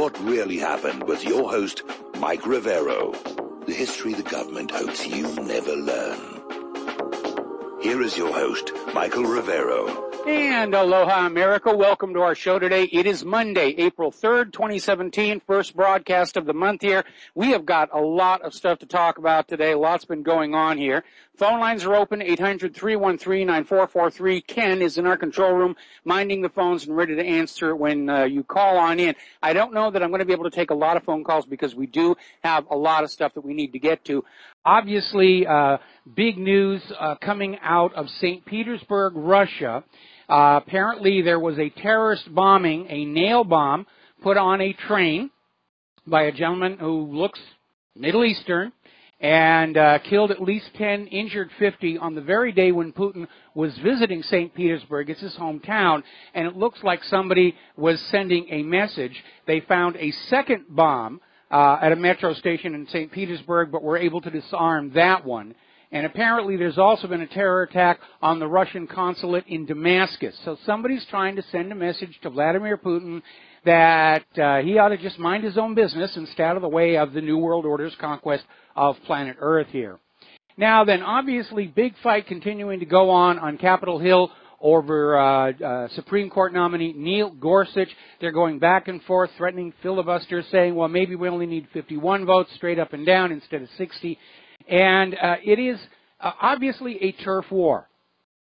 what really happened with your host, Mike Rivero. The history the government hopes you never learn. Here is your host, Michael Rivero. And aloha, America. Welcome to our show today. It is Monday, April 3rd, 2017, first broadcast of the month here. We have got a lot of stuff to talk about today. Lots been going on here. Phone lines are open, 800-313-9443. Ken is in our control room, minding the phones and ready to answer when you call on in. I don't know that I'm going to be able to take a lot of phone calls because we do have a lot of stuff that we need to get to. Obviously, big news coming out of St. Petersburg, Russia. Apparently there was a terrorist bombing, a nail bomb, put on a train by a gentleman who looks Middle Eastern, and killed at least 10, injured 50 on the very day when Putin was visiting St. Petersburg. It's his hometown, and it looks like somebody was sending a message. They found a second bomb at a metro station in St. Petersburg, but were able to disarm that one. And apparently there's also been a terror attack on the Russian consulate in Damascus. So somebody's trying to send a message to Vladimir Putin that he ought to just mind his own business and stay out of the way of the New World Order's conquest of planet Earth here. Now then, obviously, big fight continuing to go on Capitol Hill over Supreme Court nominee Neil Gorsuch. They're going back and forth, threatening filibusters, saying, well, maybe we only need 51 votes straight up and down instead of 60. And it is obviously a turf war.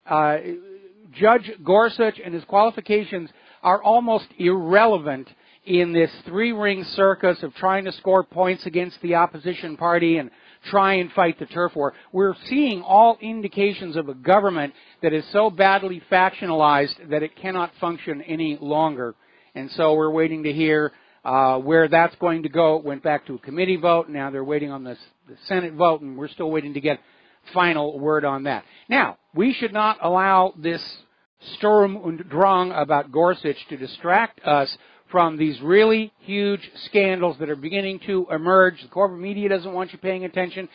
Judge Gorsuch and his qualifications are almost irrelevant in this three-ring circus of trying to score points against the opposition party and try and fight the turf war. We're seeing all indications of a government that is so badly factionalized that it cannot function any longer. And so we're waiting to hear where that's going to go. It went back to a committee vote. Now they're waiting on the Senate vote, and we're still waiting to get final word on that. Now, we should not allow this Sturm und Drang about Gorsuch to distract us from these really huge scandals that are beginning to emerge. The corporate media doesn't want you paying attention.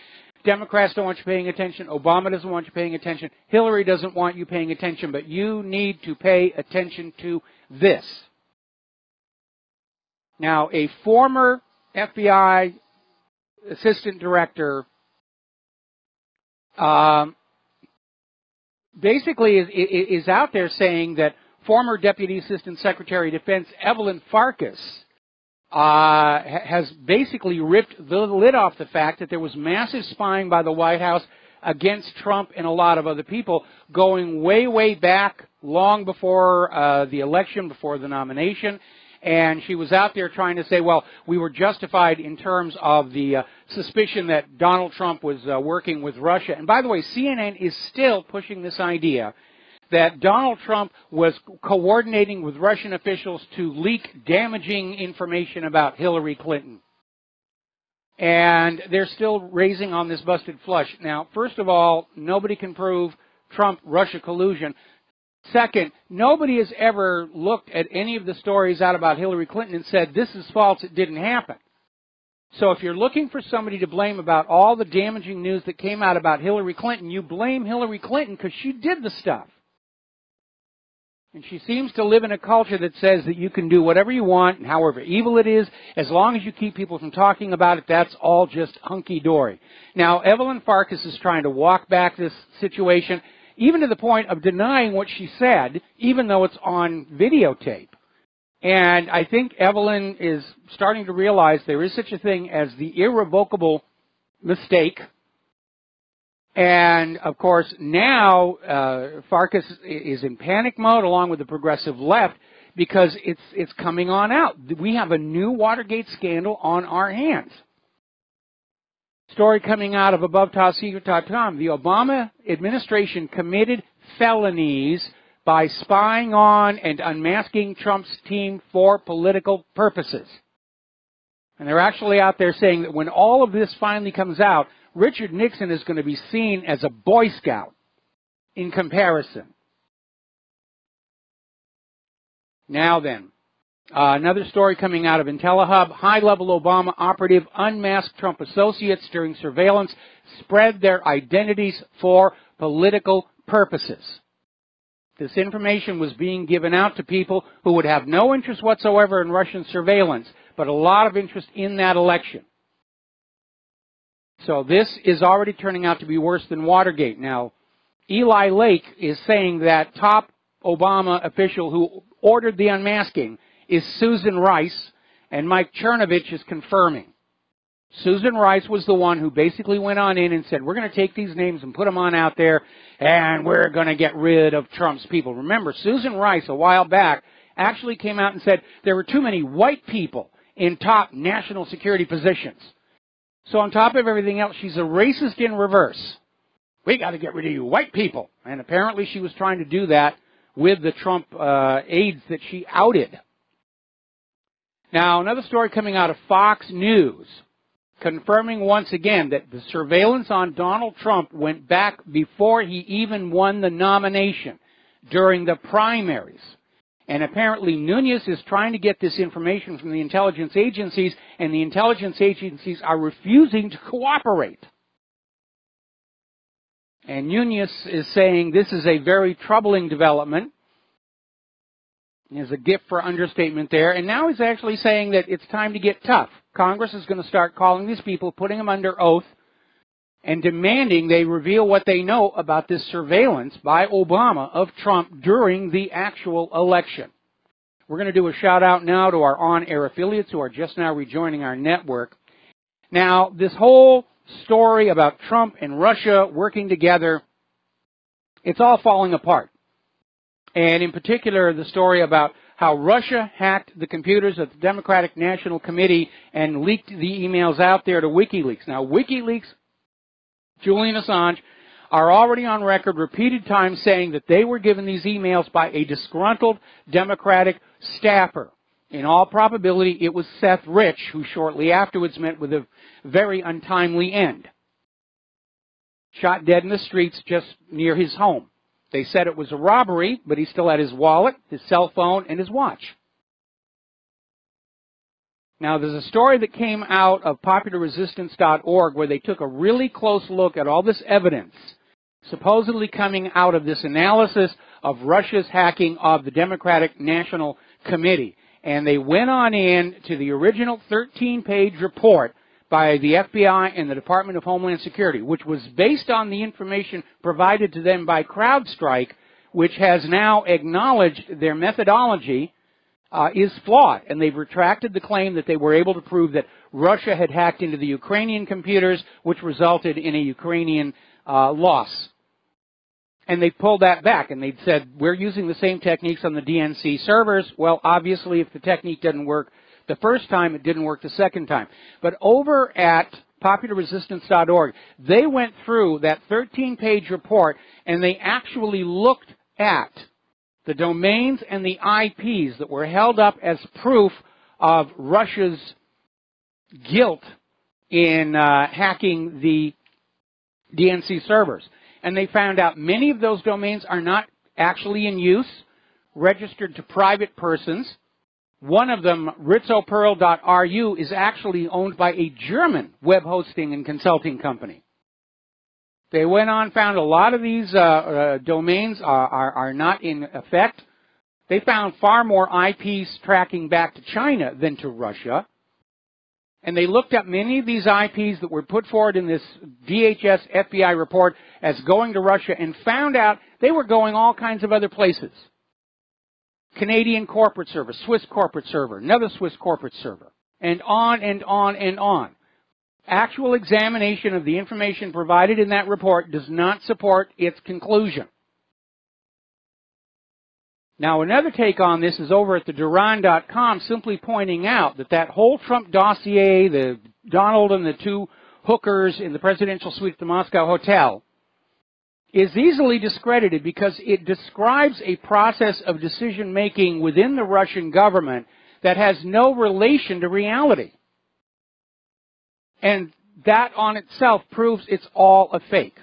Democrats don't want you paying attention. Obama doesn't want you paying attention. Hillary doesn't want you paying attention. But you need to pay attention to this. Now, a former FBI assistant director basically is out there saying that former Deputy Assistant Secretary of Defense Evelyn Farkas has basically ripped the lid off the fact that there was massive spying by the White House against Trump and a lot of other people going way, way back, long before the election, before the nomination. And she was out there trying to say, well, we were justified in terms of the suspicion that Donald Trump was working with Russia. And by the way, CNN is still pushing this idea that Donald Trump was coordinating with Russian officials to leak damaging information about Hillary Clinton. And they're still raising on this busted flush. Now, first of all, nobody can prove Trump-Russia collusion. Second, nobody has ever looked at any of the stories out about Hillary Clinton and said, this is false, it didn't happen. So if you're looking for somebody to blame about all the damaging news that came out about Hillary Clinton, you blame Hillary Clinton because she did the stuff. And she seems to live in a culture that says that you can do whatever you want, and however evil it is, as long as you keep people from talking about it, that's all just hunky-dory. Now, Evelyn Farkas is trying to walk back this situation, even to the point of denying what she said, even though it's on videotape. And I think Evelyn is starting to realize there is such a thing as the irrevocable mistake. And, of course, now Farkas is in panic mode along with the progressive left because it's coming on out. We have a new Watergate scandal on our hands. Story coming out of AboveTopSecret.com. The Obama administration committed felonies by spying on and unmasking Trump's team for political purposes. And they're actually out there saying that when all of this finally comes out, Richard Nixon is going to be seen as a Boy Scout in comparison. Now then, another story coming out of IntelliHub. High-level Obama operative unmasked Trump associates during surveillance, spread their identities for political purposes. This information was being given out to people who would have no interest whatsoever in Russian surveillance, but a lot of interest in that election. So this is already turning out to be worse than Watergate. Now, Eli Lake is saying that top Obama official who ordered the unmasking is Susan Rice, and Mike Chernovich is confirming. Susan Rice was the one who basically went on in and said, we're going to take these names and put them on out there, and we're going to get rid of Trump's people. Remember, Susan Rice, a while back, actually came out and said there were too many white people in top national security positions. So on top of everything else, she's a racist in reverse. We got to get rid of you white people. And apparently she was trying to do that with the Trump aides that she outed. Now, another story coming out of Fox News, confirming once again that the surveillance on Donald Trump went back before he even won the nomination during the primaries. And apparently Nunes is trying to get this information from the intelligence agencies, and the intelligence agencies are refusing to cooperate. And Nunes is saying this is a very troubling development. There's a gift for understatement there. And now he's actually saying that it's time to get tough. Congress is going to start calling these people, putting them under oath, and demanding they reveal what they know about this surveillance by Obama of Trump during the actual election. We're going to do a shout out now to our on-air affiliates who are just now rejoining our network. Now, this whole story about Trump and Russia working together, it's all falling apart. And in particular, the story about how Russia hacked the computers of the Democratic National Committee and leaked the emails out there to WikiLeaks. Now, WikiLeaks, Julian Assange, are already on record repeated times saying that they were given these emails by a disgruntled Democratic staffer. In all probability, it was Seth Rich, who shortly afterwards met with a very untimely end. Shot dead in the streets just near his home. They said it was a robbery, but he still had his wallet, his cell phone, and his watch. Now, there's a story that came out of popularresistance.org where they took a really close look at all this evidence, supposedly coming out of this analysis of Russia's hacking of the Democratic National Committee. And they went on in to the original 13-page report by the FBI and the Department of Homeland Security, which was based on the information provided to them by CrowdStrike, which has now acknowledged their methodology is flawed. And they've retracted the claim that they were able to prove that Russia had hacked into the Ukrainian computers, which resulted in a Ukrainian loss. And they pulled that back, and they said, we're using the same techniques on the DNC servers. Well, obviously, if the technique doesn't work the first time, it didn't work the second time. But over at popularresistance.org, they went through that 13-page report, and they actually looked at the domains and the IPs that were held up as proof of Russia's guilt in hacking the DNC servers. And they found out many of those domains are not actually in use, registered to private persons. One of them, ritzopearl.ru, is actually owned by a German web hosting and consulting company. They went on, found a lot of these domains are not in effect. They found far more IPs tracking back to China than to Russia. And they looked at many of these IPs that were put forward in this DHS FBI report as going to Russia and found out they were going all kinds of other places. Canadian corporate server, Swiss corporate server, another Swiss corporate server, and on and on and on. Actual examination of the information provided in that report does not support its conclusion. Now, another take on this is over at the Duran.com, simply pointing out that that whole Trump dossier, the Donald and the two hookers in the presidential suite at the Moscow Hotel, is easily discredited because it describes a process of decision-making within the Russian government that has no relation to reality. And that on itself proves it's all a fake.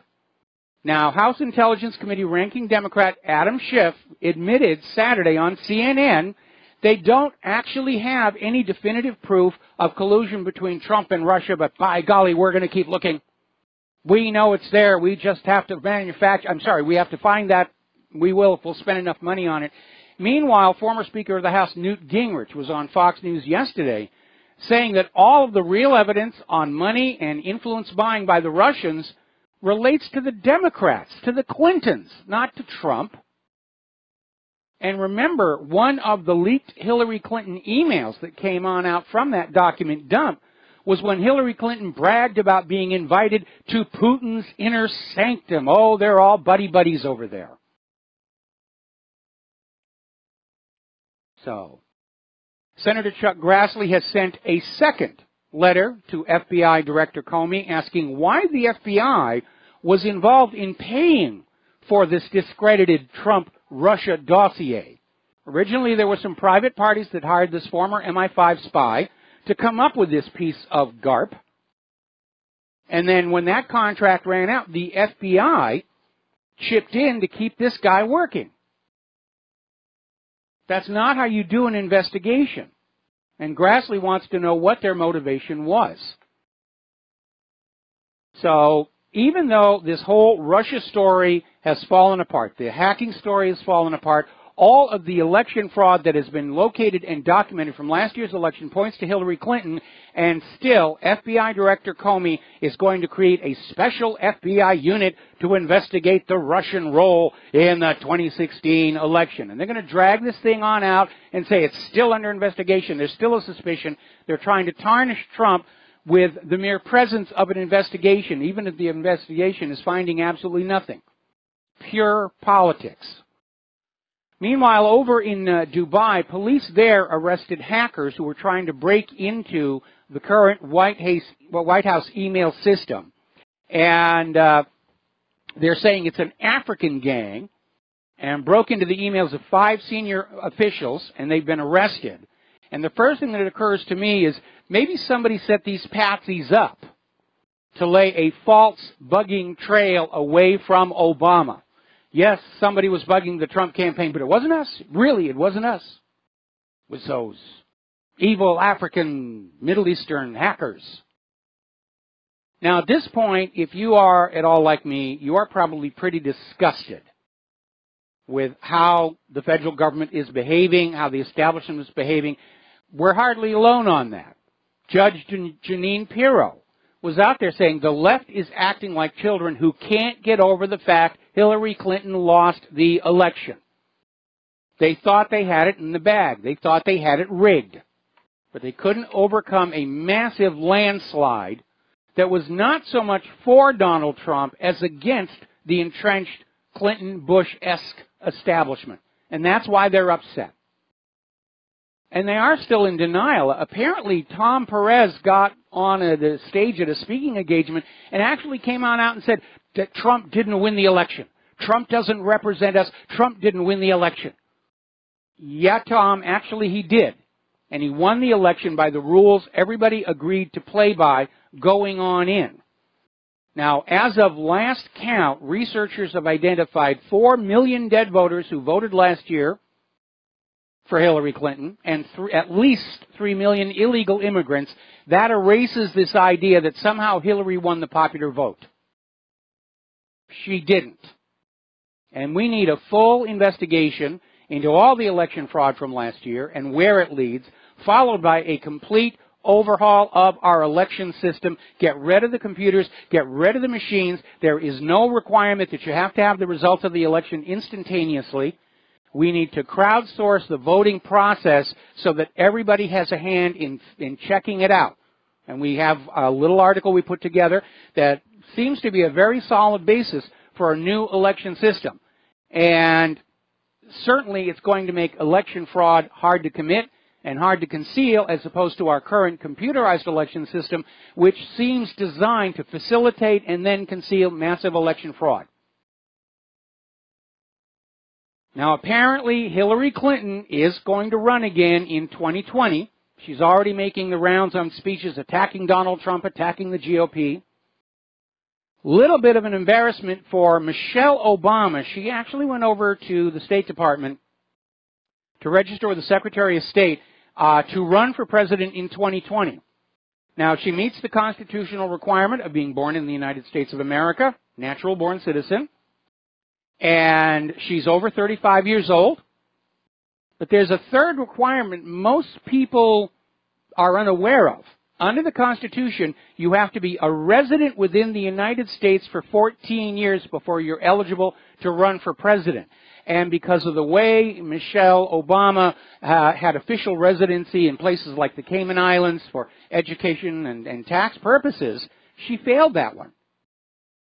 Now, House Intelligence Committee ranking Democrat Adam Schiff admitted Saturday on CNN they don't actually have any definitive proof of collusion between Trump and Russia, but by golly, we're going to keep looking. We know it's there. We just have to we have to find that. We will if we'll spend enough money on it. Meanwhile, former Speaker of the House Newt Gingrich was on Fox News yesterday saying that all of the real evidence on money and influence buying by the Russians relates to the Democrats, to the Clintons, not to Trump. And remember, one of the leaked Hillary Clinton emails that came on out from that document dump was when Hillary Clinton bragged about being invited to Putin's inner sanctum. Oh, they're all buddy-buddies over there. So, Senator Chuck Grassley has sent a second letter to FBI Director Comey asking why the FBI was involved in paying for this discredited Trump-Russia dossier. Originally, there were some private parties that hired this former MI5 spy to come up with this piece of GARP. And then when that contract ran out, the FBI chipped in to keep this guy working. That's not how you do an investigation. And Grassley wants to know what their motivation was. So, even though this whole Russia story has fallen apart, the hacking story has fallen apart, all of the election fraud that has been located and documented from last year's election points to Hillary Clinton, and still FBI Director Comey is going to create a special FBI unit to investigate the Russian role in the 2016 election. And they're going to drag this thing on out and say it's still under investigation. There's still a suspicion. They're trying to tarnish Trump with the mere presence of an investigation, even if the investigation is finding absolutely nothing. Pure politics. Meanwhile, over in Dubai, police there arrested hackers who were trying to break into the current White House email system. And they're saying it's an African gang and broke into the emails of 5 senior officials, and they've been arrested. And the first thing that occurs to me is maybe somebody set these patsies up to lay a false bugging trail away from Obama. Yes, somebody was bugging the Trump campaign, but it wasn't us. Really, it wasn't us. It was those evil African Middle Eastern hackers. Now, at this point, if you are at all like me, you are probably pretty disgusted with how the federal government is behaving, how the establishment is behaving. We're hardly alone on that. Judge Jeanine Pirro was out there saying the left is acting like children who can't get over the fact Hillary Clinton lost the election. They thought they had it in the bag. They thought they had it rigged. But they couldn't overcome a massive landslide that was not so much for Donald Trump as against the entrenched Clinton-Bush-esque establishment. And that's why they're upset. And they are still in denial. Apparently, Tom Perez got on the stage at a speaking engagement and actually came on out and said that Trump didn't win the election. Trump doesn't represent us. Trump didn't win the election. Yeah, Tom, actually he did. And he won the election by the rules everybody agreed to play by going on in. Now, as of last count, researchers have identified 4 million dead voters who voted last year for Hillary Clinton, and at least 3 million illegal immigrants. That erases this idea that somehow Hillary won the popular vote. She didn't. And we need a full investigation into all the election fraud from last year and where it leads, followed by a complete overhaul of our election system. Get rid of the computers, get rid of the machines. There is no requirement that you have to have the results of the election instantaneously. We need to crowdsource the voting process so that everybody has a hand in checking it out. And we have a little article we put together that seems to be a very solid basis for a new election system. And certainly it's going to make election fraud hard to commit and hard to conceal as opposed to our current computerized election system, which seems designed to facilitate and then conceal massive election fraud. Now, apparently, Hillary Clinton is going to run again in 2020. She's already making the rounds on speeches attacking Donald Trump, attacking the GOP. Little bit of an embarrassment for Michelle Obama. She actually went over to the State Department to register with the Secretary of State to run for president in 2020. Now, she meets the constitutional requirement of being born in the United States of America, natural-born citizen. And she's over 35 years old. But there's a third requirement most people are unaware of. Under the Constitution, you have to be a resident within the United States for 14 years before you're eligible to run for president. And because of the way Michelle Obama had official residency in places like the Cayman Islands for education and tax purposes, she failed that one.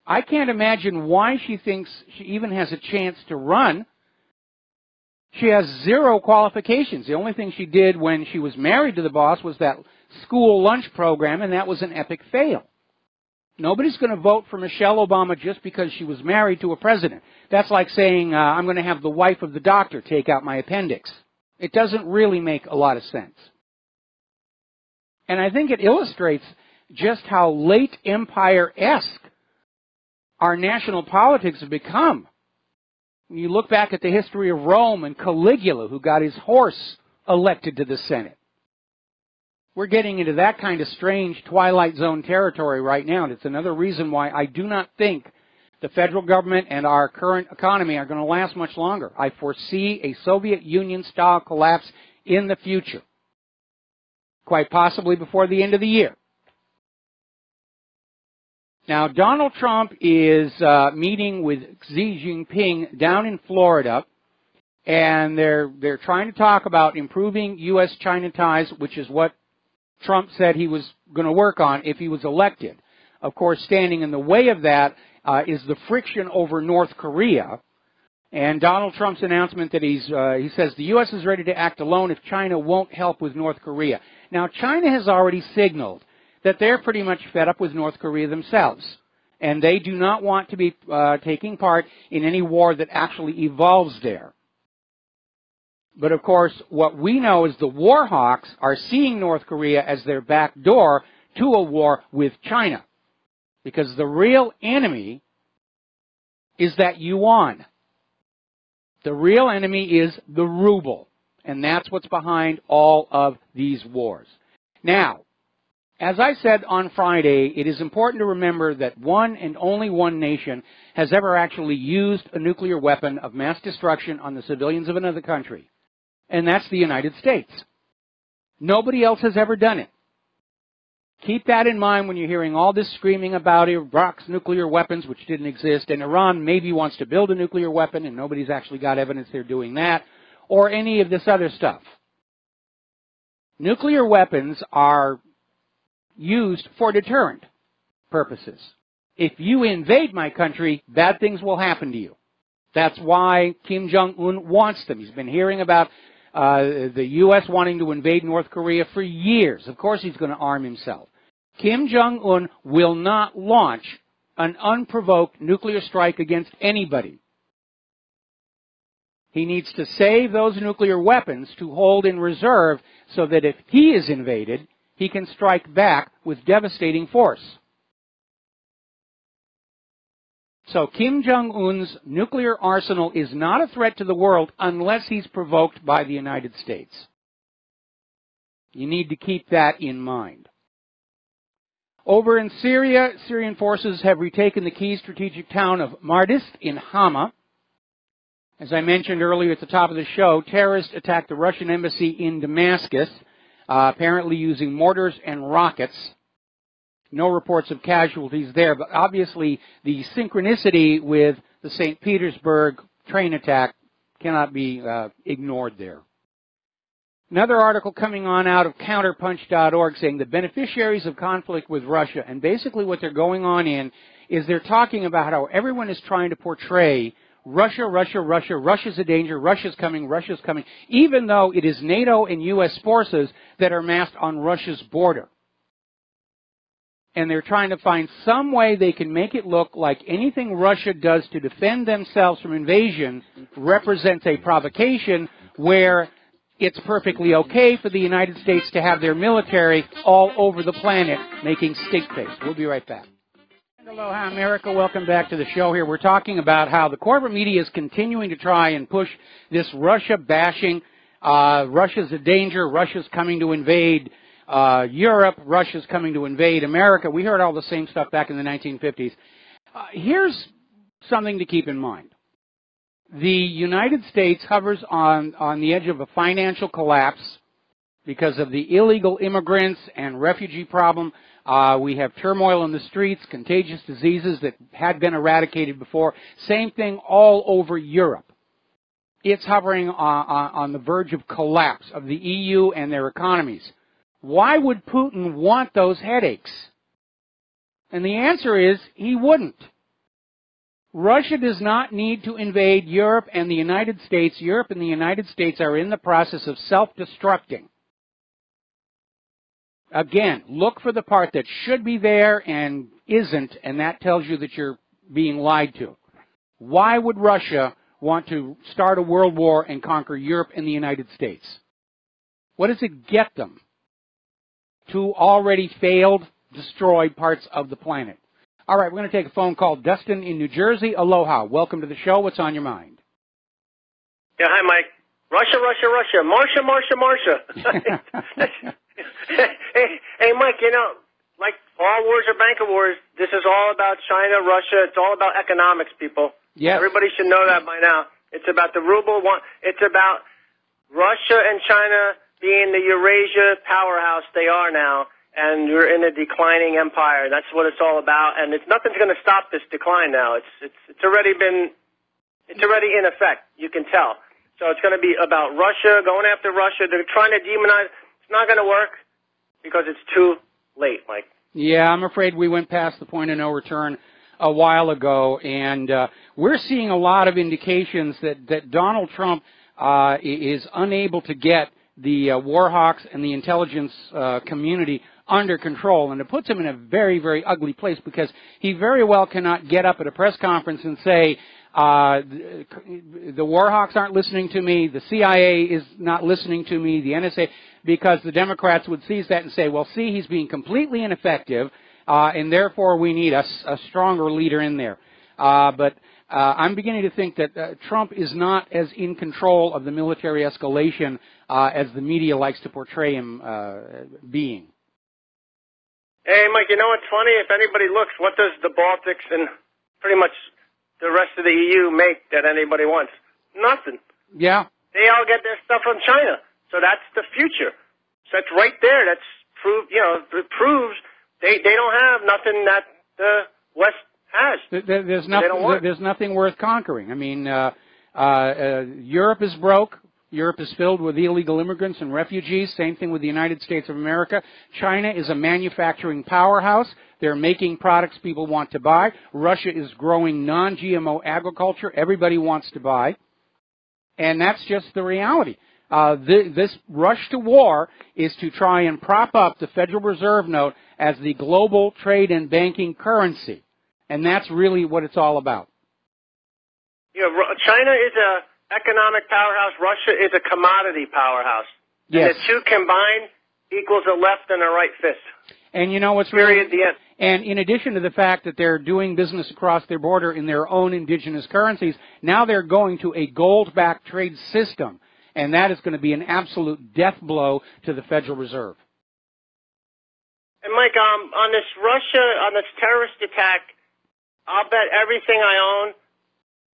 I can't imagine why she thinks she even has a chance to run. She has zero qualifications. The only thing she did when she was married to the boss was that school lunch program, and that was an epic fail. Nobody's going to vote for Michelle Obama just because she was married to a president. That's like saying, I'm going to have the wife of the doctor take out my appendix. It doesn't really make a lot of sense. And I think it illustrates just how late empire-esque our national politics have become. When you look back at the history of Rome and Caligula, who got his horse elected to the Senate. We're getting into that kind of strange Twilight Zone territory right now, and it's another reason why I do not think the federal government and our current economy are going to last much longer. I foresee a Soviet Union-style collapse in the future, quite possibly before the end of the year. Now, Donald Trump is meeting with Xi Jinping down in Florida, and they're trying to talk about improving U.S.-China ties, which is what Trump said he was going to work on if he was elected. Of course, standing in the way of that is the friction over North Korea. And Donald Trump's announcement that he says the U.S. is ready to act alone if China won't help with North Korea. Now, China has already signaled that they're pretty much fed up with North Korea themselves. And they do not want to be taking part in any war that actually evolves there. But, of course, what we know is the war hawks are seeing North Korea as their back door to a war with China. Because the real enemy is that yuan. The real enemy is the ruble. And that's what's behind all of these wars. Now, as I said on Friday, it is important to remember that one and only one nation has ever actually used a nuclear weapon of mass destruction on the civilians of another country. And that's the United States. Nobody else has ever done it. Keep that in mind when you're hearing all this screaming about Iraq's nuclear weapons, which didn't exist, and Iran maybe wants to build a nuclear weapon, and nobody's actually got evidence they're doing that, or any of this other stuff. Nuclear weapons are used for deterrent purposes. If you invade my country, bad things will happen to you. That's why Kim Jong-un wants them. He's been hearing about the U.S. wanting to invade North Korea for years. Of course he's going to arm himself. Kim Jong-un will not launch an unprovoked nuclear strike against anybody. He needs to save those nuclear weapons to hold in reserve so that if he is invaded, he can strike back with devastating force. So Kim Jong-un's nuclear arsenal is not a threat to the world unless he's provoked by the United States. You need to keep that in mind. Over in Syria, Syrian forces have retaken the key strategic town of Mardist in Hama. As I mentioned earlier at the top of the show, terrorists attacked the Russian embassy in Damascus, apparently using mortars and rockets. No reports of casualties there, but obviously the synchronicity with the St. Petersburg train attack cannot be ignored there. Another article coming on out of counterpunch.org saying the beneficiaries of conflict with Russia, and basically what they're going on in is they're talking about how everyone is trying to portray Russia, Russia, Russia, Russia's a danger, Russia's coming, even though it is NATO and U.S. forces that are massed on Russia's border. And they're trying to find some way they can make it look like anything Russia does to defend themselves from invasion represents a provocation where it's perfectly okay for the United States to have their military all over the planet making stink face. We'll be right back. Aloha, America. Welcome back to the show here. We're talking about how the corporate media is continuing to try and push this Russia bashing. Russia's a danger. Russia's coming to invade Europe. Russia's coming to invade America. We heard all the same stuff back in the 1950s. Here's something to keep in mind. The United States hovers on the edge of a financial collapse. because of the illegal immigrants and refugee problem. We have turmoil in the streets, contagious diseases that had been eradicated before. Same thing all over Europe. It's hovering on the verge of collapse of the EU and their economies. Why would Putin want those headaches? And the answer is he wouldn't. Russia does not need to invade Europe and the United States. Europe and the United States are in the process of self-destructing. Again, look for the part that should be there and isn't, and that tells you that you're being lied to. Why would Russia want to start a world war and conquer Europe and the United States? What does it get them? Two already failed, destroyed parts of the planet. All right, we're going to take a phone call. Dustin in New Jersey. Aloha. Welcome to the show. What's on your mind? Yeah, hi, Mike. Russia, Russia, Russia. Marsha, Marsha, Marsha. hey, Mike, you know, like all wars are bank of wars, this is all about China, Russia. It's all about economics, people. Yes. Everybody should know that by now. It's about the ruble. It's about Russia and China being the Eurasia powerhouse they are now. And you're in a declining empire. That's what it's all about, and nothing's going to stop this decline now. It's already in effect. You can tell. So it's going to be about Russia, going after Russia. They're trying to demonize. It's not going to work because it's too late, Mike. Yeah, I'm afraid we went past the point of no return a while ago, and we're seeing a lot of indications that Donald Trump is unable to get the war hawks and the intelligence community under control, and it puts him in a very, very ugly place because he very well cannot get up at a press conference and say, the war hawks aren't listening to me, the CIA is not listening to me, the NSA, because the Democrats would seize that and say, well, see, he's being completely ineffective, and therefore we need a stronger leader in there. But I'm beginning to think that Trump is not as in control of the military escalation as the media likes to portray him being. Hey, Mike, you know what's funny? If anybody looks, what does the Baltics and pretty much the rest of the EU make that anybody wants? Nothing. Yeah. They all get their stuff from China. So that's the future. So that's right there. That's it proves they don't have nothing that the West has. There's nothing worth conquering. I mean, Europe is broke. Europe is filled with illegal immigrants and refugees. Same thing with the United States of America. China is a manufacturing powerhouse. They're making products people want to buy. Russia is growing non-GMO agriculture. Everybody wants to buy. And that's just the reality. This rush to war is to try and prop up the Federal Reserve note as the global trade and banking currency. And that's really what it's all about. Yeah, China is a economic powerhouse. Russia is a commodity powerhouse. Yes. And the two combined equals a left and a right fist. And you know what's Period, the end. And in addition to the fact that they're doing business across their border in their own indigenous currencies, now they're going to a gold-backed trade system. And that is going to be an absolute death blow to the Federal Reserve. And Mike, on this terrorist attack, I'll bet everything I own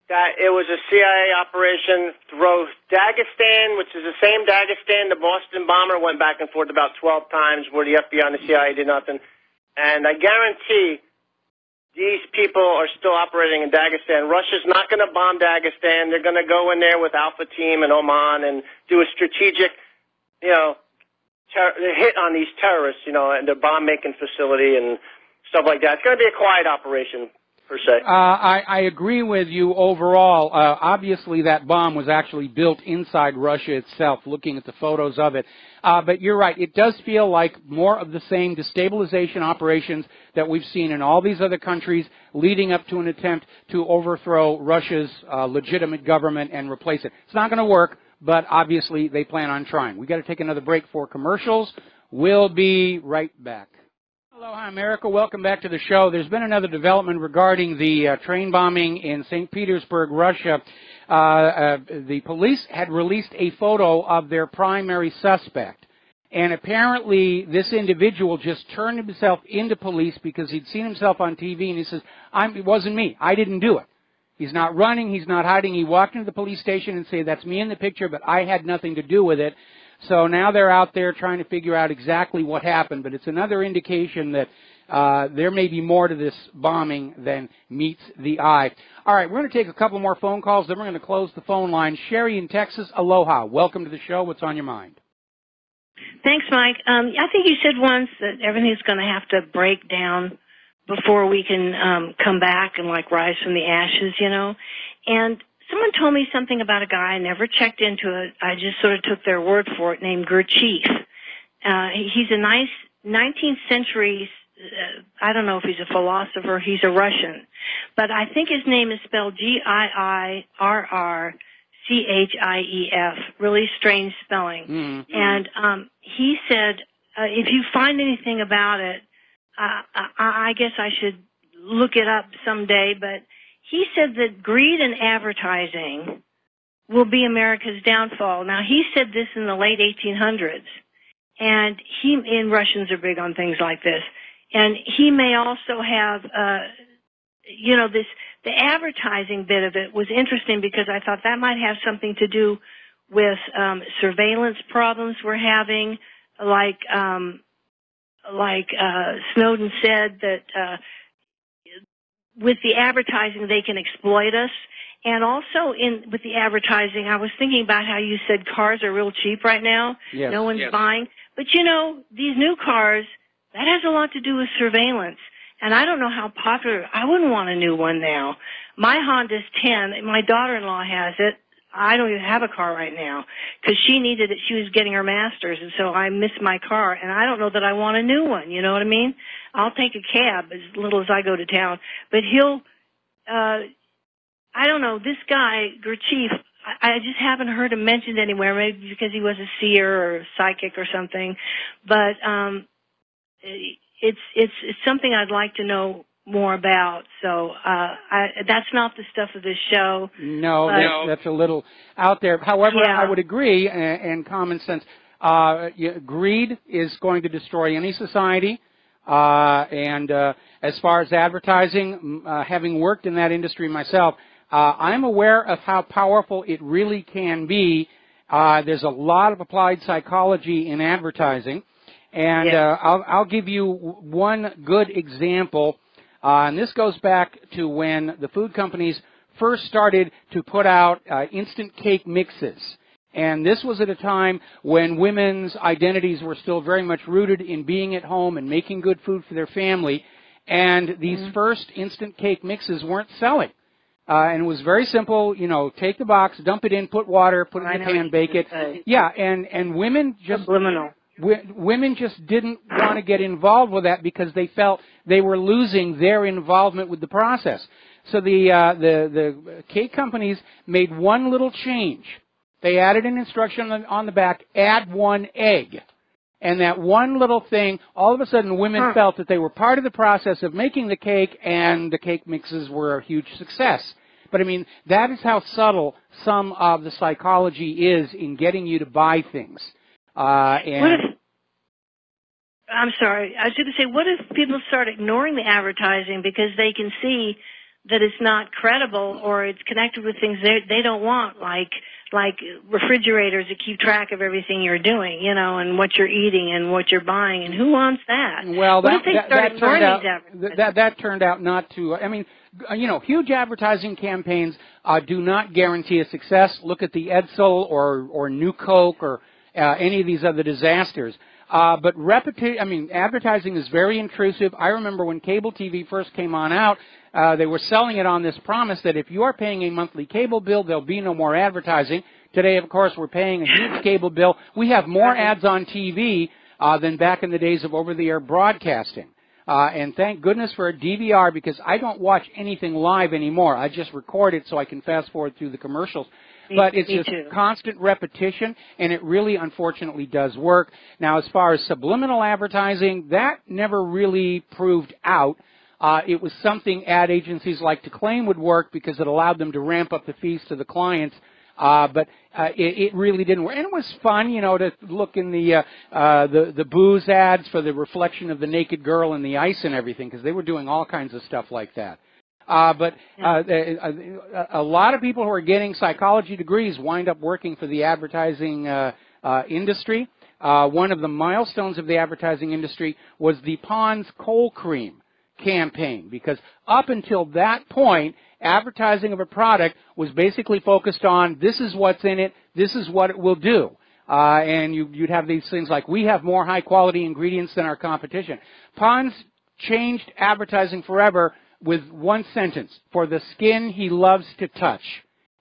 that it was a CIA operation through Dagestan, which is the same Dagestan the Boston bomber went back and forth about 12 times, where the FBI and the CIA did nothing. And I guarantee these people are still operating in Dagestan. Russia's not going to bomb Dagestan. They're going to go in there with Alpha Team and Oman and do a strategic, hit on these terrorists, and their bomb-making facility and stuff like that. It's going to be a quiet operation. I agree with you overall. Obviously, that bomb was actually built inside Russia itself, looking at the photos of it. But you're right. It does feel like more of the same destabilization operations that we've seen in all these other countries leading up to an attempt to overthrow Russia's legitimate government and replace it. It's not going to work, but obviously they plan on trying. We've got to take another break for commercials. We'll be right back. Aloha, America. Welcome back to the show. There's been another development regarding the train bombing in St. Petersburg, Russia. The police had released a photo of their primary suspect. And apparently this individual just turned himself into police because he'd seen himself on TV, and he says, it wasn't me. I didn't do it. He's not running. He's not hiding. He walked into the police station and said, that's me in the picture, but I had nothing to do with it. So now they're out there trying to figure out exactly what happened, but it's another indication that there may be more to this bombing than meets the eye. All right, we're going to take a couple more phone calls, then we're going to close the phone line. Sherry in Texas, aloha. Welcome to the show. What's on your mind? Thanks, Mike. I think you said once that everything's going to have to break down before we can come back and, like, rise from the ashes, you know. And someone told me something about a guy. I never checked into it. I just sort of took their word for it, named Gurdjieff. He's a nice 19th century, I don't know if he's a philosopher. He's a Russian. But I think his name is spelled Giirrchief. Really strange spelling. Mm-hmm. And he said, if you find anything about it, I guess I should look it up someday, but he said that greed and advertising will be America's downfall. Now, he said this in the late 1800s, and Russians are big on things like this, and he may also have, the advertising bit of it was interesting because I thought that might have something to do with surveillance problems we're having, like Snowden said that with the advertising they can exploit us. And also with the advertising, I was thinking about how you said cars are real cheap right now. Yes. No one's buying. But, these new cars, that has a lot to do with surveillance. And I don't know how popular. I wouldn't want a new one now. My Honda's 10. My daughter-in-law has it. I don't even have a car right now because she needed it. She was getting her master's, and so I missed my car. And I don't know that I want a new one. You know what I mean? I'll take a cab as little as I go to town. But I don't know, this guy, Gurdjieff, I just haven't heard him mentioned anywhere, maybe because he was a seer or a psychic or something. But it's something I'd like to know more about. So that's not the stuff of this show. No, that's a little out there. However, I would agree, in common sense, greed is going to destroy any society. And as far as advertising, having worked in that industry myself, I'm aware of how powerful it really can be. There's a lot of applied psychology in advertising. And I'll give you one good example. And this goes back to when the food companies first started to put out instant cake mixes. And this was at a time when women's identities were still very much rooted in being at home and making good food for their family. And these first instant cake mixes weren't selling. And it was very simple, take the box, dump it in, put water, put it in the pan, bake it. And women just... Subliminal. Women just didn't want to get involved with that because they felt they were losing their involvement with the process. So the cake companies made one little change. They added an instruction on the back, add 1 egg. And that one little thing, all of a sudden women felt that they were part of the process of making the cake, and the cake mixes were a huge success. But, I mean, that is how subtle some of the psychology is in getting you to buy things. I'm sorry, I was going to say, what if people start ignoring the advertising because they can see that it's not credible or it's connected with things they don't want, like refrigerators that keep track of everything you're doing, and what you're eating and what you're buying, and who wants that? Well, that turned out not to. I mean, huge advertising campaigns do not guarantee a success. Look at the Edsel or New Coke or any of these other disasters. But advertising is very intrusive. I remember when cable TV first came out, they were selling it on this promise that if you are paying a monthly cable bill, there'll be no more advertising. Today, of course, we're paying a huge cable bill. We have more ads on TV than back in the days of over-the-air broadcasting. And thank goodness for a DVR, because I don't watch anything live anymore. I just record it so I can fast forward through the commercials. But it's just constant repetition, and it really, unfortunately, does work. Now, as far as subliminal advertising, that never really proved out. It was something ad agencies like to claim would work because it allowed them to ramp up the fees to the clients. But it really didn't work. And it was fun, to look in the booze ads for the reflection of the naked girl in the ice and everything, because they were doing all kinds of stuff like that. But a lot of people who are getting psychology degrees wind up working for the advertising industry. One of the milestones of the advertising industry was the Pond's Cold Cream campaign, because up until that point, advertising of a product was basically focused on this is what's in it, this is what it will do. And you'd have these things like, we have more high-quality ingredients than our competition. Pond's changed advertising forever with one sentence: for the skin he loves to touch.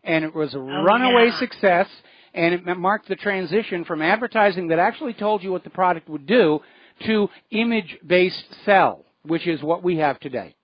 And it was a runaway success, and it marked the transition from advertising that actually told you what the product would do to image-based sell, which is what we have today.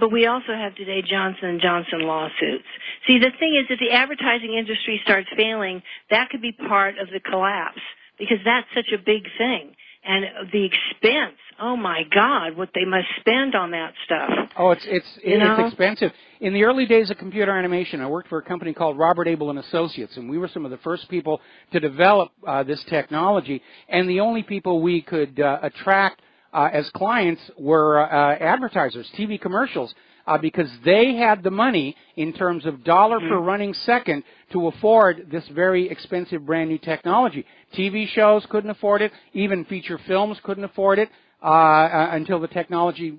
But we also have today Johnson & Johnson lawsuits. See, the thing is, if the advertising industry starts failing, that could be part of the collapse, because that's such a big thing. And the expense, oh my God, what they must spend on that stuff. Oh, it's expensive. In the early days of computer animation, I worked for a company called Robert Abel & Associates, and we were some of the first people to develop this technology, and the only people we could attract as clients were advertisers, TV commercials, because they had the money in terms of dollar per running second to afford this very expensive brand new technology. TV shows couldn't afford it. Even feature films couldn't afford it until the technology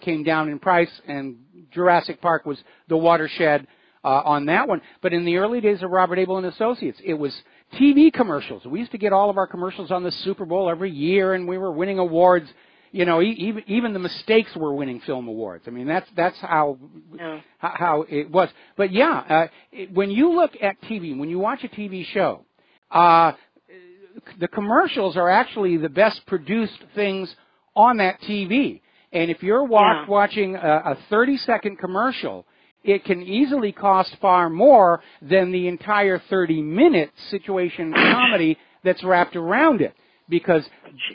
came down in price, and Jurassic Park was the watershed on that one. But in the early days of Robert Abel & Associates, it was TV commercials. We used to get all of our commercials on the Super Bowl every year, and we were winning awards. You know, even the mistakes were winning film awards. I mean, that's how it was. But when you look at TV, when you watch a TV show, the commercials are actually the best produced things on that TV. And if you're watching a 30-second commercial, it can easily cost far more than the entire 30-minute situation comedy that's wrapped around it. Because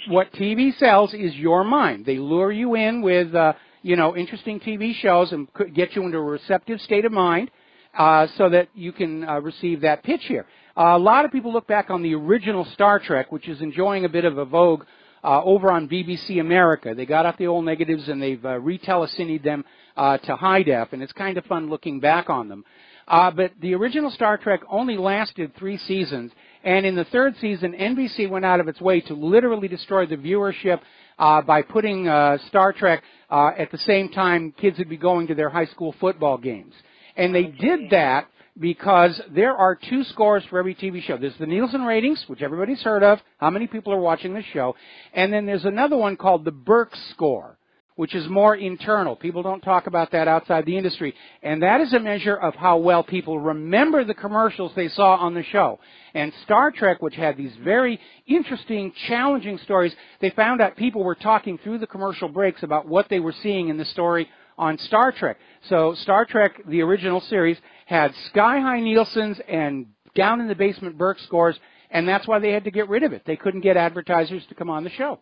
what TV sells is your mind. They lure you in with, interesting TV shows and get you into a receptive state of mind so that you can receive that pitch here. A lot of people look back on the original Star Trek, which is enjoying a bit of a vogue over on BBC America. They got out the old negatives and they've retelecined them to high def, and it's kind of fun looking back on them. But the original Star Trek only lasted 3 seasons, and in the 3rd season, NBC went out of its way to literally destroy the viewership by putting Star Trek at the same time kids would be going to their high school football games. And they did that because there are 2 scores for every TV show. There's the Nielsen ratings, which everybody's heard of, how many people are watching the show, and then there's another one called the Burke score, which is more internal. People don't talk about that outside the industry. And that is a measure of how well people remember the commercials they saw on the show. And Star Trek, which had these very interesting, challenging stories, they found out people were talking through the commercial breaks about what they were seeing in the story on Star Trek. So Star Trek, the original series, had sky-high Nielsen's and down-in-the-basement Burke scores, and that's why they had to get rid of it. They couldn't get advertisers to come on the show.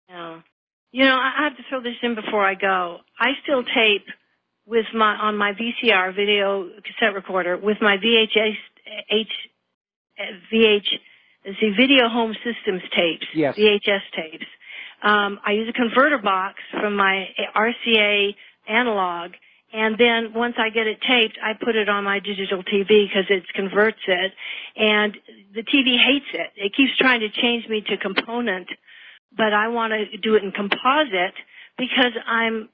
Yeah. You know, I have to throw this in before I go. I still tape with on my VCR video cassette recorder with my Video Home Systems tapes, VHS tapes. I use a converter box from my RCA analog, and then once I get it taped, I put it on my digital TV because it converts it, and the TV hates it. It keeps trying to change me to component, but I want to do it in composite because I'm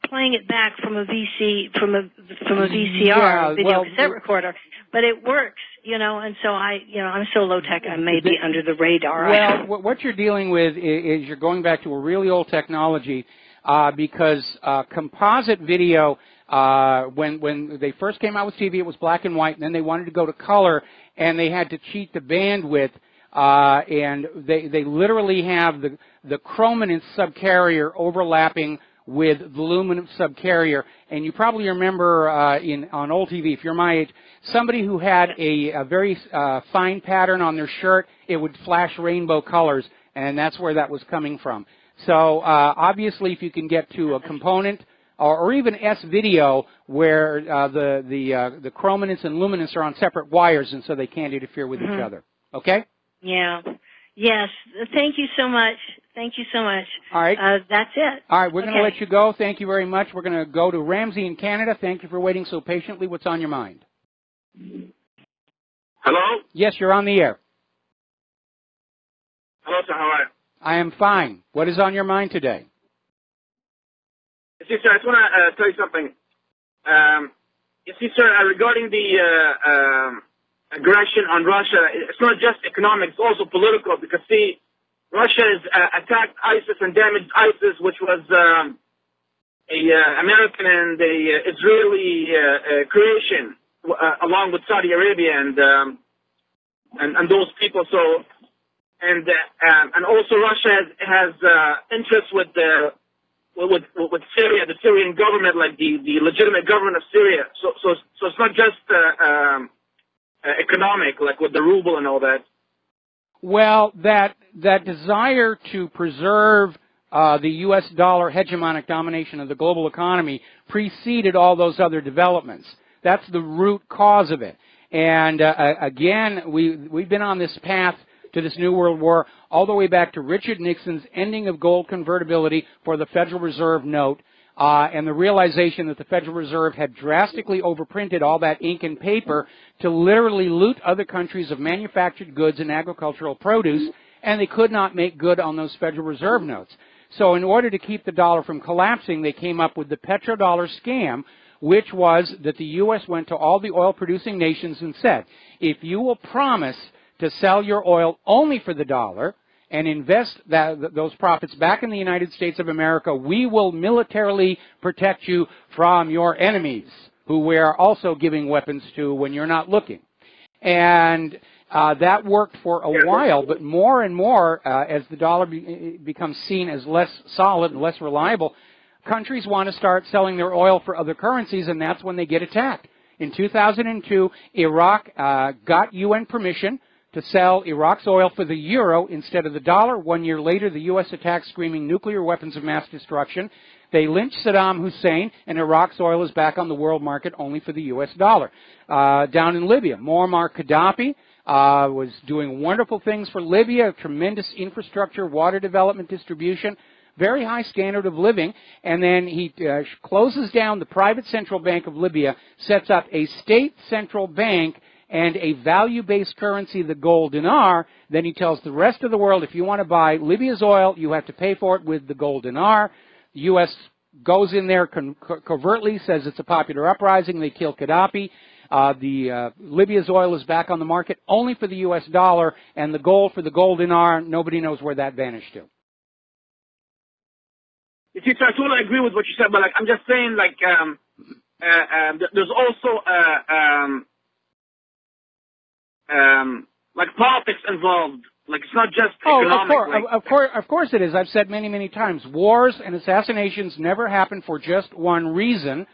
playing it back from a VCR video cassette recorder, but it works, and so I'm so low tech I may be under the radar. Well, what you're dealing with is you're going back to a really old technology because composite video, when they first came out with TV, it was black and white, and then they wanted to go to color, and they had to cheat the bandwidth. And they literally have the chrominance subcarrier overlapping with the luminance subcarrier. And you probably remember on old TV, if you're my age, somebody who had a very fine pattern on their shirt, it would flash rainbow colors, and that's where that was coming from. So obviously, if you can get to a component or even S-video where the chrominance and luminance are on separate wires, and so they can't interfere with each other. Okay? Yeah. Yes. Thank you so much. Thank you so much. All right. That's it. All right. We're going to let you go. Thank you very much. We're going to go to Ramsey in Canada. Thank you for waiting so patiently. What's on your mind? Hello? Yes, you're on the air. Hello, sir. How are you? I am fine. What is on your mind today? You see, sir, I just want to tell you something. You see, sir, regarding the aggression on Russia, it's not just economic, it's also political, because, see, Russia has attacked ISIS and damaged ISIS, which was a American and a Israeli creation, along with Saudi Arabia and those people. So, and also Russia has interests with Syria, the Syrian government, like the legitimate government of Syria. So it's not just economic, like with the ruble and all that. Well, that desire to preserve the U.S. dollar hegemonic domination of the global economy preceded all those other developments. That's the root cause of it. And again, we've been on this path to this New World War all the way back to Richard Nixon's ending of gold convertibility for the Federal Reserve note, and the realization that the Federal Reserve had drastically overprinted all that ink and paper to literally loot other countries of manufactured goods and agricultural produce, and they could not make good on those Federal Reserve notes. So in order to keep the dollar from collapsing, they came up with the petrodollar scam, which was that the U.S. went to all the oil-producing nations and said, if you will promise to sell your oil only for the dollar and invest those profits back in the United States of America, we will militarily protect you from your enemies, who we are also giving weapons to when you're not looking. And that worked for a while, but more and more, as the dollar becomes seen as less solid and less reliable, countries want to start selling their oil for other currencies, and that's when they get attacked. In 2002, Iraq got UN permission to sell Iraq's oil for the euro instead of the dollar. 1 year later, the U.S. attacked, screaming nuclear weapons of mass destruction. They lynched Saddam Hussein, and Iraq's oil is back on the world market only for the U.S. dollar. Down in Libya, Muammar Gaddafi was doing wonderful things for Libya, tremendous infrastructure, water development, distribution, very high standard of living, and then he closes down the private central bank of Libya, sets up a state central bank and a value-based currency, the gold dinar. Then he tells the rest of the world, if you want to buy Libya's oil, you have to pay for it with the gold dinar. The U.S. goes in there covertly, says it's a popular uprising. They kill Gaddafi. Libya's oil is back on the market only for the U.S. dollar, and the gold for the gold dinar, nobody knows where that vanished to. You see, so I totally agree with what you said, but like I'm just saying, like there's also like politics involved. Like it's not just economic. Of course it is. I've said many, many times, wars and assassinations never happen for just one reason.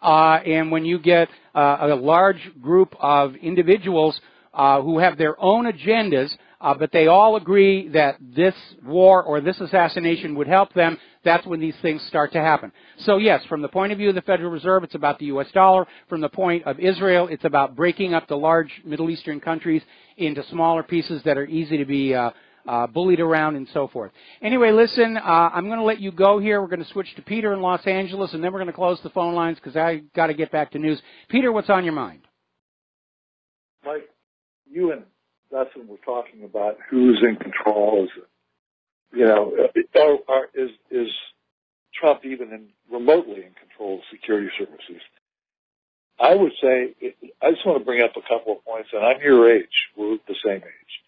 And when you get a large group of individuals who have their own agendas, but they all agree that this war or this assassination would help them, that's when these things start to happen. So yes, from the point of view of the Federal Reserve, it's about the U.S. dollar. From the point of Israel, it's about breaking up the large Middle Eastern countries into smaller pieces that are easy to be bullied around and so forth. Anyway, listen, I'm going to let you go here. We're going to switch to Peter in Los Angeles, and then we're going to close the phone lines because I got to get back to news. Peter, what's on your mind? Mike, you and Dustin were talking about who's in control. Is Trump even remotely in control of security services? I would say, I just want to bring up a couple of points, and I'm your age. We're the same age.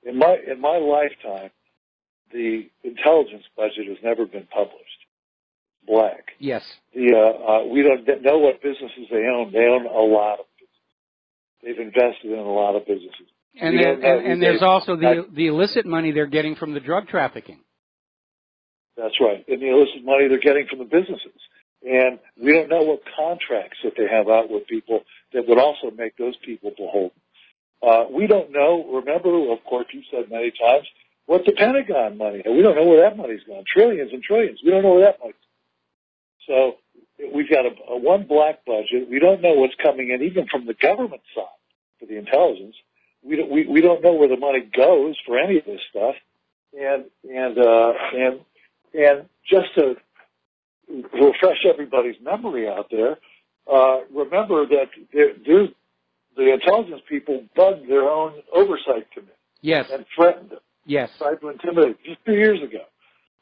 In my lifetime, the intelligence budget has never been published. Black. Yes. We don't know what businesses they own. They own a lot of businesses. They've invested in a lot of businesses. And there's also the illicit money they're getting from the drug trafficking. That's right. And the illicit money they're getting from the businesses. And we don't know what contracts that they have out with people that would also make those people beholden. We don't know, remember, of course, you've said many times, what the Pentagon money, we don't know where that money's gone. Trillions and trillions. We don't know where that money's gone. So we've got a one black budget. We don't know what's coming in, even from the government side for the intelligence. We don't know where the money goes for any of this stuff. And just to refresh everybody's memory out there, remember that the intelligence people bugged their own oversight committee. Yes. And threatened them. Yes. Tried to intimidate just 2 years ago.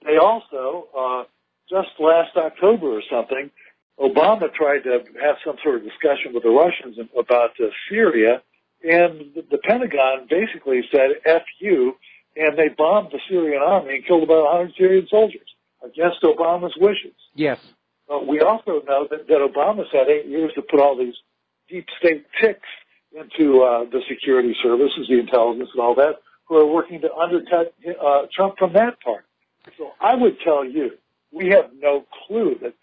They also, just last October or something, Obama tried to have some sort of discussion with the Russians about Syria, and the Pentagon basically said, F you, and they bombed the Syrian army and killed about 100 Syrian soldiers against Obama's wishes. Yes. We also know that Obama's had 8 years to put all these deep state ticks into the security services, the intelligence and all that, who are working to undercut Trump from that part. So I would tell you, we have no clue that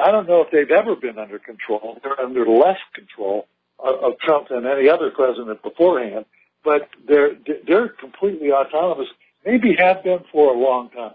I don't know if they've ever been under control. They're under less control of Trump than any other president beforehand, but they're completely autonomous, maybe have been for a long time.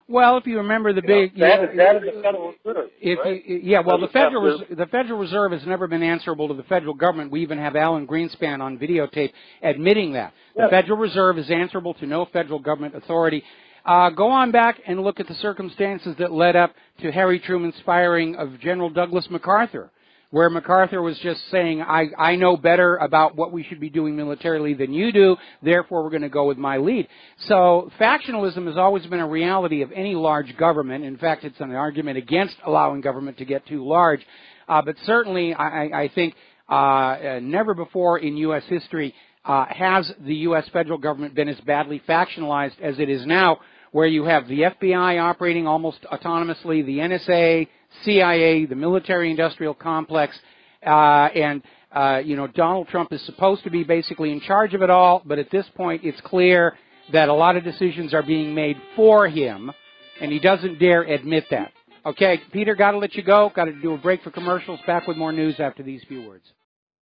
Well, if you remember the big... That is the Federal Reserve, right? The Federal Reserve has never been answerable to the federal government. We even have Alan Greenspan on videotape admitting that. The Federal Reserve is answerable to no federal government authority. Go on back and look at the circumstances that led up to Harry Truman's firing of General Douglas MacArthur, where MacArthur was just saying, I know better about what we should be doing militarily than you do, therefore we're going to go with my lead. So factionalism has always been a reality of any large government. In fact, it's an argument against allowing government to get too large. But certainly, I think never before in U.S. history has the U.S. federal government been as badly factionalized as it is now, where you have the FBI operating almost autonomously, the NSA, CIA, the military-industrial complex, and Donald Trump is supposed to be basically in charge of it all, but at this point it's clear that a lot of decisions are being made for him, and he doesn't dare admit that. Okay, Peter, got to let you go. Got to do a break for commercials. Back with more news after these few words.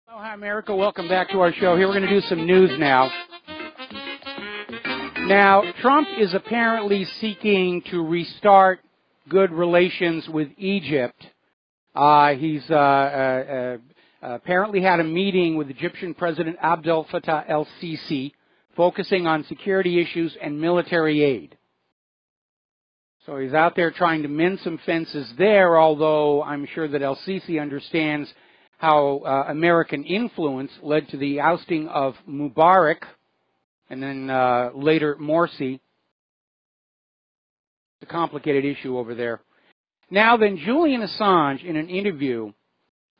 Hello, hi, America. Welcome back to our show. Here we're going to do some news now. Now, Trump is apparently seeking to restart good relations with Egypt. He's apparently had a meeting with Egyptian President Abdel Fattah el-Sisi, focusing on security issues and military aid. So he's out there trying to mend some fences there, although I'm sure that el-Sisi understands how American influence led to the ousting of Mubarak, and then later Morsi. It's a complicated issue over there. Now then, Julian Assange, in an interview,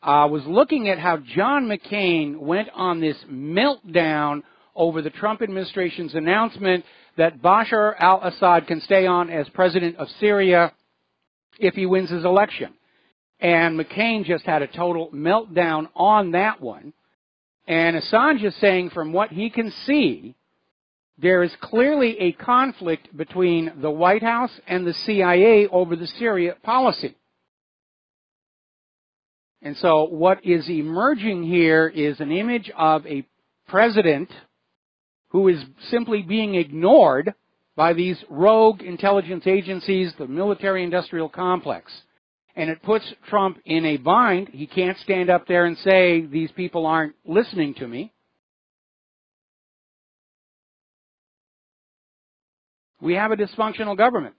was looking at how John McCain went on this meltdown over the Trump administration's announcement that Bashar al-Assad can stay on as president of Syria if he wins his election. And McCain just had a total meltdown on that one. And Assange is saying, from what he can see, there is clearly a conflict between the White House and the CIA over the Syria policy. And so what is emerging here is an image of a president who is simply being ignored by these rogue intelligence agencies, the military-industrial complex. And it puts Trump in a bind. He can't stand up there and say, these people aren't listening to me. We have a dysfunctional government.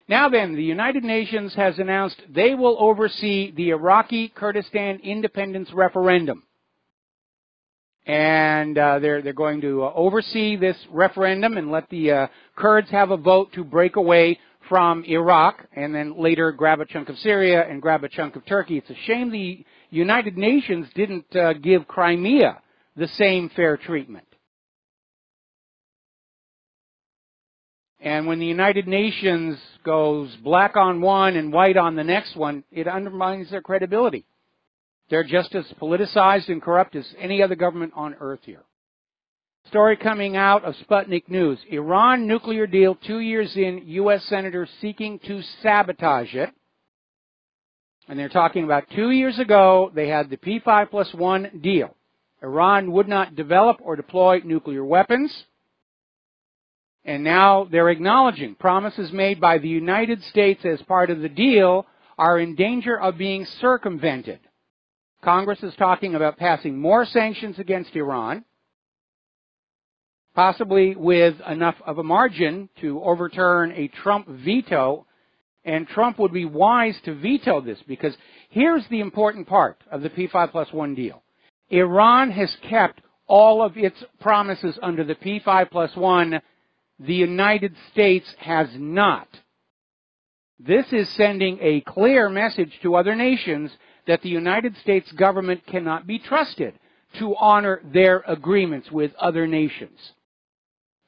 Now then, the United Nations has announced they will oversee the Iraqi Kurdistan independence referendum. And they're going to oversee this referendum and let the Kurds have a vote to break away from Iraq and then later grab a chunk of Syria and grab a chunk of Turkey. It's a shame the United Nations didn't give Crimea the same fair treatment. And when the United Nations goes black on one and white on the next one, it undermines their credibility. They're just as politicized and corrupt as any other government on earth here. Story coming out of Sputnik News. Iran nuclear deal 2 years in, U.S. senators seeking to sabotage it. And they're talking about 2 years ago, they had the P5+1 deal. Iran would not develop or deploy nuclear weapons. And now they're acknowledging promises made by the United States as part of the deal are in danger of being circumvented. Congress is talking about passing more sanctions against Iran, possibly with enough of a margin to overturn a Trump veto. And Trump would be wise to veto this because Here's the important part of the P5+1 deal. Iran has kept all of its promises under the P5+1. The United States has not. This is sending a clear message to other nations that the United States government cannot be trusted to honor their agreements with other nations.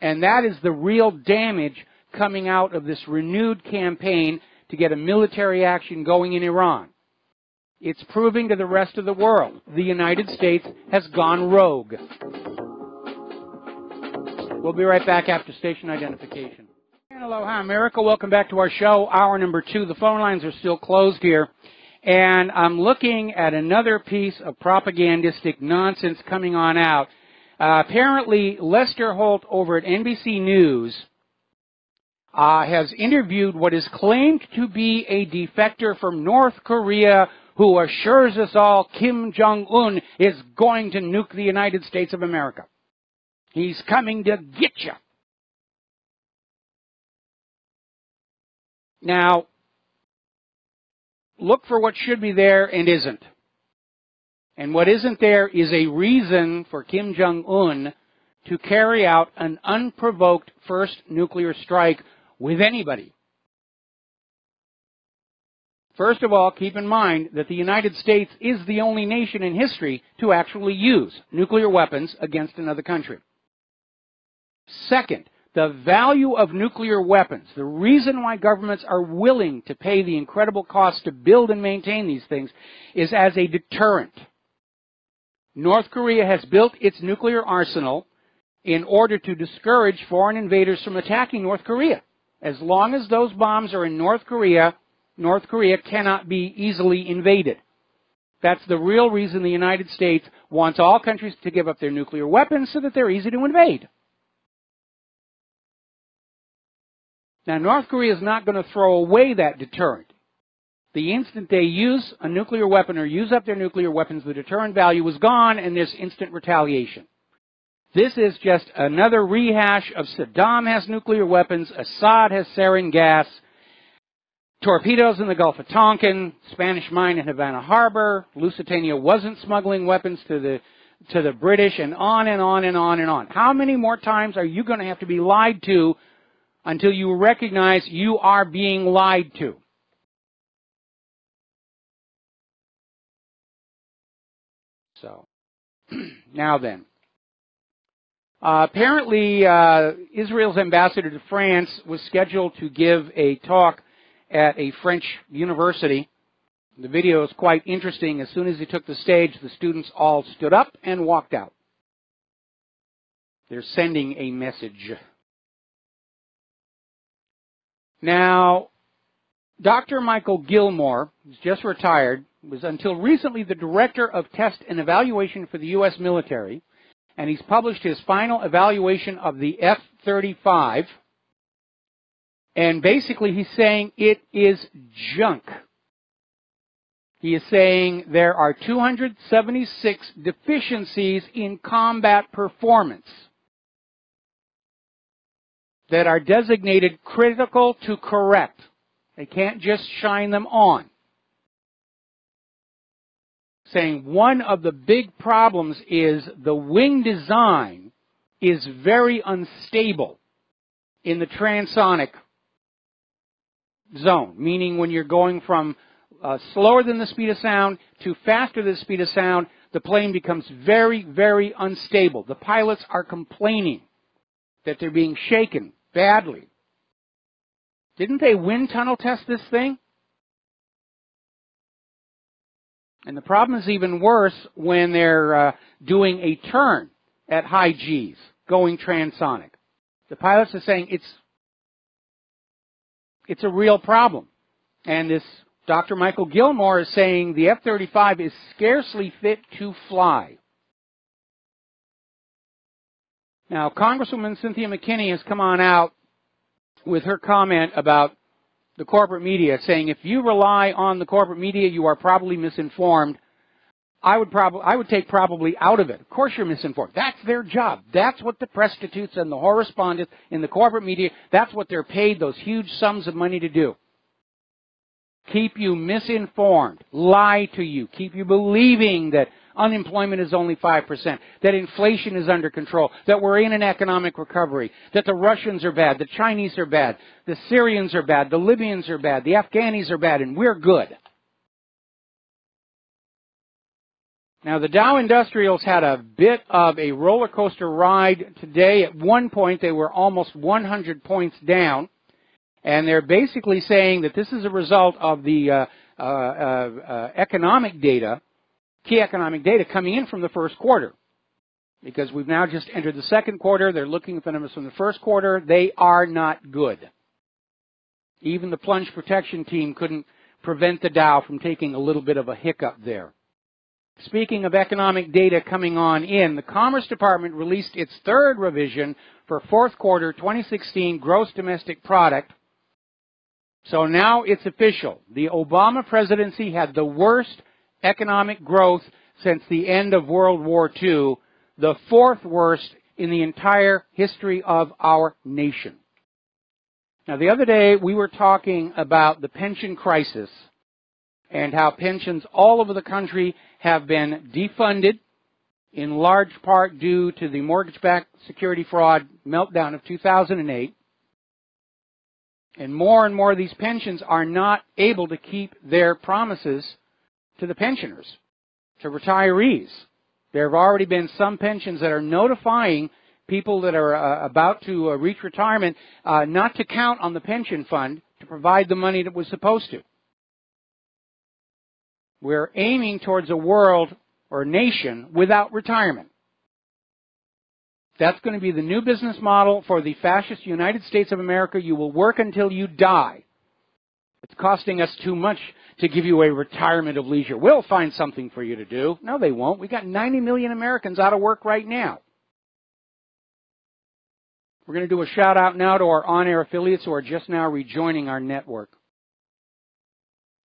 And that is the real damage coming out of this renewed campaign to get a military action going in Iran. It's proving to the rest of the world the United States has gone rogue. We'll be right back after station identification. And aloha, America. Welcome back to our show, hour number 2. The phone lines are still closed here. And I'm looking at another piece of propagandistic nonsense coming on out. Apparently, Lester Holt over at NBC News has interviewed what is claimed to be a defector from North Korea who assures us all Kim Jong-un is going to nuke the United States of America. He's coming to get you. Now, look for what should be there and isn't. And what isn't there is a reason for Kim Jong-un to carry out an unprovoked first nuclear strike with anybody. First of all, keep in mind that the United States is the only nation in history to actually use nuclear weapons against another country. Second, the value of nuclear weapons, the reason why governments are willing to pay the incredible cost to build and maintain these things, is as a deterrent. North Korea has built its nuclear arsenal in order to discourage foreign invaders from attacking North Korea. As long as those bombs are in North Korea cannot be easily invaded. That's the real reason the United States wants all countries to give up their nuclear weapons so that they're easy to invade. Now, North Korea is not going to throw away that deterrent. The instant they use a nuclear weapon or use up their nuclear weapons, the deterrent value is gone and there's instant retaliation. This is just another rehash of Saddam has nuclear weapons, Assad has sarin gas, torpedoes in the Gulf of Tonkin, Spanish mine in Havana Harbor, Lusitania wasn't smuggling weapons to the British, and on and on and on and on. How many more times are you going to have to be lied to until you recognize you are being lied to? So, now then. Apparently, Israel's ambassador to France was scheduled to give a talk at a French university. The video is quite interesting. As soon as he took the stage, the students all stood up and walked out. They're sending a message. Now, Dr. Michael Gilmore, who's just retired, was until recently the director of test and evaluation for the U.S. military, and he's published his final evaluation of the F-35, and basically he's saying it is junk. He is saying there are 276 deficiencies in combat performance that are designated critical to correct. They can't just shine them on. Saying one of the big problems is the wing design is very unstable in the transonic zone, meaning when you're going from slower than the speed of sound to faster than the speed of sound, the plane becomes very, very unstable. The pilots are complaining that they're being shaken badly. Didn't they wind tunnel test this thing? And the problem is even worse when they're doing a turn at high Gs, going transonic. The pilots are saying it's a real problem. And this Dr. Michael Gilmore is saying the F-35 is scarcely fit to fly. Now, Congresswoman Cynthia McKinney has come on out with her comment about the corporate media, saying if you rely on the corporate media, you are probably misinformed. I would take probably out of it. Of course you're misinformed. That's their job. That's what the prostitutes and the correspondents in the corporate media, that's what they're paid those huge sums of money to do. keep you misinformed, lie to you, keep you believing that unemployment is only 5%, that inflation is under control, that we're in an economic recovery, that the Russians are bad, the Chinese are bad, the Syrians are bad, the Libyans are bad, the Afghanis are bad, and we're good. Now, the Dow Industrials had a bit of a roller coaster ride today. At one point, they were almost 100 points down. And they're basically saying that this is a result of the economic data, key economic data coming in from the first quarter. Because we've now just entered the second quarter. They're looking at the numbers from the first quarter. They are not good. Even the plunge protection team couldn't prevent the Dow from taking a little bit of a hiccup there. Speaking of economic data coming on in, the Commerce Department released its third revision for fourth quarter 2016 gross domestic product. So now it's official. The Obama presidency had the worst economic growth since the end of World War II, the fourth worst in the entire history of our nation. Now, the other day we were talking about the pension crisis and how pensions all over the country have been defunded, in large part due to the mortgage-backed security fraud meltdown of 2008. And more of these pensions are not able to keep their promises to the pensioners, to retirees. There have already been some pensions that are notifying people that are about to reach retirement not to count on the pension fund to provide the money that was supposed to. We're aiming towards a world or nation without retirement. That's going to be the new business model for the fascist United States of America. You will work until you die. It's costing us too much to give you a retirement of leisure. We'll find something for you to do. No, they won't. We got 90 million Americans out of work right now. We're going to do a shout out now to our on-air affiliates who are just now rejoining our network.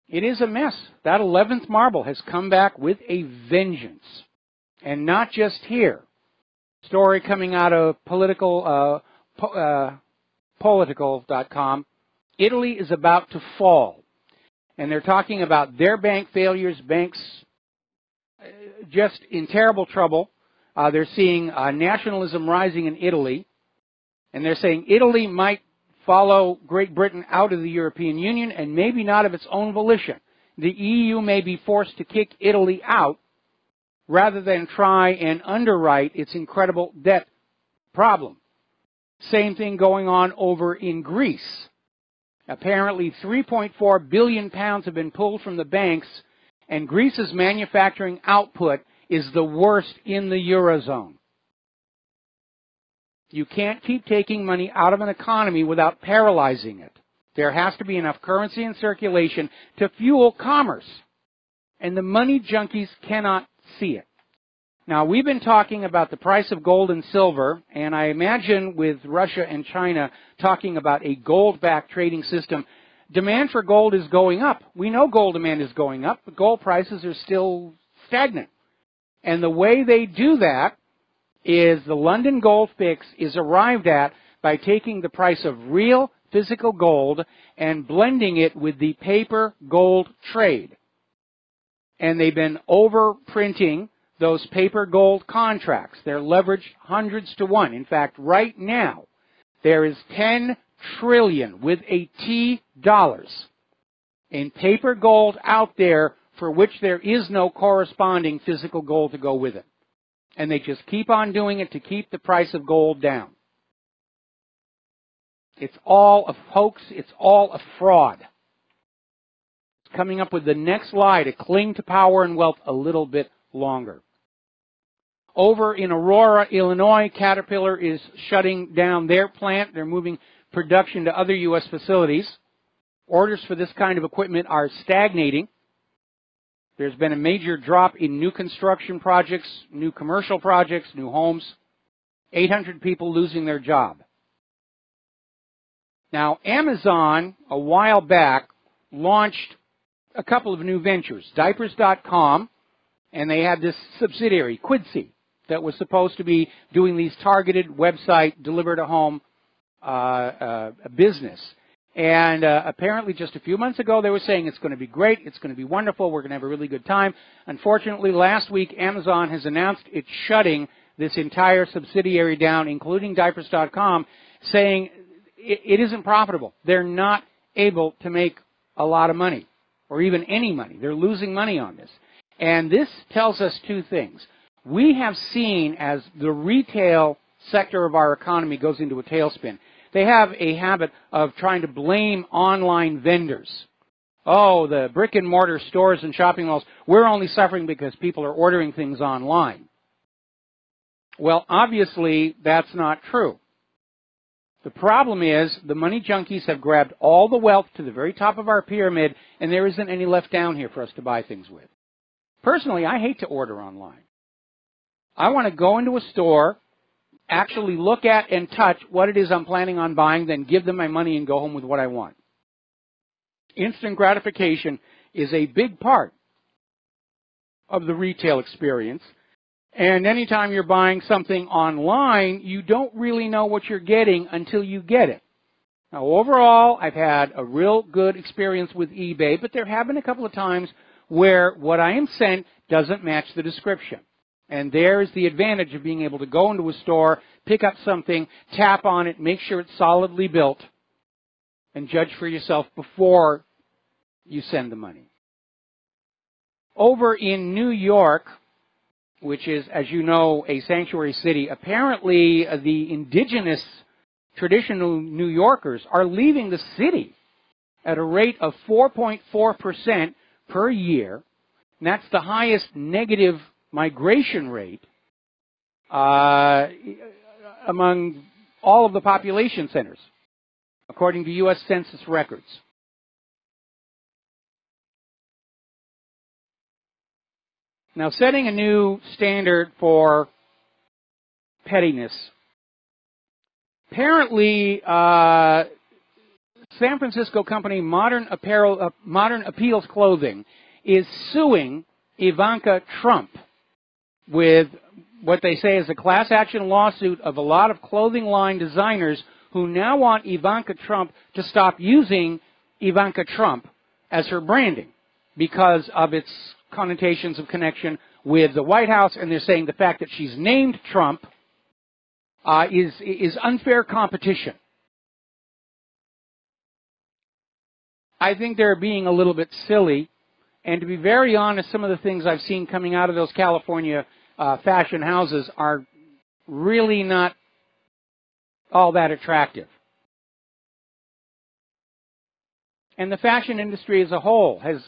It is a mess. That 11th marble has come back with a vengeance. And not just here. Story coming out of political.com. Italy is about to fall. And they're talking about their bank failures, banks just in terrible trouble. They're seeing nationalism rising in Italy. And they're saying Italy might follow Great Britain out of the European Union and maybe not of its own volition. The EU may be forced to kick Italy out rather than try and underwrite its incredible debt problem. Same thing going on over in Greece. Apparently 3.4 billion pounds have been pulled from the banks, and Greece's manufacturing output is the worst in the Eurozone. You can't keep taking money out of an economy without paralyzing it. There has to be enough currency in circulation to fuel commerce. And the money junkies cannot see it. Now, we've been talking about the price of gold and silver, and I imagine with Russia and China talking about a gold-backed trading system, demand for gold is going up. We know gold demand is going up, but gold prices are still stagnant. And the way they do that is the London Gold Fix is arrived at by taking the price of real physical gold and blending it with the paper gold trade. And they've been overprinting those paper gold contracts. They're leveraged hundreds to one. In fact, right now, there is 10 trillion with a T dollars in paper gold out there for which there is no corresponding physical gold to go with it. And they just keep on doing it to keep the price of gold down. It's all a hoax. It's all a fraud. It's coming up with the next lie to cling to power and wealth a little bit longer. Over in Aurora, Illinois, Caterpillar is shutting down their plant. They're moving production to other U.S. facilities. Orders for this kind of equipment are stagnating. There's been a major drop in new construction projects, new commercial projects, new homes. 800 people losing their job. Now, Amazon, a while back, launched a couple of new ventures. Diapers.com, and they had this subsidiary, Quidsi, that was supposed to be doing these targeted website, deliver-to-home business. And apparently just a few months ago they were saying it's going to be great, it's going to be wonderful, we're going to have a really good time. Unfortunately, last week Amazon has announced it's shutting this entire subsidiary down, including diapers.com, saying it isn't profitable. They're not able to make a lot of money, or even any money. They're losing money on this. And this tells us two things. We have seen, as the retail sector of our economy goes into a tailspin, they have a habit of trying to blame online vendors. Oh, the brick and mortar stores and shopping malls, we're only suffering because people are ordering things online. Well, obviously, that's not true. The problem is the money junkies have grabbed all the wealth to the very top of our pyramid, and there isn't any left down here for us to buy things with. Personally, I hate to order online. I want to go into a store, actually look at and touch what it is I'm planning on buying, then give them my money and go home with what I want. Instant gratification is a big part of the retail experience. And anytime you're buying something online, you don't really know what you're getting until you get it. Now, overall, I've had a real good experience with eBay, but there have been a couple of times where what I am sent doesn't match the description. And there is the advantage of being able to go into a store, pick up something, tap on it, make sure it's solidly built, and judge for yourself before you send the money. Over in New York, which is, as you know, a sanctuary city, apparently the indigenous traditional New Yorkers are leaving the city at a rate of 4.4% per year. And that's the highest negative migration rate among all of the population centers, according to U.S. Census records. Now, setting a new standard for pettiness. Apparently, San Francisco company Modern Appeals Clothing is suing Ivanka Trump with what they say is a class action lawsuit of a lot of clothing line designers who now want Ivanka Trump to stop using Ivanka Trump as her branding because of its connotations of connection with the White House, and they're saying the fact that she's named Trump is unfair competition. I think they're being a little bit silly, and to be very honest, some of the things I've seen coming out of those California fashion houses are really not all that attractive. And the fashion industry as a whole has,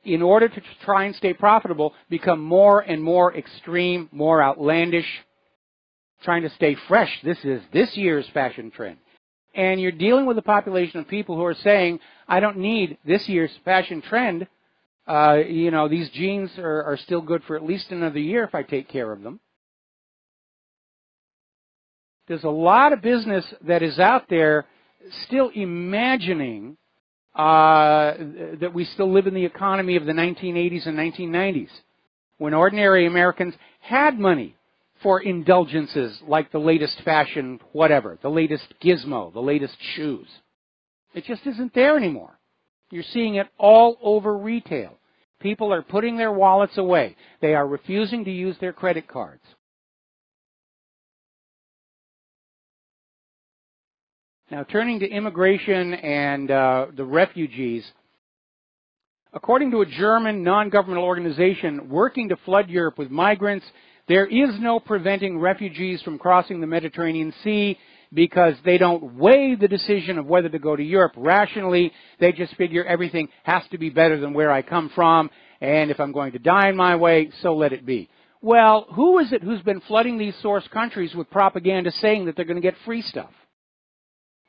in order to try and stay profitable, become more and more extreme, more outlandish, trying to stay fresh. This is this year's fashion trend. And you're dealing with a population of people who are saying, I don't need this year's fashion trend. These jeans are still good for at least another year if I take care of them. There's a lot of business that is out there still imagining that we still live in the economy of the 1980s and 1990s, when ordinary Americans had money for indulgences like the latest fashion whatever, the latest gizmo, the latest shoes. It just isn't there anymore. You're seeing it all over retail. People are putting their wallets away. They are refusing to use their credit cards. Now, turning to immigration and the refugees, according to a German non-governmental organization working to flood Europe with migrants, there is no preventing refugees from crossing the Mediterranean Sea because they don't weigh the decision of whether to go to Europe rationally. They just figure everything has to be better than where I come from, and if I'm going to die in my way, so let it be. Well, who is it who's been flooding these source countries with propaganda saying that they're going to get free stuff?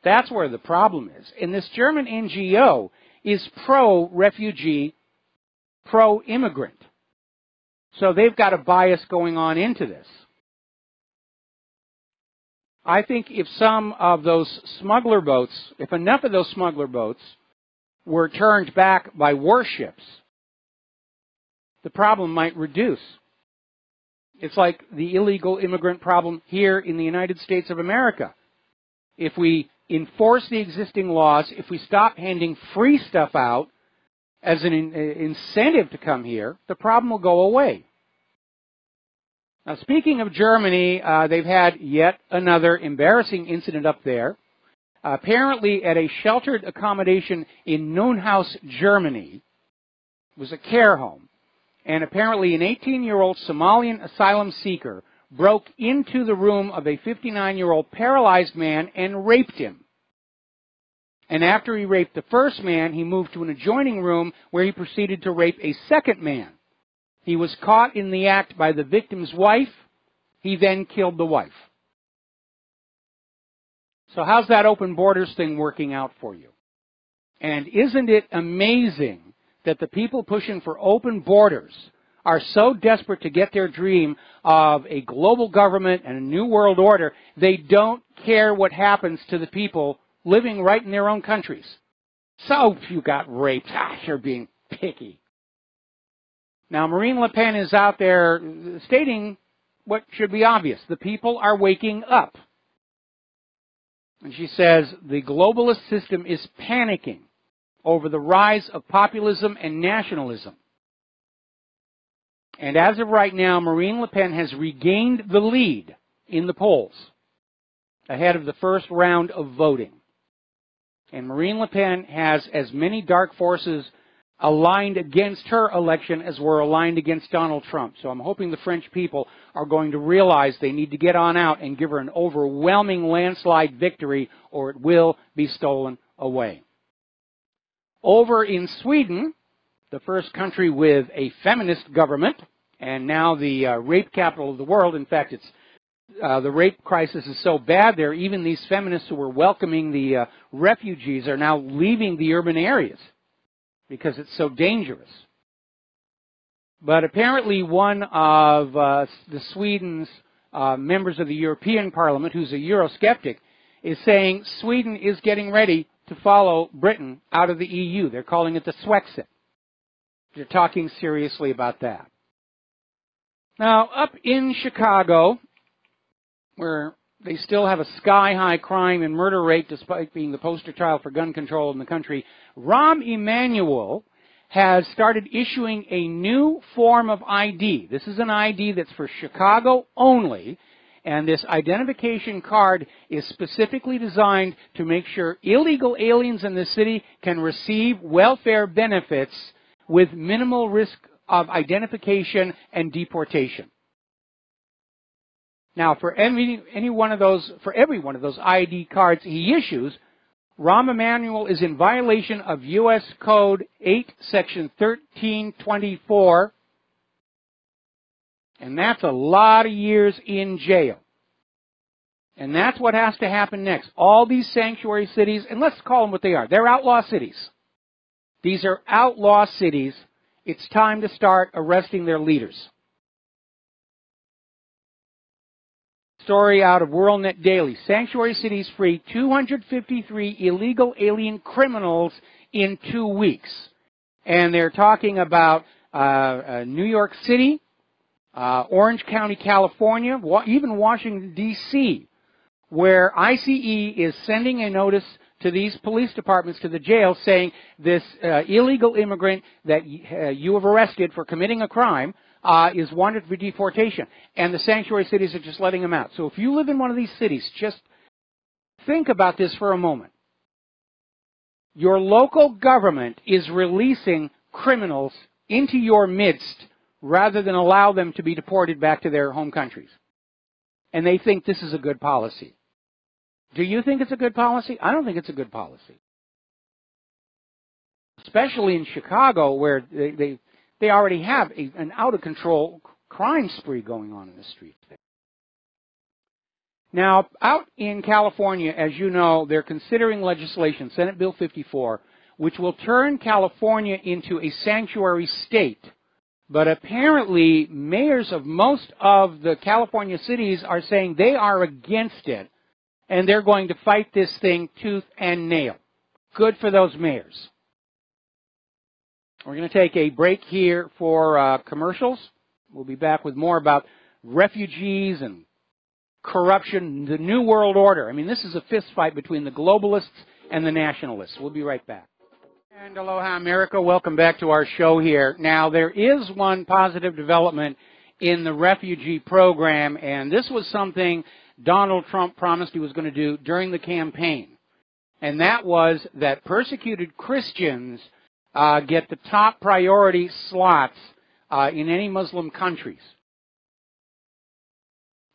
That's where the problem is. And this German NGO is pro-refugee, pro-immigrant. So they've got a bias going on into this. I think if some of those smuggler boats, if enough of those smuggler boats were turned back by warships, the problem might reduce. It's like the illegal immigrant problem here in the United States of America. If we enforce the existing laws, if we stop handing free stuff out as an incentive to come here, the problem will go away. Now, speaking of Germany, they've had yet another embarrassing incident up there. Apparently, at a sheltered accommodation in Nunhaus, Germany, it was a care home, and apparently an 18-year-old Somalian asylum seeker broke into the room of a 59-year-old paralyzed man and raped him. And after he raped the first man, he moved to an adjoining room where he proceeded to rape a second man. He was caught in the act by the victim's wife. He then killed the wife. So how's that open borders thing working out for you? And isn't it amazing that the people pushing for open borders are so desperate to get their dream of a global government and a new world order, they don't care what happens to the people living right in their own countries. So if you got raped, you're being picky. Now, Marine Le Pen is out there stating what should be obvious. The people are waking up. And she says the globalist system is panicking over the rise of populism and nationalism. And as of right now, Marine Le Pen has regained the lead in the polls ahead of the first round of voting. And Marine Le Pen has as many dark forces aligned against her election as were aligned against Donald Trump. So I'm hoping the French people are going to realize they need to get on out and give her an overwhelming landslide victory, or it will be stolen away. Over in Sweden, the first country with a feminist government, and now the rape capital of the world. In fact, it's the rape crisis is so bad there, even these feminists who were welcoming the refugees are now leaving the urban areas because it's so dangerous. But apparently one of the Sweden's members of the European Parliament, who's a Eurosceptic, is saying Sweden is getting ready to follow Britain out of the EU. They're calling it the Swexit. They're talking seriously about that. Now, up in Chicago, where they still have a sky-high crime and murder rate despite being the poster child for gun control in the country, Rahm Emanuel has started issuing a new form of ID. This is an ID that's for Chicago only, and this identification card is specifically designed to make sure illegal aliens in the city can receive welfare benefits with minimal risk of identification and deportation. Now, for every one of those ID cards he issues, Rahm Emanuel is in violation of U.S. Code 8, Section 1324, and that's a lot of years in jail. And that's what has to happen next. All these sanctuary cities, and let's call them what they are. They're outlaw cities. These are outlaw cities. It's time to start arresting their leaders. Story out of WorldNet Daily. Sanctuary cities free 253 illegal alien criminals in 2 weeks. And they're talking about New York City, Orange County, California, even Washington, D.C., where ICE is sending a notice to these police departments, to the jail, saying this illegal immigrant that you have arrested for committing a crime is wanted for deportation. And the sanctuary cities are just letting them out. So if you live in one of these cities, just think about this for a moment. Your local government is releasing criminals into your midst rather than allow them to be deported back to their home countries. And they think this is a good policy. Do you think it's a good policy? I don't think it's a good policy. Especially in Chicago, where they already have an out-of-control crime spree going on in the streets. Now, out in California, as you know, they're considering legislation, Senate Bill 54, which will turn California into a sanctuary state. But apparently, mayors of most of the California cities are saying they are against it, and they're going to fight this thing tooth and nail. Good for those mayors. We're going to take a break here for commercials. We'll be back with more about refugees and corruption, the New World Order. I mean, this is a fist fight between the globalists and the nationalists. We'll be right back. And aloha, America. Welcome back to our show here. Now, there is one positive development in the refugee program, and this was something Donald Trump promised he was going to do during the campaign. And that was that persecuted Christians get the top priority slots in any Muslim countries.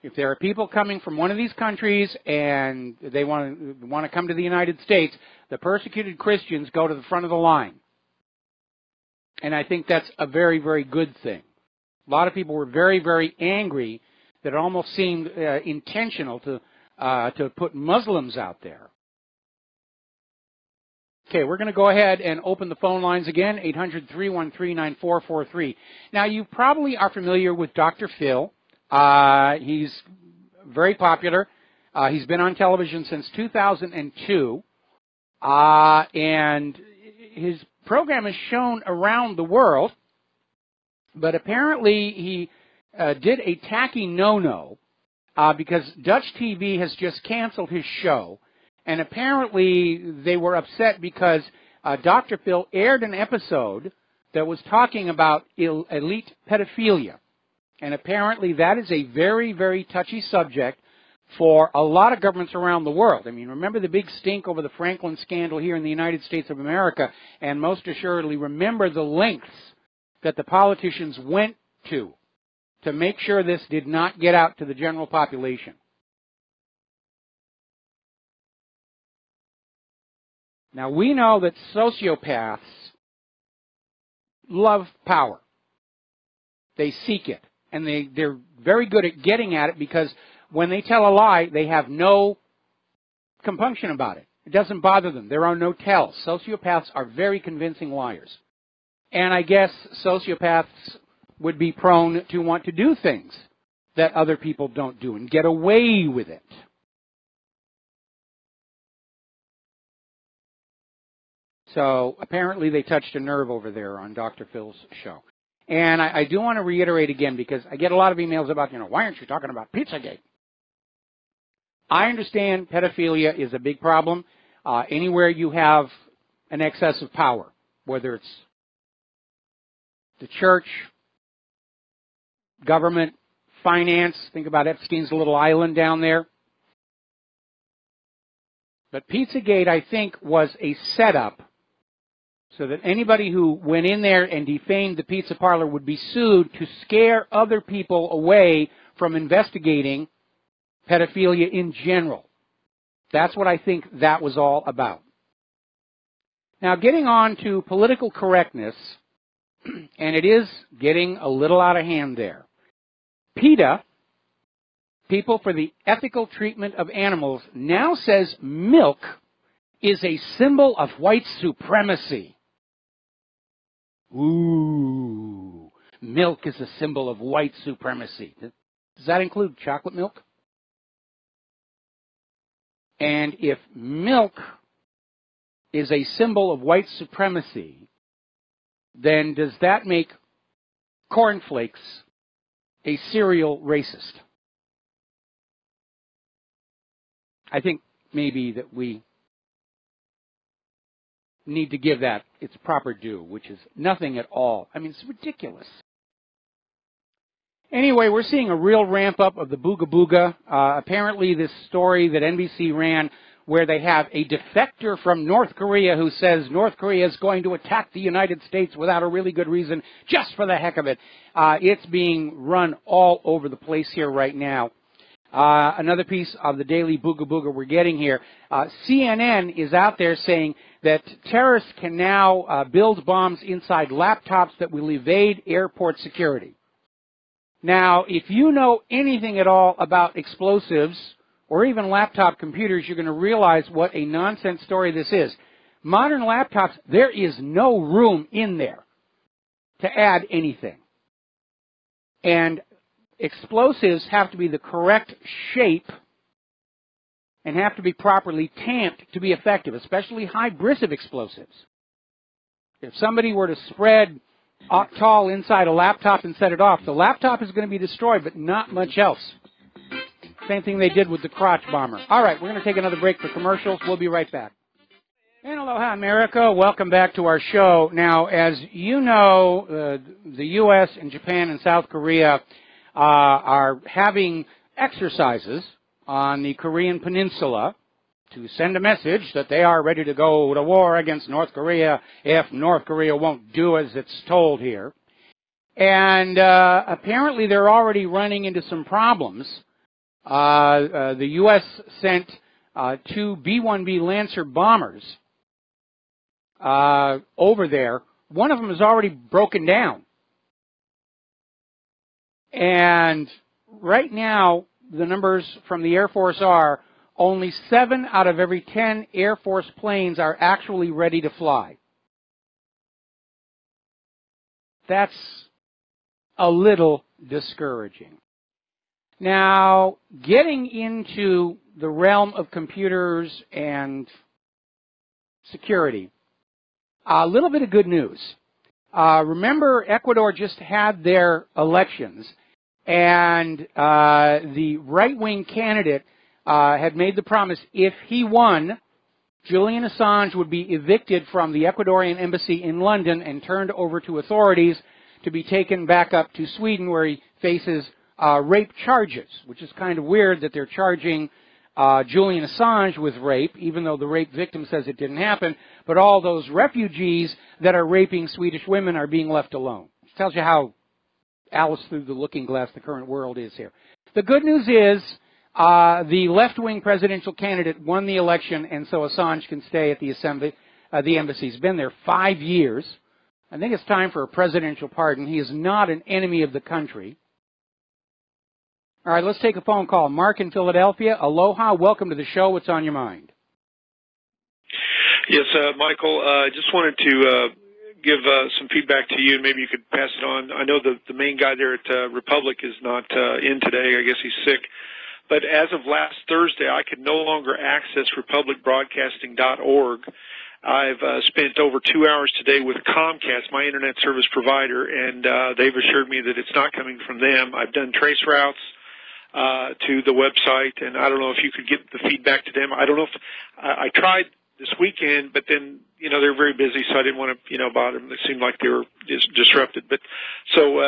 If there are people coming from one of these countries and they want to come to the United States, the persecuted Christians go to the front of the line. And I think that's a very, very good thing. A lot of people were very, very angry that it almost seemed intentional to put Muslims out there. Okay, we're going to go ahead and open the phone lines again, 800-313-9443. Now, you probably are familiar with Dr. Phil. He's very popular. He's been on television since 2002. And his program is shown around the world. But apparently he did a tacky no-no because Dutch TV has just canceled his show. And apparently they were upset because Dr. Phil aired an episode that was talking about elite pedophilia. And apparently that is a very, very touchy subject for a lot of governments around the world. I mean, remember the big stink over the Franklin scandal here in the United States of America, and most assuredly remember the lengths that the politicians went to make sure this did not get out to the general population. Now, we know that sociopaths love power. They seek it. And they're very good at getting at it because when they tell a lie, they have no compunction about it. It doesn't bother them. There are no tells. Sociopaths are very convincing liars. And I guess sociopaths would be prone to want to do things that other people don't do and get away with it. So apparently they touched a nerve over there on Dr. Phil's show. And I do want to reiterate again, because I get a lot of emails about, why aren't you talking about Pizzagate? I understand pedophilia is a big problem anywhere you have an excess of power, whether it's the church, government, finance. Think about Epstein's little island down there. But Pizzagate, I think, was a setup so that anybody who went in there and defamed the pizza parlor would be sued to scare other people away from investigating pedophilia in general. That's what I think that was all about. Now, getting on to political correctness, and it is getting a little out of hand there. PETA, People for the Ethical Treatment of Animals, now says milk is a symbol of white supremacy. Ooh, milk is a symbol of white supremacy. Does that include chocolate milk? And if milk is a symbol of white supremacy, then does that make cornflakes a cereal racist? I think maybe that we need to give that its proper due, which is nothing at all. I mean, it's ridiculous. Anyway, we're seeing a real ramp up of the Booga Booga. Apparently this story that NBC ran where they have a defector from North Korea who says North Korea is going to attack the United States without a really good reason, just for the heck of it. It's being run all over the place here right now. Another piece of the daily Booga Booga we're getting here. CNN is out there saying that terrorists can now build bombs inside laptops that will evade airport security. Now, if you know anything at all about explosives or even laptop computers, you're going to realize what a nonsense story this is. Modern laptops, there is no room in there to add anything. And explosives have to be the correct shape and have to be properly tamped to be effective, especially high-bristle explosives. If somebody were to spread octal inside a laptop and set it off, the laptop is going to be destroyed, but not much else. Same thing they did with the crotch bomber. All right, we're going to take another break for commercials. We'll be right back. And aloha, America. Welcome back to our show. Now, as you know, the U.S. and Japan and South Korea are having exercises on the Korean Peninsula to send a message that they are ready to go to war against North Korea if North Korea won't do as it's told here. And apparently they're already running into some problems. The U.S. sent 2 B-1B Lancer bombers over there. One of them is already broken down. And right now, the numbers from the Air Force are only 7 out of every 10 Air Force planes are actually ready to fly. That's a little discouraging. Now, getting into the realm of computers and security, a little bit of good news. Remember, Ecuador just had their elections, and the right-wing candidate had made the promise if he won, Julian Assange would be evicted from the Ecuadorian embassy in London and turned over to authorities to be taken back up to Sweden, where he faces rape charges, which is kind of weird that they're charging Julian Assange with rape, even though the rape victim says it didn't happen, but all those refugees that are raping Swedish women are being left alone. It tells you how Alice through the looking glass the current world is here. The good news is the left-wing presidential candidate won the election, and so Assange can stay at the assembly. The embassy's been there 5 years. I think it's time for a presidential pardon. He is not an enemy of the country. All right, let's take a phone call. Mark in Philadelphia. Aloha. Welcome to the show. What's on your mind? Yes, Michael, I just wanted to give some feedback to you, and maybe you could pass it on. I know the main guy there at Republic is not in today. I guess he's sick. But as of last Thursday, I could no longer access republicbroadcasting.org. I've spent over 2 hours today with Comcast, my internet service provider, and they've assured me that it's not coming from them. I've done trace routes to the website, and I don't know if you could get the feedback to them. I don't know if I tried this weekend, but then, you know, they're very busy, so I didn't want to, you know, bother them. It seemed like they were disrupted. But so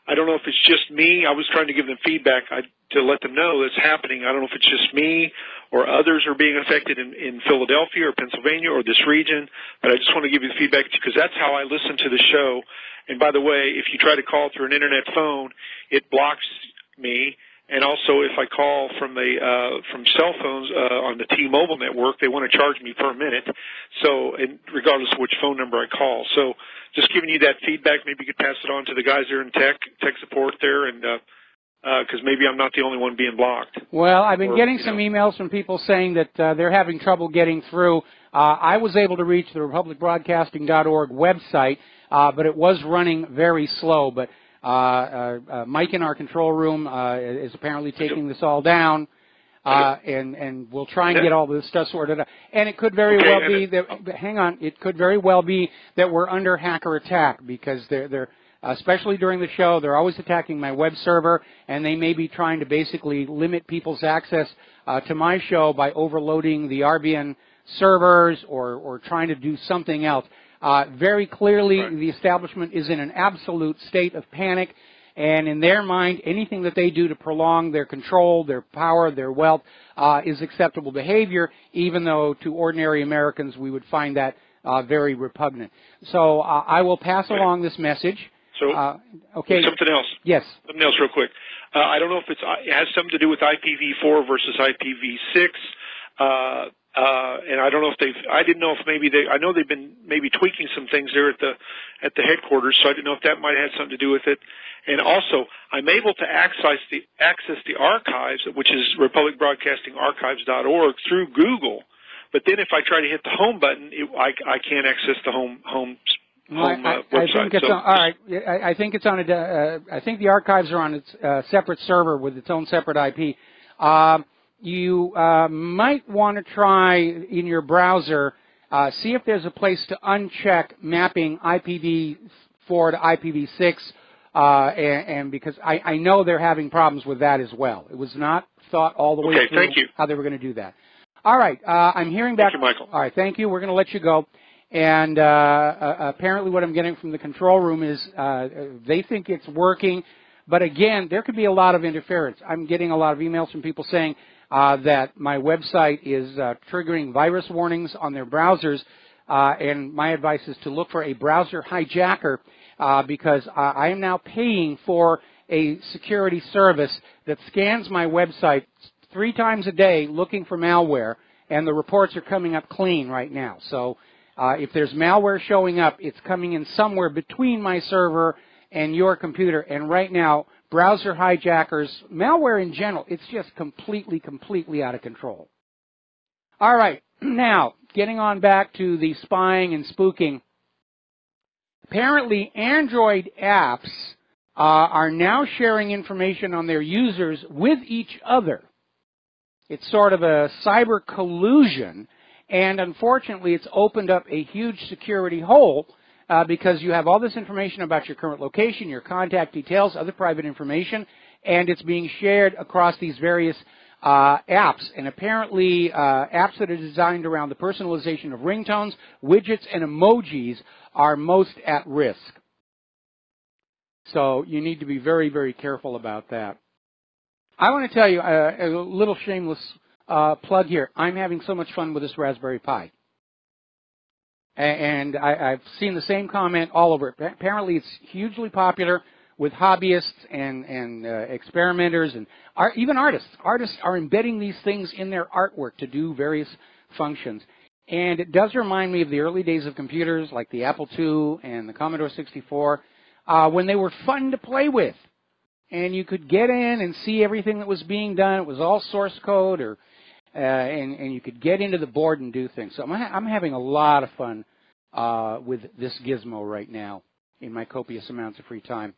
I don't know if it's just me. I was trying to give them feedback to let them know that's happening. I don't know if it's just me or others are being affected in Philadelphia or Pennsylvania or this region, but I just want to give you the feedback because that's how I listen to the show. And by the way, if you try to call through an internet phone, it blocks me. And also, if I call from cell phones on the T-Mobile network, they want to charge me per minute. So, and regardless of which phone number I call, so just giving you that feedback. Maybe you could pass it on to the guys there in tech support there, and because maybe I'm not the only one being blocked. Well, I've been getting some emails from people saying that they're having trouble getting through. I was able to reach the republicbroadcasting.org website, but it was running very slow. But Mike in our control room is apparently taking this all down, and we'll try and get all this stuff sorted out. And it could very well be that, hang on, it could very well be that we're under hacker attack because they're especially during the show, they're always attacking my web server, and they may be trying to basically limit people's access to my show by overloading the RBN servers or trying to do something else. Very clearly, the establishment is in an absolute state of panic, and in their mind, anything that they do to prolong their control, their power, their wealth is acceptable behavior, even though to ordinary Americans we would find that very repugnant. So I will pass along this message. So, okay. Something else. Yes. Something else real quick. I don't know if it has something to do with IPv4 versus IPv6. And I don't know if I didn't know if maybe I know they've been maybe tweaking some things there at the headquarters, so I didn't know if that might have something to do with it. And also, I'm able to access the archives, which is republicbroadcastingarchives.org, through Google. But then if I try to hit the home button, I can't access the home website. I think it's all right. I think it's on I think the archives are on its separate server with its own separate IP. You might want to try in your browser, see if there's a place to uncheck mapping IPv4 to IPv6 and because I know they're having problems with that as well. It was not thought all the way through thank you. how they were going to do that. All right, I'm hearing back. Thank you, Michael. All right, thank you. We're going to let you go. And apparently what I'm getting from the control room is they think it's working. But again, there could be a lot of interference. I'm getting a lot of emails from people saying that my website is triggering virus warnings on their browsers. And my advice is to look for a browser hijacker because I am now paying for a security service that scans my website 3 times a day looking for malware, and the reports are coming up clean right now. So if there's malware showing up, it's coming in somewhere between my server and your computer. And right now, browser hijackers, malware in general, it's just completely out of control. All right, now, getting on back to the spying and spooking. Apparently, Android apps are now sharing information on their users with each other. It's sort of a cyber collusion, and unfortunately, it's opened up a huge security hole because you have all this information about your current location, your contact details, other private information, and it's being shared across these various apps. And apparently, apps that are designed around the personalization of ringtones, widgets, and emojis are most at risk. So you need to be very careful about that. I want to tell you a little shameless plug here. I'm having so much fun with this Raspberry Pi. And I've seen the same comment all over. Apparently it's hugely popular with hobbyists and experimenters and even artists. Artists are embedding these things in their artwork to do various functions. And it does remind me of the early days of computers like the Apple II and the Commodore 64 when they were fun to play with. And you could get in and see everything that was being done. It was all source code, and you could get into the board and do things. So I'm having a lot of fun with this gizmo right now in my copious amounts of free time.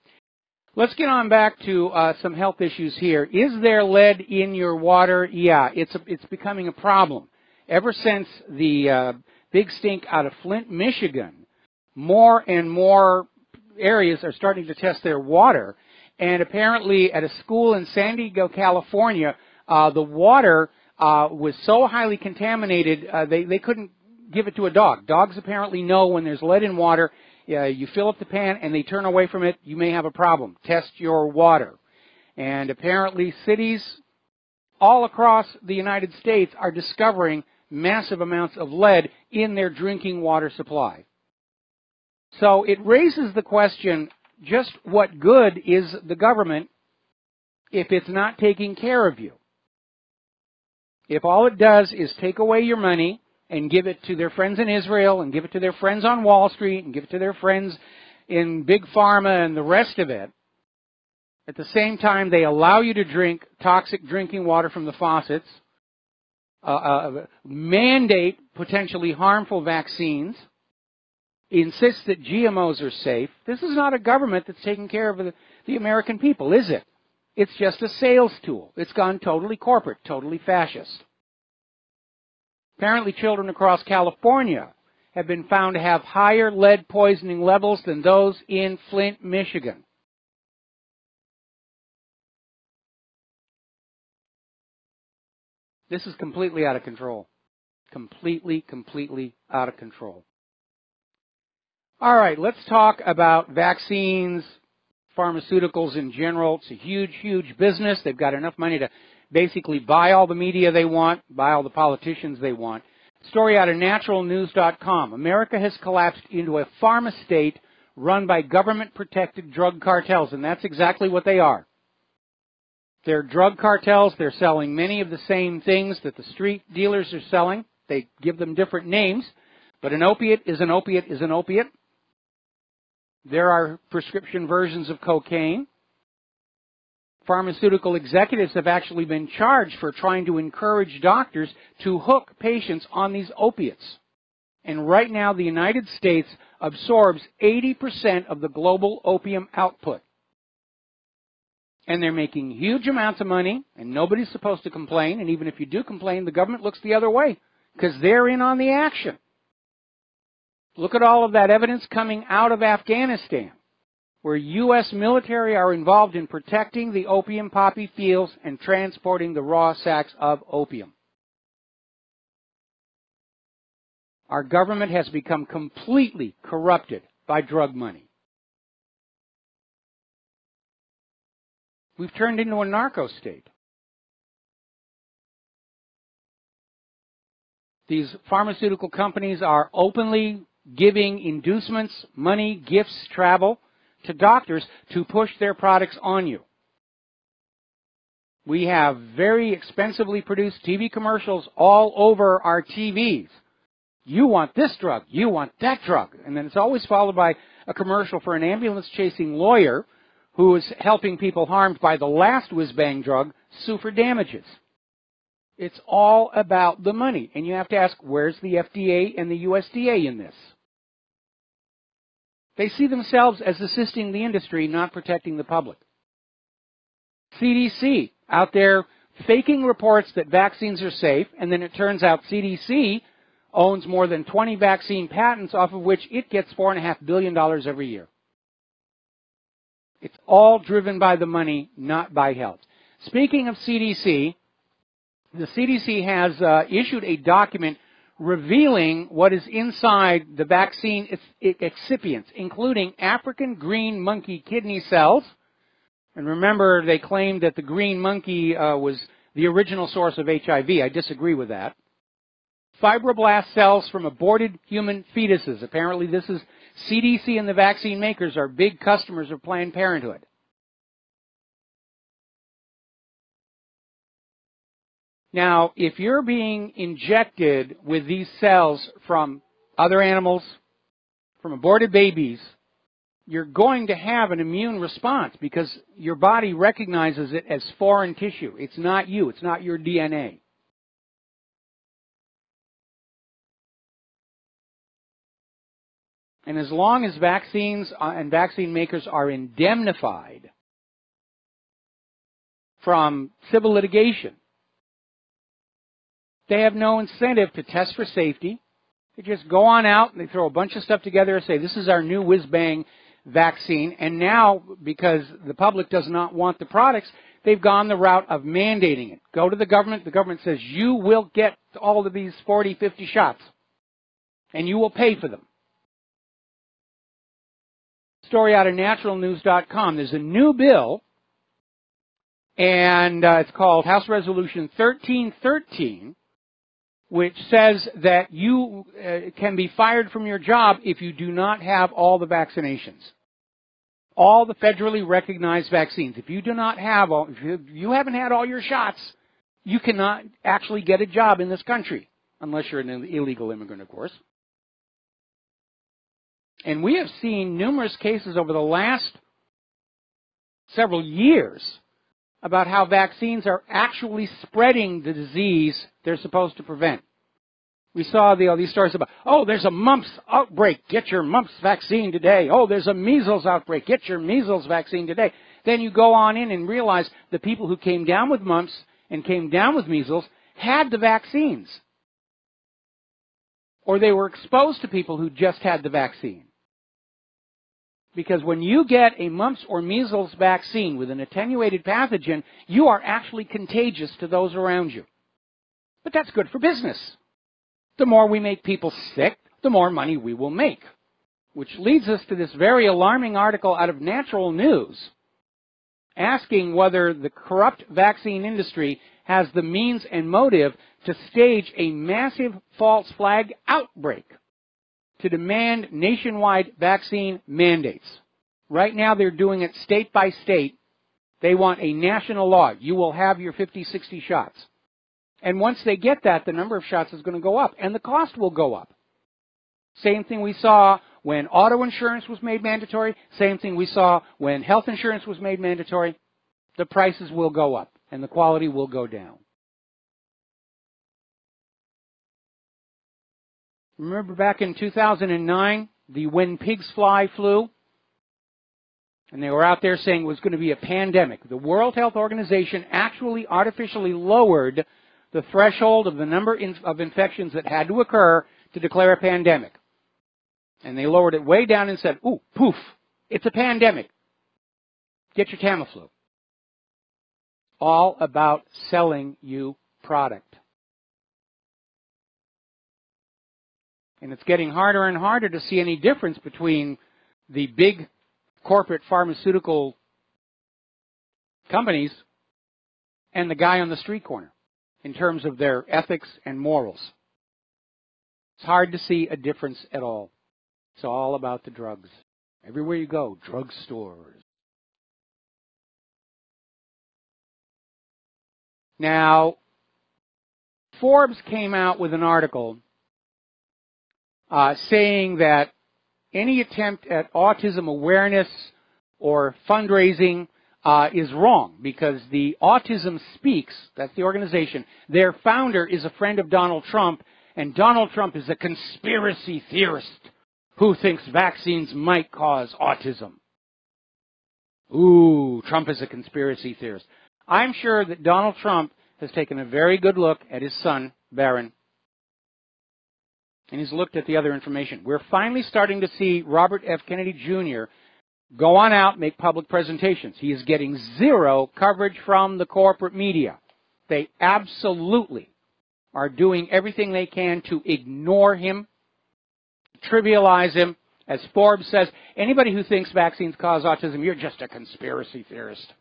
Let's get on back to some health issues here. Is there lead in your water? Yeah, it's becoming a problem. Ever since the big stink out of Flint, Michigan, more and more areas are starting to test their water. And apparently at a school in San Diego, California, the water was so highly contaminated they couldn't give it to a dog. Dogs apparently know when there's lead in water. You fill up the pan and they turn away from it, you may have a problem. Test your water. And apparently cities all across the United States are discovering massive amounts of lead in their drinking water supply. So it raises the question, just what good is the government if it's not taking care of you? If all it does is take away your money and give it to their friends in Israel and give it to their friends on Wall Street and give it to their friends in Big Pharma and the rest of it, at the same time they allow you to drink toxic drinking water from the faucets, mandate potentially harmful vaccines, insist that GMOs are safe. This is not a government that's taking care of the American people, is it? It's just a sales tool. It's gone totally corporate, totally fascist. Apparently children across California have been found to have higher lead poisoning levels than those in Flint, Michigan. This is completely out of control. Completely out of control. All right, let's talk about vaccines, pharmaceuticals in general. It's a huge business. They've got enough money to basically buy all the media they want, buy all the politicians they want. Story out of naturalnews.com. America has collapsed into a pharma state run by government-protected drug cartels, and that's exactly what they are. They're drug cartels. They're selling many of the same things that the street dealers are selling. They give them different names, but an opiate is an opiate is an opiate. There are prescription versions of cocaine. Pharmaceutical executives have actually been charged for trying to encourage doctors to hook patients on these opiates. And right now, the United States absorbs 80% of the global opium output. And they're making huge amounts of money, and nobody's supposed to complain. And even if you do complain, the government looks the other way because they're in on the action. Look at all of that evidence coming out of Afghanistan. where U.S. military are involved in protecting the opium poppy fields and transporting the raw sacks of opium. Our government has become completely corrupted by drug money. We've turned into a narco state. These pharmaceutical companies are openly giving inducements, money, gifts, travel to doctors to push their products on you. We have very expensively produced TV commercials all over our TVs. You want this drug, you want that drug. And then it's always followed by a commercial for an ambulance-chasing lawyer who is helping people harmed by the last whiz-bang drug sue for damages. It's all about the money. And you have to ask, where's the FDA and the USDA in this? They see themselves as assisting the industry, not protecting the public. CDC, out there faking reports that vaccines are safe, and then it turns out CDC owns more than 20 vaccine patents, off of which it gets $4.5 billion every year. It's all driven by the money, not by health. Speaking of CDC, the CDC has issued a document revealing what is inside the vaccine excipients, including African green monkey kidney cells. And remember, they claimed that the green monkey was the original source of HIV. I disagree with that. Fibroblast cells from aborted human fetuses. Apparently, this is CDC and the vaccine makers are big customers of Planned Parenthood. Now, if you're being injected with these cells from other animals, from aborted babies, you're going to have an immune response because your body recognizes it as foreign tissue. It's not you. It's not your DNA. And as long as vaccines and vaccine makers are indemnified from civil litigation, they have no incentive to test for safety. They just go on out and they throw a bunch of stuff together and say, this is our new whiz-bang vaccine. And now, because the public does not want the products, they've gone the route of mandating it. Go to the government says, you will get all of these 40, 50 shots, and you will pay for them. Story out of naturalnews.com. There's a new bill, and it's called House Resolution 1313, which says that you can be fired from your job if you do not have all the vaccinations. All the federally recognized vaccines. If you do not have all, if you haven't had all your shots, you cannot actually get a job in this country, unless you're an illegal immigrant, of course. And we have seen numerous cases over the last several years about how vaccines are actually spreading the disease they're supposed to prevent. We saw these stories about, oh, there's a mumps outbreak, get your mumps vaccine today. Oh, there's a measles outbreak, get your measles vaccine today. Then you go on in and realize the people who came down with mumps and came down with measles had the vaccines. Or they were exposed to people who just had the vaccine. Because when you get a mumps or measles vaccine with an attenuated pathogen, you are actually contagious to those around you. But that's good for business. The more we make people sick, the more money we will make. Which leads us to this very alarming article out of Natural News, asking whether the corrupt vaccine industry has the means and motive to stage a massive false flag outbreak to demand nationwide vaccine mandates. Right now they're doing it state by state. They want a national law. You will have your 50, 60 shots. And once they get that, the number of shots is going to go up, and the cost will go up. Same thing we saw when auto insurance was made mandatory. Same thing we saw when health insurance was made mandatory. The prices will go up, and the quality will go down. Remember back in 2009, the When Pigs Fly flu? And they were out there saying it was going to be a pandemic. The World Health Organization actually artificially lowered the threshold of the number of infections that had to occur to declare a pandemic. And they lowered it way down and said, ooh, poof, It's a pandemic. Get your Tamiflu. All about selling you product. And it's getting harder and harder to see any difference between the big corporate pharmaceutical companies and the guy on the street corner in terms of their ethics and morals. It's hard to see a difference at all. It's all about the drugs. Everywhere you go, drugstores. Now, Forbes came out with an article saying that any attempt at autism awareness or fundraising is wrong because the Autism Speaks, that's the organization, their founder is a friend of Donald Trump, and Donald Trump is a conspiracy theorist who thinks vaccines might cause autism. Ooh, Trump is a conspiracy theorist. I'm sure that Donald Trump has taken a very good look at his son, Barron, and he's looked at the other information. We're finally starting to see Robert F. Kennedy Jr. go on out, make public presentations. He is getting zero coverage from the corporate media. They absolutely are doing everything they can to ignore him, trivialize him. As Forbes says, anybody who thinks vaccines cause autism, you're just a conspiracy theorist.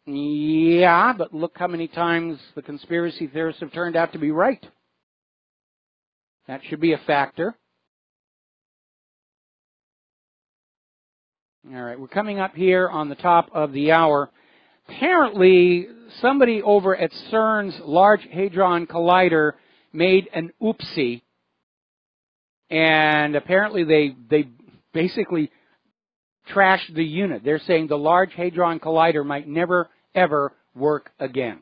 Yeah, but look how many times the conspiracy theorists have turned out to be right. That should be a factor. All right, we're coming up here on the top of the hour. Apparently, somebody over at CERN's Large Hadron Collider made an oopsie, and apparently they basically trashed the unit. They're saying the Large Hadron Collider might never, ever work again.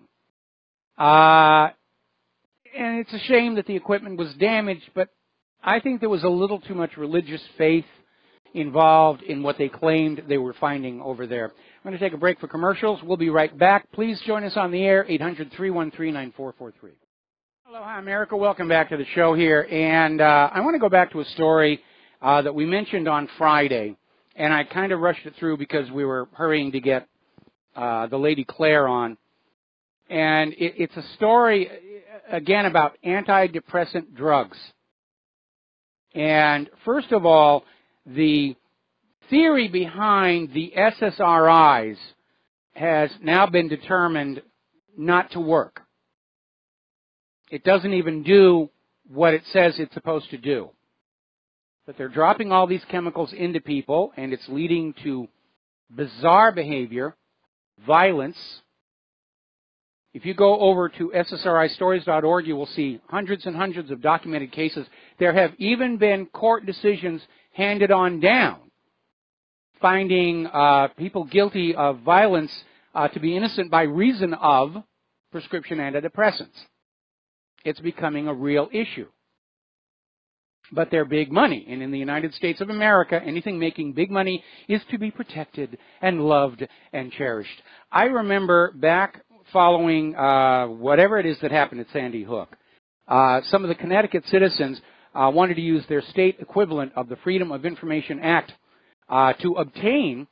And it's a shame that the equipment was damaged, but I think there was a little too much religious faith involved in what they claimed they were finding over there. I'm going to take a break for commercials. We'll be right back. Please join us on the air, 800-313-9443. Aloha, America. Welcome back to the show here. And I want to go back to a story that we mentioned on Friday, and I kind of rushed it through because we were hurrying to get the lady Claire on. And it's a story, again, about antidepressant drugs. And first of all, the theory behind the SSRIs has now been determined not to work. It doesn't even do what it says it's supposed to do. But they're dropping all these chemicals into people, and it's leading to bizarre behavior, violence. If you go over to ssristories.org, you will see hundreds and hundreds of documented cases. There have even been court decisions handed on down, finding people guilty of violence to be innocent by reason of prescription antidepressants. It's becoming a real issue. But they're big money, and in the United States of America, anything making big money is to be protected and loved and cherished. I remember back following whatever it is that happened at Sandy Hook, some of the Connecticut citizens wanted to use their state equivalent of the Freedom of Information Act to obtain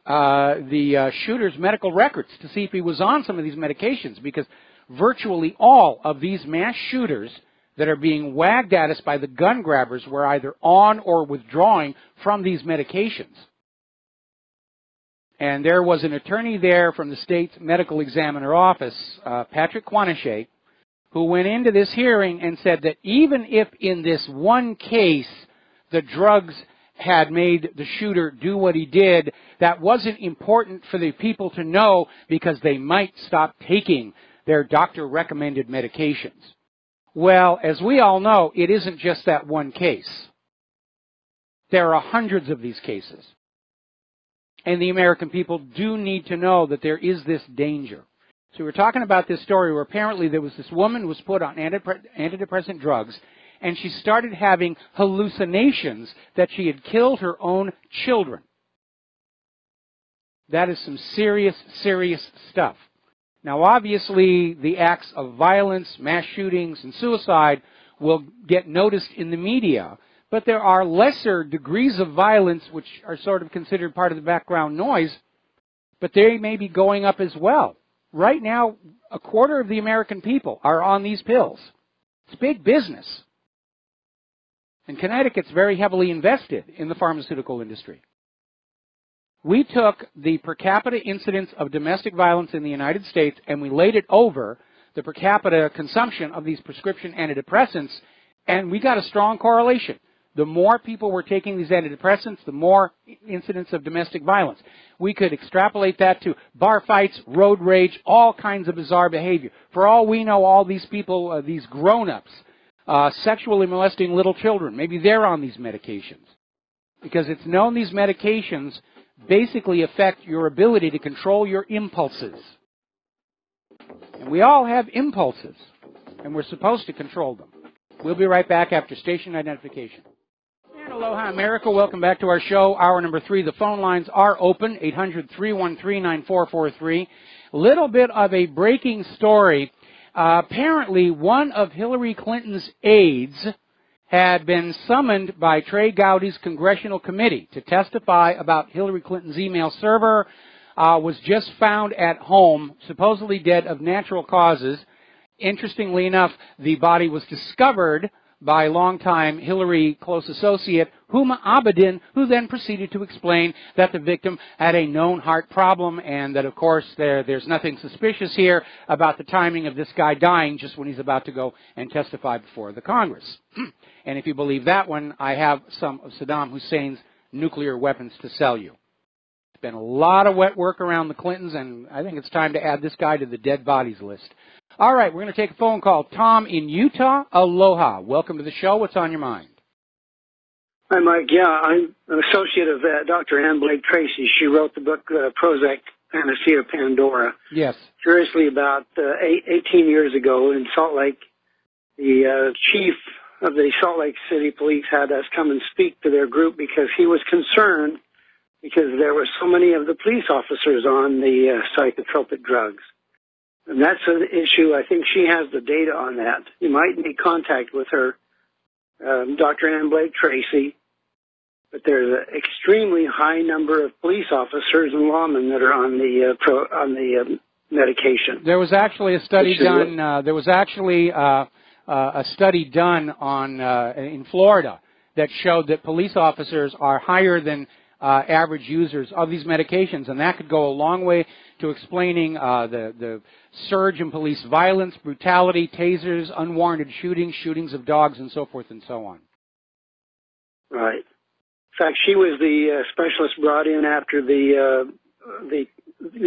the shooter's medical records to see if he was on some of these medications, because virtually all of these mass shooters that are being wagged at us by the gun grabbers were either on or withdrawing from these medications. And there was an attorney there from the state's medical examiner office, Patrick Kaonohi, who went into this hearing and said that even if in this one case the drugs had made the shooter do what he did, that wasn't important for the people to know because they might stop taking their doctor-recommended medications. Well, as we all know, it isn't just that one case. There are hundreds of these cases. And the American people do need to know that there is this danger. So we're talking about this story where apparently there was this woman who was put on antidepressant drugs, and she started having hallucinations that she had killed her own children. That is some serious, serious stuff. Now, obviously, the acts of violence, mass shootings, and suicide will get noticed in the media, but there are lesser degrees of violence which are sort of considered part of the background noise, but they may be going up as well. Right now, a quarter of the American people are on these pills. It's big business. And Connecticut's very heavily invested in the pharmaceutical industry. We took the per capita incidence of domestic violence in the United States and we laid it over the per capita consumption of these prescription antidepressants, and we got a strong correlation. The more people were taking these antidepressants, the more incidence of domestic violence. We could extrapolate that to bar fights, road rage, all kinds of bizarre behavior. For all we know, all these people, these grown-ups, sexually molesting little children, maybe they're on these medications. Because it's known these medications basically affect your ability to control your impulses. And we all have impulses, and we're supposed to control them. We'll be right back after station identification. And aloha, America. Welcome back to our show, hour number 3. The phone lines are open, 800-313-9443. Little bit of a breaking story. Apparently, one of Hillary Clinton's aides had been summoned by Trey Gowdy's congressional committee to testify about Hillary Clinton's email server, was just found at home, supposedly dead of natural causes. Interestingly enough, the body was discovered by longtime Hillary close associate Huma Abedin, who then proceeded to explain that the victim had a known heart problem and that, of course, there's nothing suspicious here about the timing of this guy dying just when he's about to go and testify before the Congress. And if you believe that one, I have some of Saddam Hussein's nuclear weapons to sell you. It's been a lot of wet work around the Clintons, and I think it's time to add this guy to the dead bodies list. All right, we're going to take a phone call. Tom in Utah, aloha. Welcome to the show. What's on your mind? Hi, Mike. Yeah, I'm an associate of Dr. Ann Blake Tracy. She wrote the book Prozac, Panacea Pandora. Yes. Curiously, about 18 years ago in Salt Lake, the chief of the Salt Lake City Police had us come and speak to their group because he was concerned because there were so many of the police officers on the psychotropic drugs. And that's an issue. I think she has the data on that. You might make contact with her, Dr. Ann Blake Tracy, but there's an extremely high number of police officers and lawmen that are on the medication. There was actually a study done. There was actually a study done on in Florida that showed that police officers are higher than average users of these medications, and that could go a long way to explaining the surge in police violence, brutality, tasers, unwarranted shootings, shootings of dogs, and so forth and so on. Right. In fact, she was the specialist brought in after the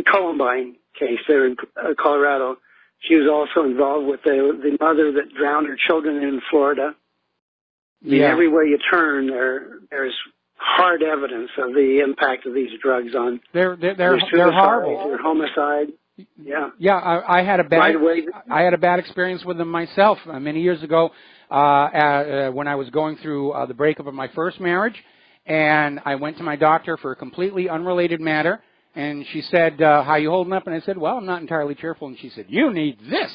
Columbine case there in Colorado. She was also involved with the mother that drowned her children in Florida. Yeah. Everywhere you turn, there's hard evidence of the impact of these drugs on they're suicide, horrible. their homicide. Yeah. Yeah, I had a bad experience with them myself many years ago when I was going through the breakup of my first marriage, and I went to my doctor for a completely unrelated matter, and she said, "How you holding up?" And I said, "Well, I'm not entirely cheerful." And she said, "You need this."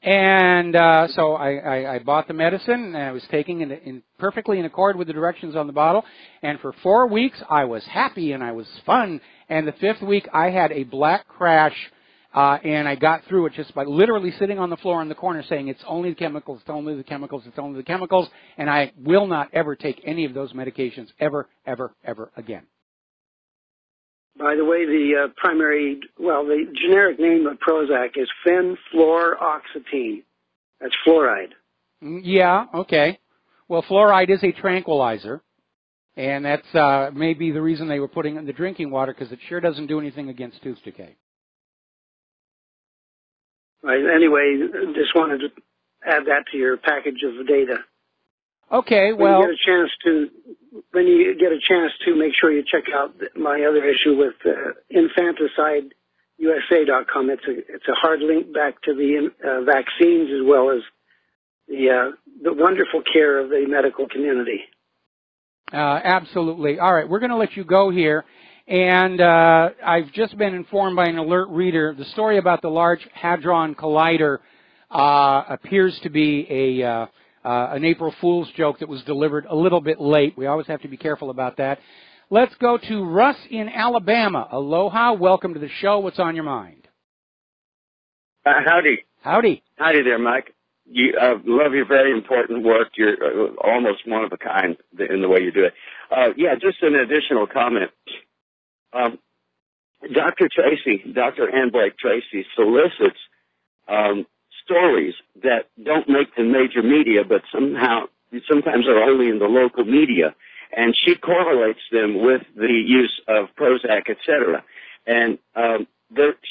And so I bought the medicine, and I was taking it perfectly in accord with the directions on the bottle. And for 4 weeks, I was happy and I was fun. And the 5th week, I had a black crash, and I got through it just by literally sitting on the floor in the corner saying, "It's only the chemicals, it's only the chemicals, it's only the chemicals." And I will not ever take any of those medications ever, ever, ever again. By the way, the the generic name of Prozac is fenfluoroxetine. That's fluoride. Yeah, okay. Well, fluoride is a tranquilizer, and that's maybe the reason they were putting it in the drinking water, because it sure doesn't do anything against tooth decay. Right. Anyway, just wanted to add that to your package of data. Okay, well, when you get a chance to make sure you check out my other issue with infanticideusa.com. It's a hard link back to the vaccines as well as the wonderful care of the medical community. Absolutely. All right, we're going to let you go here. And I've just been informed by an alert reader, the story about the Large Hadron Collider appears to be an April Fool's joke that was delivered a little bit late. We always have to be careful about that. Let's go to Russ in Alabama. Aloha. Welcome to the show. What's on your mind? Howdy. Howdy. Howdy there, Mike. You love your very important work. You're almost one of a kind in the way you do it. Yeah, just an additional comment. Dr. Ann Blake Tracy solicits stories that don't make the major media, but sometimes are only in the local media, and she correlates them with the use of Prozac, etc. And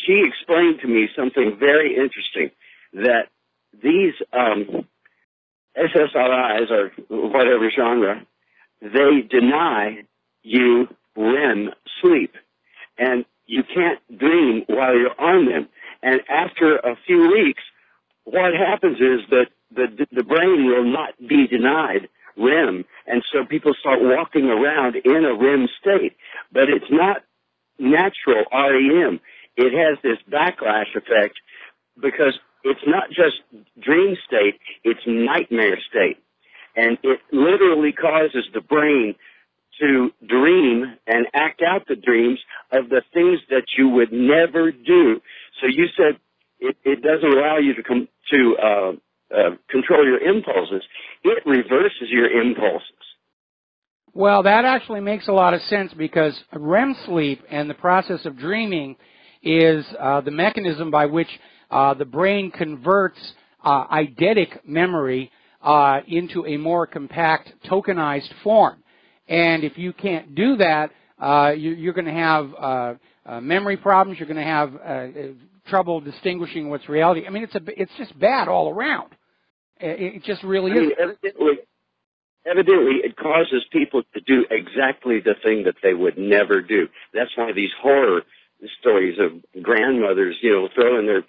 she explained to me something very interesting, that these SSRIs, or whatever genre, they deny you REM sleep, and you can't dream while you're on them. And after a few weeks, what happens is that the brain will not be denied REM, and so people start walking around in a REM state. But it's not natural REM. It has this backlash effect because it's not just dream state, it's nightmare state. And it literally causes the brain to dream and act out the dreams of the things that you would never do. So you said it doesn't allow you to control your impulses. It reverses your impulses. Well, that actually makes a lot of sense, because REM sleep and the process of dreaming is the mechanism by which the brain converts eidetic memory into a more compact tokenized form. And if you can't do that, you're going to have memory problems. You're going to have trouble distinguishing what's reality. I mean, it's just bad all around. It just really is. Evidently, it causes people to do exactly the thing that they would never do. That's why these horror stories of grandmothers, throwing their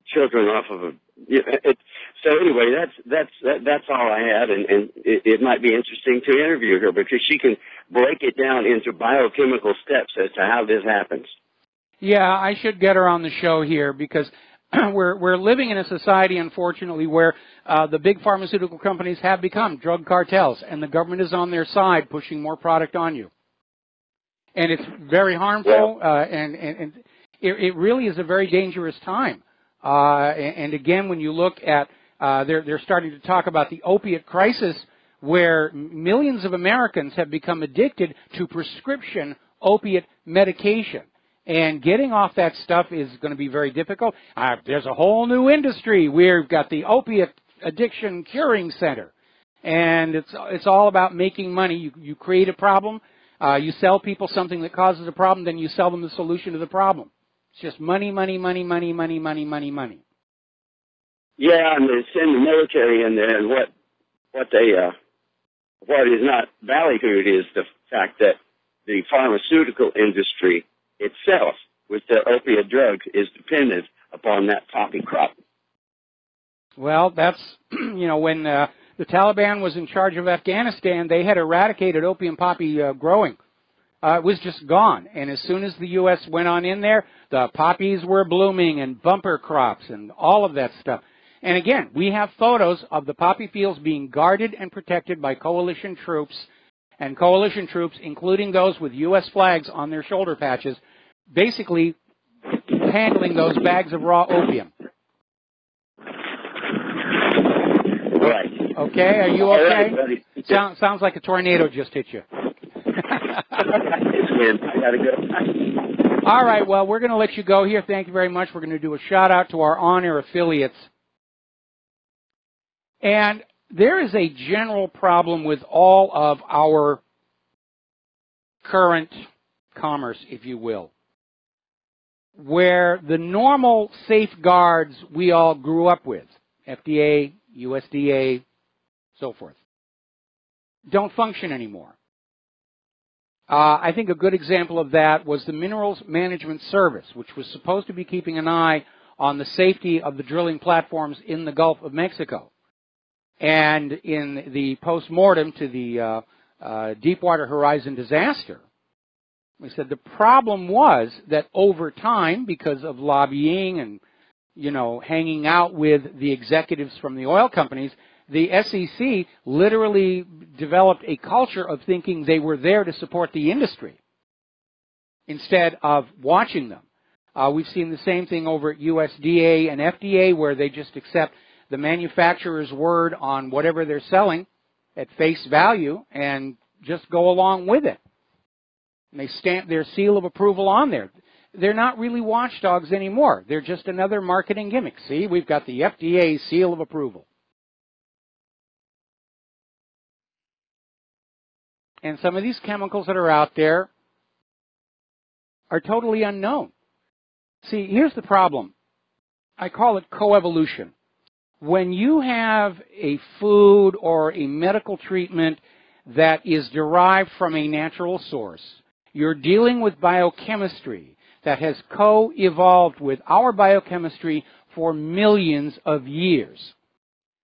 children off of a. So anyway, that's all I had, and it might be interesting to interview her, because she can break it down into biochemical steps as to how this happens. Yeah, I should get her on the show here, because we're living in a society, unfortunately, where the big pharmaceutical companies have become drug cartels, and the government is on their side pushing more product on you. And it's very harmful, and it really is a very dangerous time. And again, when you look at, they're starting to talk about the opiate crisis, where millions of Americans have become addicted to prescription opiate medication. And getting off that stuff is going to be very difficult. There's a whole new industry. We've got the Opiate Addiction Curing Center. And it's all about making money. You create a problem, you sell people something that causes a problem, then you sell them the solution to the problem. It's just money, money, money, money, money, money, money, money. Yeah, and they send the military in there, and what is not ballyhooed is the fact that the pharmaceutical industry itself, with their opiate drugs, is dependent upon that poppy crop. Well, that's, when the Taliban was in charge of Afghanistan, they had eradicated opium poppy growing. It was just gone. And as soon as the U.S. went on in there, the poppies were blooming, and bumper crops and all of that stuff. And again, we have photos of the poppy fields being guarded and protected by coalition troops, and coalition troops, including those with U.S. flags on their shoulder patches, basically handling those bags of raw opium. Right. Okay, are you okay? Right, sounds like a tornado just hit you. It's wind. I gotta go. All right, well, we're going to let you go here. Thank you very much. We're going to do a shout-out to our on-air affiliates. And there is a general problem with all of our current commerce, if you will, where the normal safeguards we all grew up with, FDA, USDA, so forth, don't function anymore. I think a good example of that was the Minerals Management Service, which was supposed to be keeping an eye on the safety of the drilling platforms in the Gulf of Mexico. And in the post-mortem to the Deepwater Horizon disaster, we said the problem was that over time, because of lobbying and, hanging out with the executives from the oil companies, the SEC literally developed a culture of thinking they were there to support the industry instead of watching them. We've seen the same thing over at USDA and FDA, where they just accept the manufacturer's word on whatever they're selling at face value and just go along with it. And they stamp their seal of approval on there. They're not really watchdogs anymore. They're just another marketing gimmick. See, we've got the FDA seal of approval. And some of these chemicals that are out there are totally unknown. See, here's the problem. I call it coevolution. When you have a food or a medical treatment that is derived from a natural source, you're dealing with biochemistry that has co-evolved with our biochemistry for millions of years.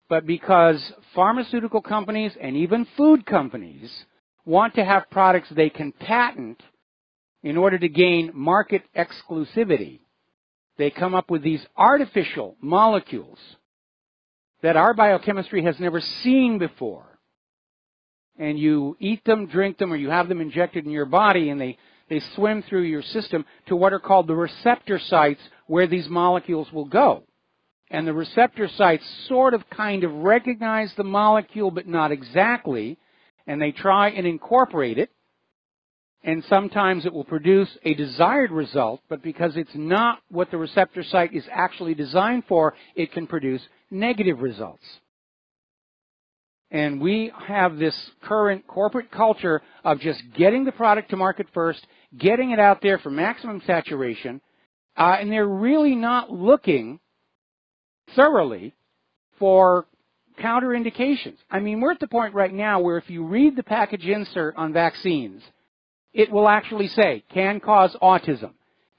But because pharmaceutical companies and even food companies want to have products they can patent in order to gain market exclusivity, they come up with these artificial molecules that our biochemistry has never seen before. And you eat them, drink them, or you have them injected in your body, and they swim through your system to what are called the receptor sites where these molecules will go. And the receptor sites sort of kind of recognize the molecule, but not exactly, and they try and incorporate it. And sometimes it will produce a desired result, but because it's not what the receptor site is actually designed for, it can produce negative results. And we have this current corporate culture of just getting the product to market first, getting it out there for maximum saturation, and they're really not looking thoroughly for counterindications. I mean, we're at the point right now where if you read the package insert on vaccines, it will actually say, can cause autism.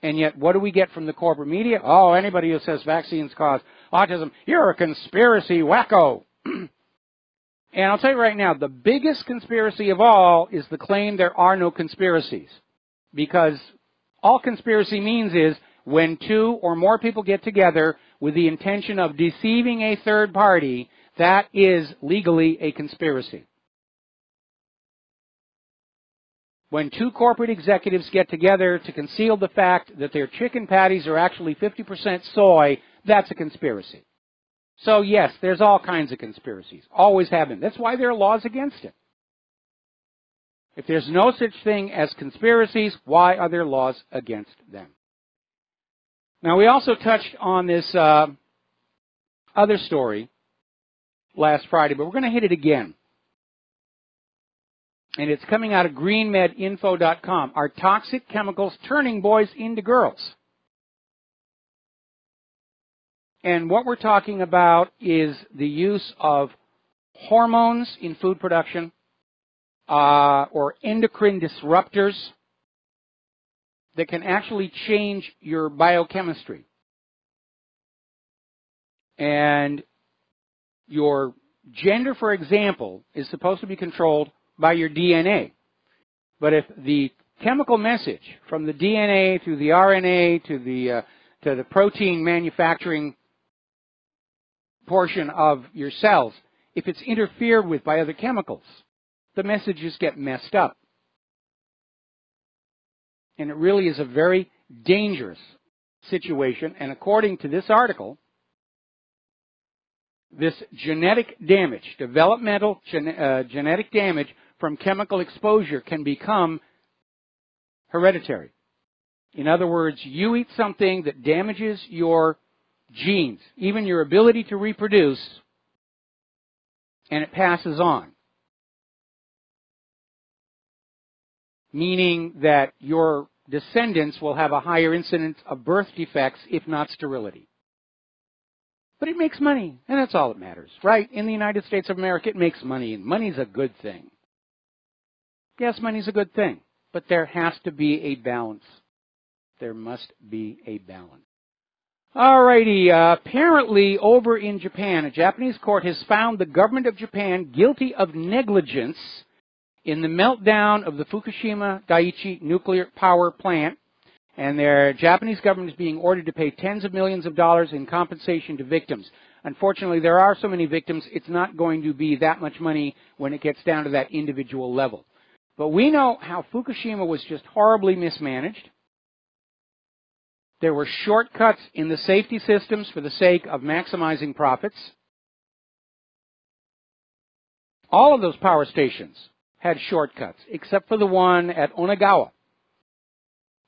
And yet, what do we get from the corporate media? Oh, anybody who says vaccines cause autism, you're a conspiracy wacko. And I'll tell you right now, the biggest conspiracy of all is the claim there are no conspiracies. Because all conspiracy means is when two or more people get together with the intention of deceiving a third party, that is legally a conspiracy. When two corporate executives get together to conceal the fact that their chicken patties are actually 50% soy, that's a conspiracy. So yes, there's all kinds of conspiracies. Always have been. That's why there are laws against it. If there's no such thing as conspiracies, why are there laws against them? Now, we also touched on this other story last Friday, but we're going to hit it again. And it's coming out of greenmedinfo.com. Are toxic chemicals turning boys into girls? And what we're talking about is the use of hormones in food production or endocrine disruptors that can actually change your biochemistry. And your gender, for example, is supposed to be controlled by your DNA. But if the chemical message from the DNA through the RNA to the protein manufacturing portion of your cells, if it's interfered with by other chemicals, the messages get messed up. And it really is a very dangerous situation. And according to this article, this genetic damage, developmental genetic damage from chemical exposure can become hereditary. In other words, you eat something that damages your genes, even your ability to reproduce, and it passes on. Meaning that your descendants will have a higher incidence of birth defects, if not sterility. But it makes money, and that's all that matters, right? In the United States of America, it makes money, and money's a good thing. Yes, money's a good thing, but there has to be a balance. There must be a balance. Alrighty, apparently over in Japan, a Japanese court has found the government of Japan guilty of negligence in the meltdown of the Fukushima Daiichi nuclear power plant, And the Japanese government is being ordered to pay tens of millions of dollars in compensation to victims. Unfortunately, there are so many victims, it's not going to be that much money when it gets down to that individual level. But we know how Fukushima was just horribly mismanaged. There were shortcuts in the safety systems for the sake of maximizing profits. All of those power stations had shortcuts, except for the one at Onagawa.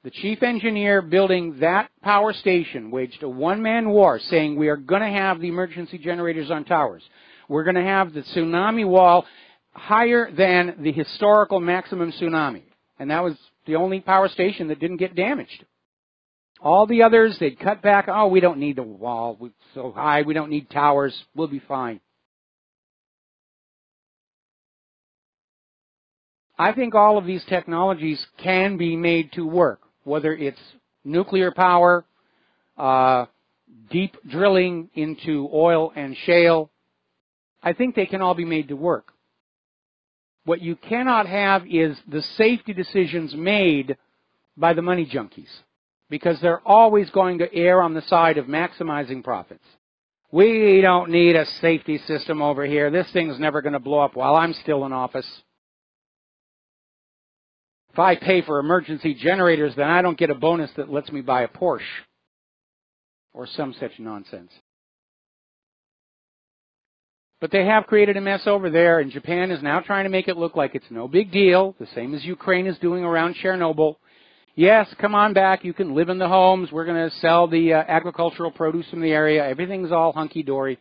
The chief engineer building that power station waged a one-man war, saying we are going to have the emergency generators on towers. We're going to have the tsunami wall higher than the historical maximum tsunami. And that was the only power station that didn't get damaged. All the others, they'd cut back. Oh, we don't need the wall. It's so high. We don't need towers. We'll be fine. I think all of these technologies can be made to work, whether it's nuclear power, deep drilling into oil and shale. I think they can all be made to work. What you cannot have is the safety decisions made by the money junkies, because they're always going to err on the side of maximizing profits. We don't need a safety system over here. This thing's never going to blow up while I'm still in office. If I pay for emergency generators, then I don't get a bonus that lets me buy a Porsche or some such nonsense. But they have created a mess over there, and Japan is now trying to make it look like it's no big deal, the same as Ukraine is doing around Chernobyl. Yes, come on back. You can live in the homes. We're going to sell the agricultural produce from the area. Everything's all hunky-dory.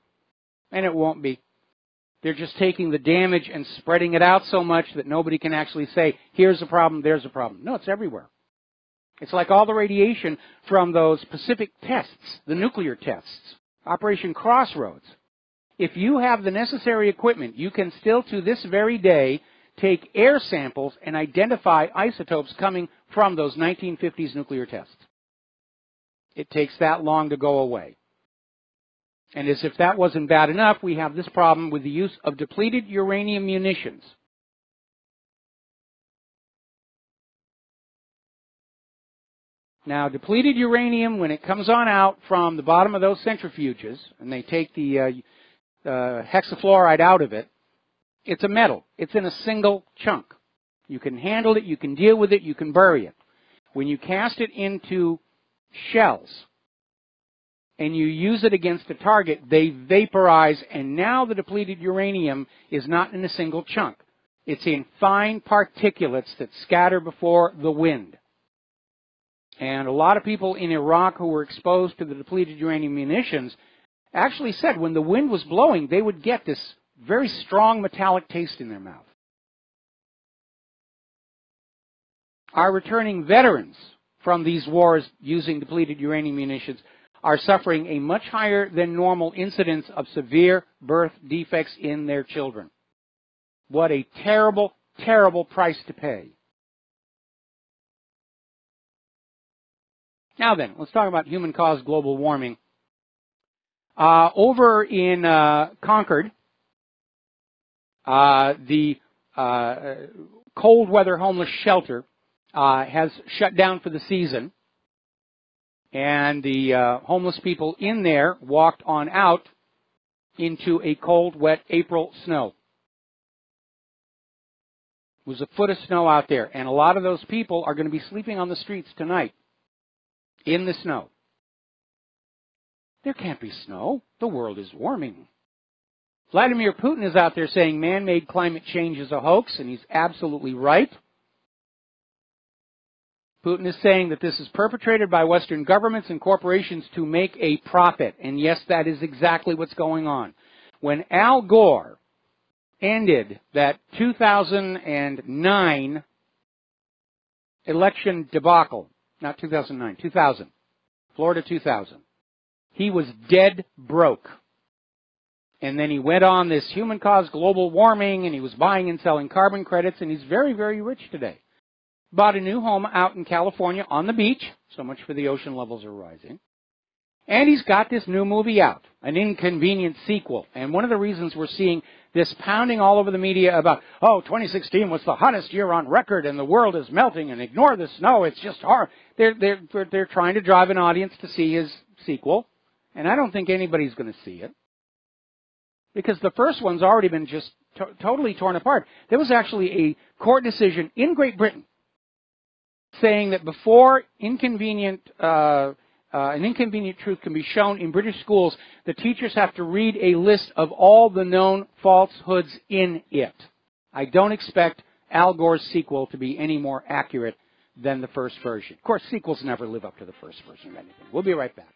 And it won't be. They're just taking the damage and spreading it out so much that nobody can actually say, here's a problem, there's a problem. No, it's everywhere. It's like all the radiation from those Pacific tests, the nuclear tests, Operation Crossroads. If you have the necessary equipment, you can still, to this very day, take air samples and identify isotopes coming from those 1950s nuclear tests. It takes that long to go away. And as if that wasn't bad enough, we have this problem with the use of depleted uranium munitions. Now, depleted uranium, when it comes on out from the bottom of those centrifuges, and they take the hexafluoride out of it, it's a metal. It's in a single chunk. You can handle it, you can deal with it, you can bury it. When you cast it into shells and you use it against a target, they vaporize, and now the depleted uranium is not in a single chunk. It's in fine particulates that scatter before the wind. And a lot of people in Iraq who were exposed to the depleted uranium munitions actually said when the wind was blowing, they would get this very strong metallic taste in their mouth. Our returning veterans from these wars using depleted uranium munitions are suffering a much higher than normal incidence of severe birth defects in their children. What a terrible, terrible price to pay. Now then, let's talk about human-caused global warming. Over in Concord, the cold weather homeless shelter has shut down for the season, and the homeless people in there walked on out into a cold, wet April snow. It was a foot of snow out there, and a lot of those people are going to be sleeping on the streets tonight in the snow. There can't be snow. The world is warming. Vladimir Putin is out there saying man-made climate change is a hoax, and he's absolutely right. Putin is saying that this is perpetrated by Western governments and corporations to make a profit. And yes, that is exactly what's going on. When Al Gore ended that 2009 election debacle, not 2009, 2000, Florida 2000, he was dead broke. And then he went on this human-caused global warming, and he was buying and selling carbon credits, and he's very, very rich today. Bought a new home out in California on the beach. So much for the ocean levels are rising. And he's got this new movie out, an inconvenient sequel. And one of the reasons we're seeing this pounding all over the media about, oh, 2016 was the hottest year on record and the world is melting and ignore the snow, it's just horrible. they're trying to drive an audience to see his sequel, and I don't think anybody's going to see it because the first one's already been just totally torn apart. There was actually a court decision in Great Britain saying that before an inconvenient truth can be shown in British schools, the teachers have to read a list of all the known falsehoods in it. I don't expect Al Gore's sequel to be any more accurate than the first version. Of course, sequels never live up to the first version of anything. We'll be right back.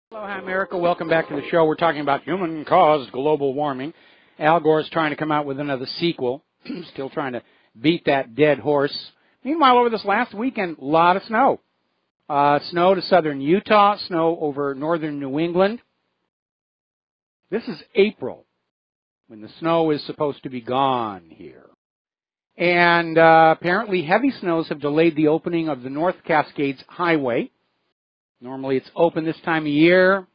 Hello, hi, America. Welcome back to the show. We're talking about human-caused global warming. Al Gore's trying to come out with another sequel, still trying to beat that dead horse. Meanwhile, over this last weekend, a lot of snow. Snow to southern Utah, snow over northern New England. This is April, when the snow is supposed to be gone here. And apparently heavy snows have delayed the opening of the North Cascades Highway. Normally it's open this time of year.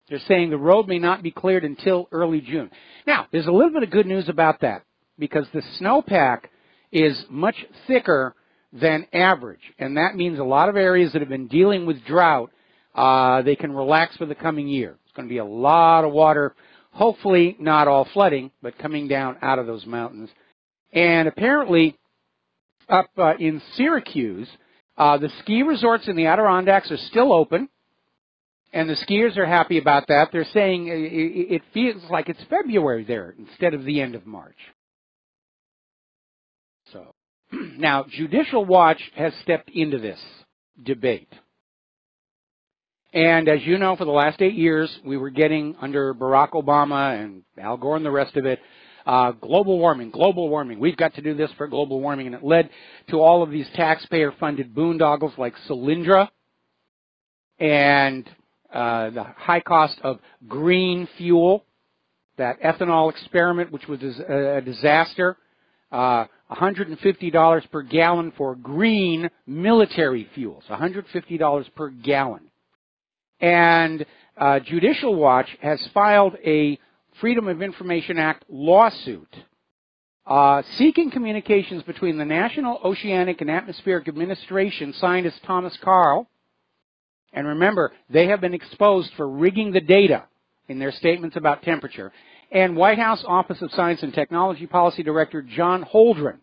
They're saying the road may not be cleared until early June. Now, there's a little bit of good news about that, because the snowpack is much thicker than average, and that means a lot of areas that have been dealing with drought, they can relax for the coming year. It's going to be a lot of water, hopefully not all flooding, but coming down out of those mountains. And apparently, up in Syracuse, the ski resorts in the Adirondacks are still open, and the skiers are happy about that. They're saying it feels like it's February there instead of the end of March. So, now, Judicial Watch has stepped into this debate. And as you know, for the last 8 years, we were getting, under Barack Obama and Al Gore and the rest of it, global warming. We've got to do this for global warming. And it led to all of these taxpayer-funded boondoggles like Solyndra and the high cost of green fuel, that ethanol experiment, which was a disaster. $150 per gallon for green military fuels, $150 per gallon. And Judicial Watch has filed a Freedom of Information Act lawsuit seeking communications between the National Oceanic and Atmospheric Administration scientist Thomas Carl. And remember, they have been exposed for rigging the data in their statements about temperature. And White House Office of Science and Technology Policy Director John Holdren.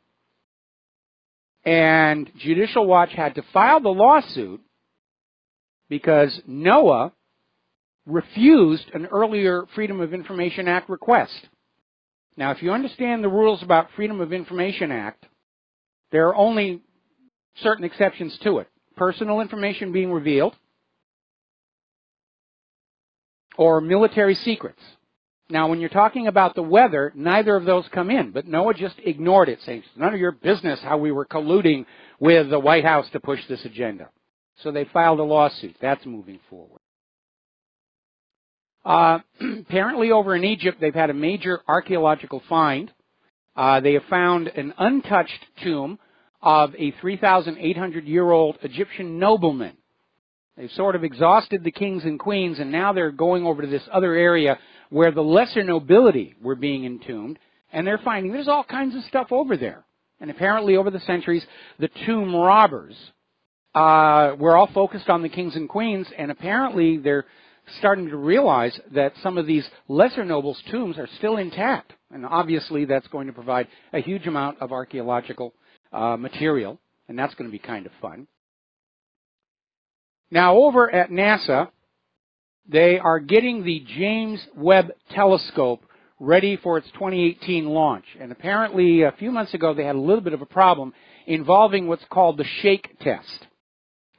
And Judicial Watch had to file the lawsuit because NOAA refused an earlier Freedom of Information Act request. Now, if you understand the rules about Freedom of Information Act, there are only certain exceptions to it. Personal information being revealed, or military secrets. Now, when you're talking about the weather, neither of those come in, but NOAA just ignored it, saying it's none of your business how we were colluding with the White House to push this agenda. So they filed a lawsuit. That's moving forward. Apparently over in Egypt, they've had a major archaeological find. They have found an untouched tomb of a 3,800-year-old Egyptian nobleman. They've sort of exhausted the kings and queens, and now they're going over to this other area where the lesser nobility were being entombed, and they're finding there's all kinds of stuff over there. And apparently over the centuries, the tomb robbers were all focused on the kings and queens, and apparently they're starting to realize that some of these lesser nobles' tombs are still intact. And obviously that's going to provide a huge amount of archaeological material, and that's going to be kind of fun. Now, over at NASA, they are getting the James Webb Telescope ready for its 2018 launch. And apparently, a few months ago, they had a little bit of a problem involving what's called the shake test.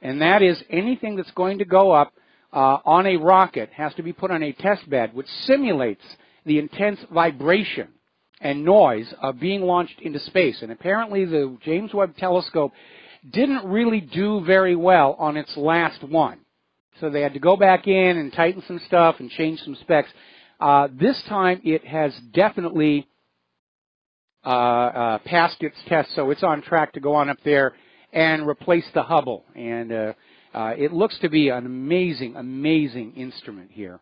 And that is anything that's going to go up on a rocket has to be put on a test bed, which simulates the intense vibration and noise of being launched into space. And apparently, the James Webb Telescope didn't really do very well on its last one. So they had to go back in and tighten some stuff and change some specs. This time it has definitely passed its test, so it's on track to go on up there and replace the Hubble. And it looks to be an amazing, amazing instrument here.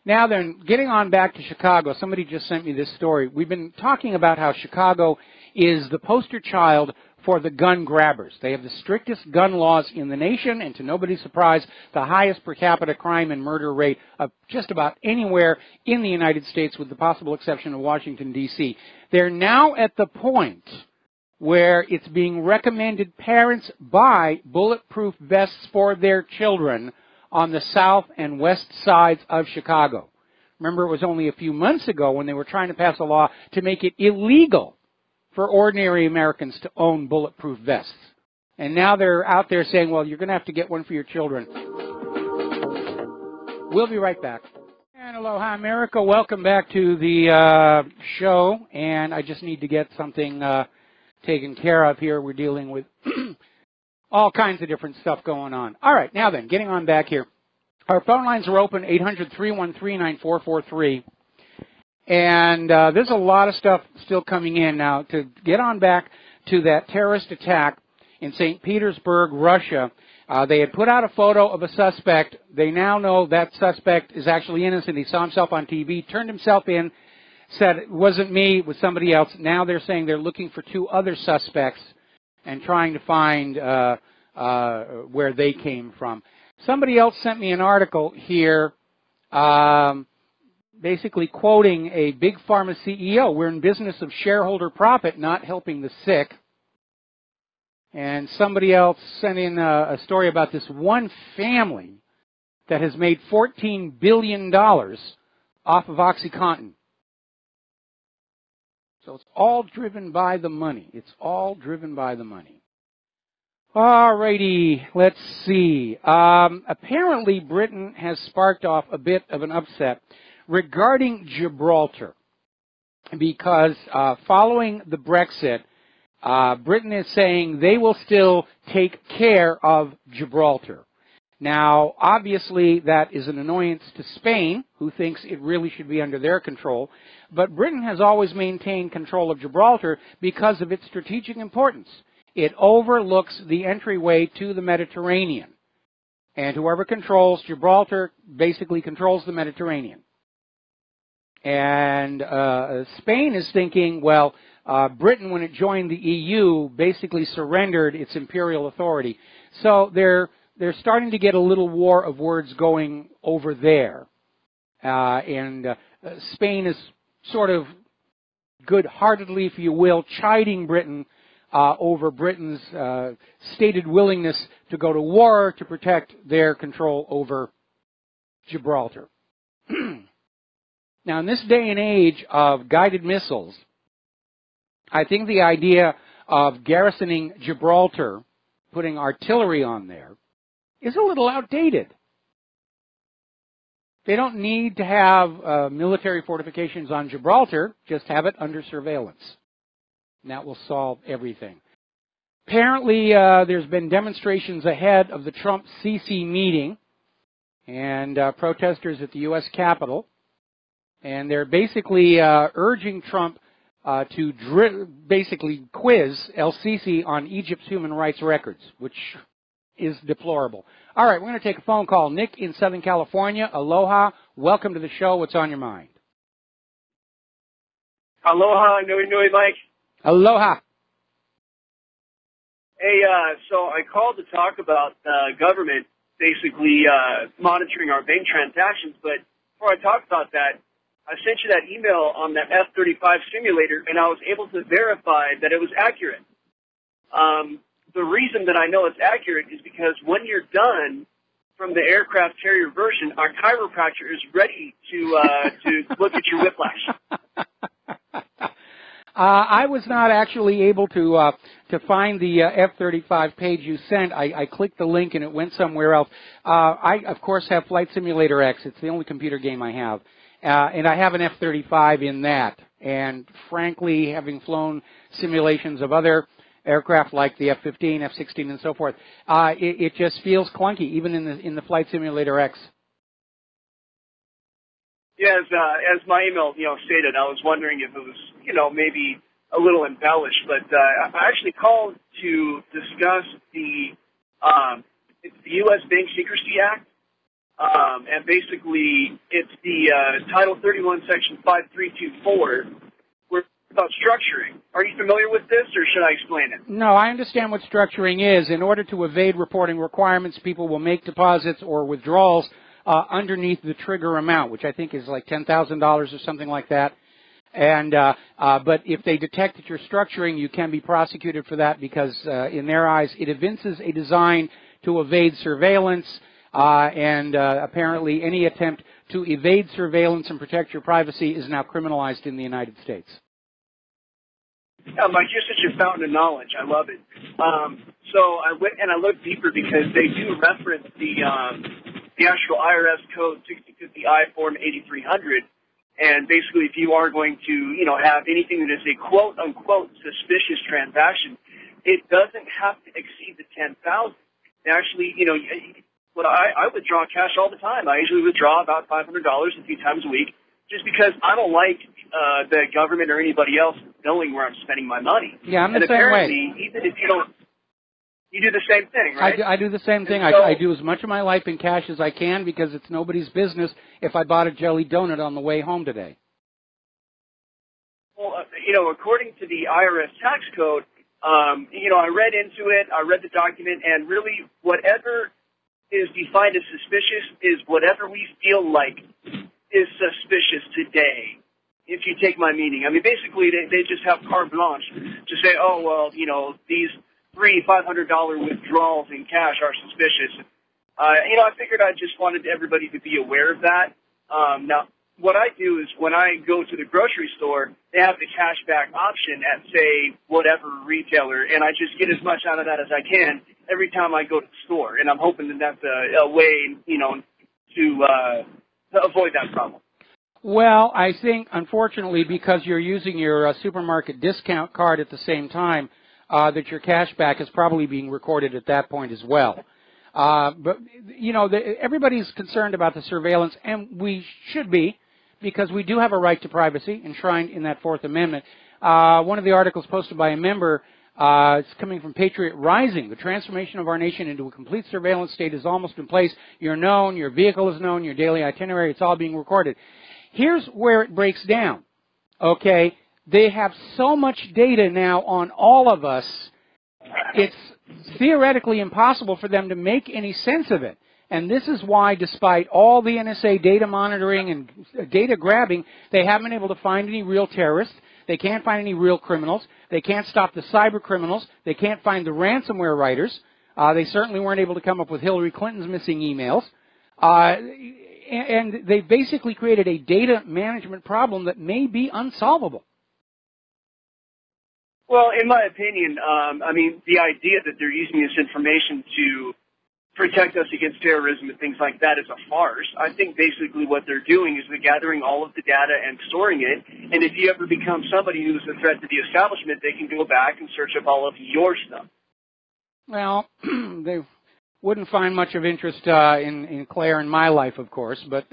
Now then, getting on back to Chicago, somebody just sent me this story. We've been talking about how Chicago is the poster child for the gun grabbers. They have the strictest gun laws in the nation, and to nobody's surprise, the highest per capita crime and murder rate of just about anywhere in the United States, with the possible exception of Washington, D.C. They're now at the point where it's being recommended parents buy bulletproof vests for their children on the south and west sides of Chicago. Remember, it was only a few months ago when they were trying to pass a law to make it illegal for ordinary Americans to own bulletproof vests. And now they're out there saying, well, you're going to have to get one for your children. We'll be right back. And aloha, America. Welcome back to the show. And I just need to get something taken care of here. We're dealing with all kinds of different stuff going on. All right, now then, getting on back here. Our phone lines are open, 800-313-9443. And there's a lot of stuff still coming in now. To get on back to that terrorist attack in St. Petersburg, Russia, they had put out a photo of a suspect. They now know that suspect is actually innocent. He saw himself on TV, turned himself in, said it wasn't me, it was somebody else. Now they're saying they're looking for 2 other suspects and trying to find where they came from. Somebody else sent me an article here basically quoting a big pharma CEO. We're in business of shareholder profit, not helping the sick. And somebody else sent in a story about this one family that has made $14 billion off of OxyContin. So it's all driven by the money. It's all driven by the money. All righty, let's see. Apparently, Britain has sparked off a bit of an upset regarding Gibraltar, because following the Brexit, Britain is saying they will still take care of Gibraltar. Now, obviously, that is an annoyance to Spain, who thinks it really should be under their control. But Britain has always maintained control of Gibraltar because of its strategic importance. It overlooks the entryway to the Mediterranean. And whoever controls Gibraltar basically controls the Mediterranean. And Spain is thinking, well, Britain, when it joined the EU, basically surrendered its imperial authority. So they're starting to get a little war of words going over there. And Spain is sort of good-heartedly, if you will, chiding Britain over Britain's stated willingness to go to war to protect their control over Gibraltar. Now, in this day and age of guided missiles, I think the idea of garrisoning Gibraltar, putting artillery on there, is a little outdated. They don't need to have military fortifications on Gibraltar, just have it under surveillance. And that will solve everything. Apparently, there's been demonstrations ahead of the Trump-Sisi meeting, and protesters at the U.S. Capitol. And they're basically urging Trump to basically quiz El-Sisi on Egypt's human rights records, which is deplorable. All right, we're going to take a phone call. Nick in Southern California. Aloha. Welcome to the show. What's on your mind? Aloha. Nui, Mike. Aloha. Hey, so I called to talk about government basically monitoring our bank transactions, but before I talk about that, I sent you that email on that F-35 simulator, and I was able to verify that it was accurate. The reason that I know it's accurate is because when you're done from the aircraft carrier version, our chiropractor is ready to look at your whiplash. I was not actually able to find the F-35 page you sent. I clicked the link and it went somewhere else. I, of course, have Flight Simulator X. It's the only computer game I have. And I have an F-35 in that. And frankly, having flown simulations of other aircraft like the F-15, F-16, and so forth, it just feels clunky, even in the Flight Simulator X. Yeah, as my email, stated, I was wondering if it was, maybe a little embellished, but I actually called to discuss it's the U.S. Bank Secrecy Act, and basically it's the Title 31, Section 5324, where about structuring. Are you familiar with this, or should I explain it? No, I understand what structuring is. In order to evade reporting requirements, people will make deposits or withdrawals underneath the trigger amount, which I think is like $10,000 or something like that. And but if they detect that you're structuring, you can be prosecuted for that because, in their eyes, it evinces a design to evade surveillance, and apparently any attempt to evade surveillance and protect your privacy is now criminalized in the United States. Mike, you're such a fountain of knowledge. I love it. So I went and I looked deeper because they do reference the actual IRS code 6050I form 8300. And basically, if you are going to, have anything that is a quote-unquote suspicious transaction, it doesn't have to exceed the $10,000. Actually, I withdraw cash all the time. I usually withdraw about $500 a few times a week, just because I don't like the government or anybody else knowing where I'm spending my money. Yeah, I'm the and same apparently, way. Even if you don't, you do the same thing, right? I do the same thing. So, I do as much of my life in cash as I can because it's nobody's business if I bought a jelly donut on the way home today. Well, according to the IRS tax code, I read into it, I read the document, and really whatever is defined as suspicious is whatever we feel like is suspicious today, if you take my meaning. I mean, basically, they just have carte blanche to say, oh, well, these $300, $500 withdrawals in cash are suspicious. I figured I just wanted everybody to be aware of that. Now, what I do is when I go to the grocery store, they have the cashback option at, say, whatever retailer, and I just get as much out of that as I can every time I go to the store. And I'm hoping that that's a way, to avoid that problem. Well, I think, unfortunately, because you're using your supermarket discount card at the same time, that your cashback is probably being recorded at that point as well. But, everybody's concerned about the surveillance, and we should be, because we do have a right to privacy enshrined in that Fourth Amendment. One of the articles posted by a member, it's coming from Patriot Rising. The transformation of our nation into a complete surveillance state is almost in place. You're known, your vehicle is known, your daily itinerary, it's all being recorded. Here's where it breaks down, okay? They have so much data now on all of us, it's theoretically impossible for them to make any sense of it. And this is why, despite all the NSA data monitoring and data grabbing, they haven't been able to find any real terrorists. They can't find any real criminals. They can't stop the cyber criminals. They can't find the ransomware writers. They certainly weren't able to come up with Hillary Clinton's missing emails. And they basically created a data management problem that may be unsolvable. Well, in my opinion, the idea that they're using this information to protect us against terrorism and things like that is a farce. I think basically what they're doing is they're gathering all of the data and storing it, and if you ever become somebody who's a threat to the establishment, they can go back and search up all of your stuff. Well, they wouldn't find much of interest in Claire and my life, of course, but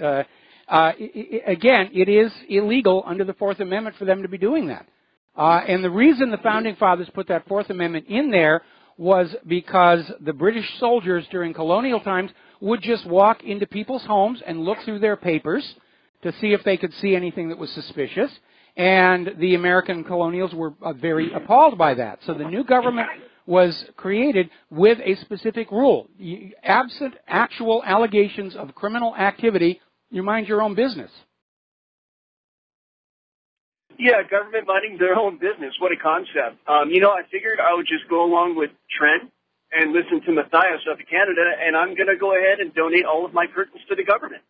again, it is illegal under the Fourth Amendment for them to be doing that. And the reason the Founding Fathers put that Fourth Amendment in there was because the British soldiers during colonial times would just walk into people's homes and look through their papers to see if they could see anything that was suspicious. And the American colonials were very appalled by that. So the new government was created with a specific rule. Absent actual allegations of criminal activity, you mind your own business. Yeah, government minding their own business. What a concept. I figured I would just go along with Trent and listen to Matthias up in Canada, and I'm going to go ahead and donate all of my curtains to the government.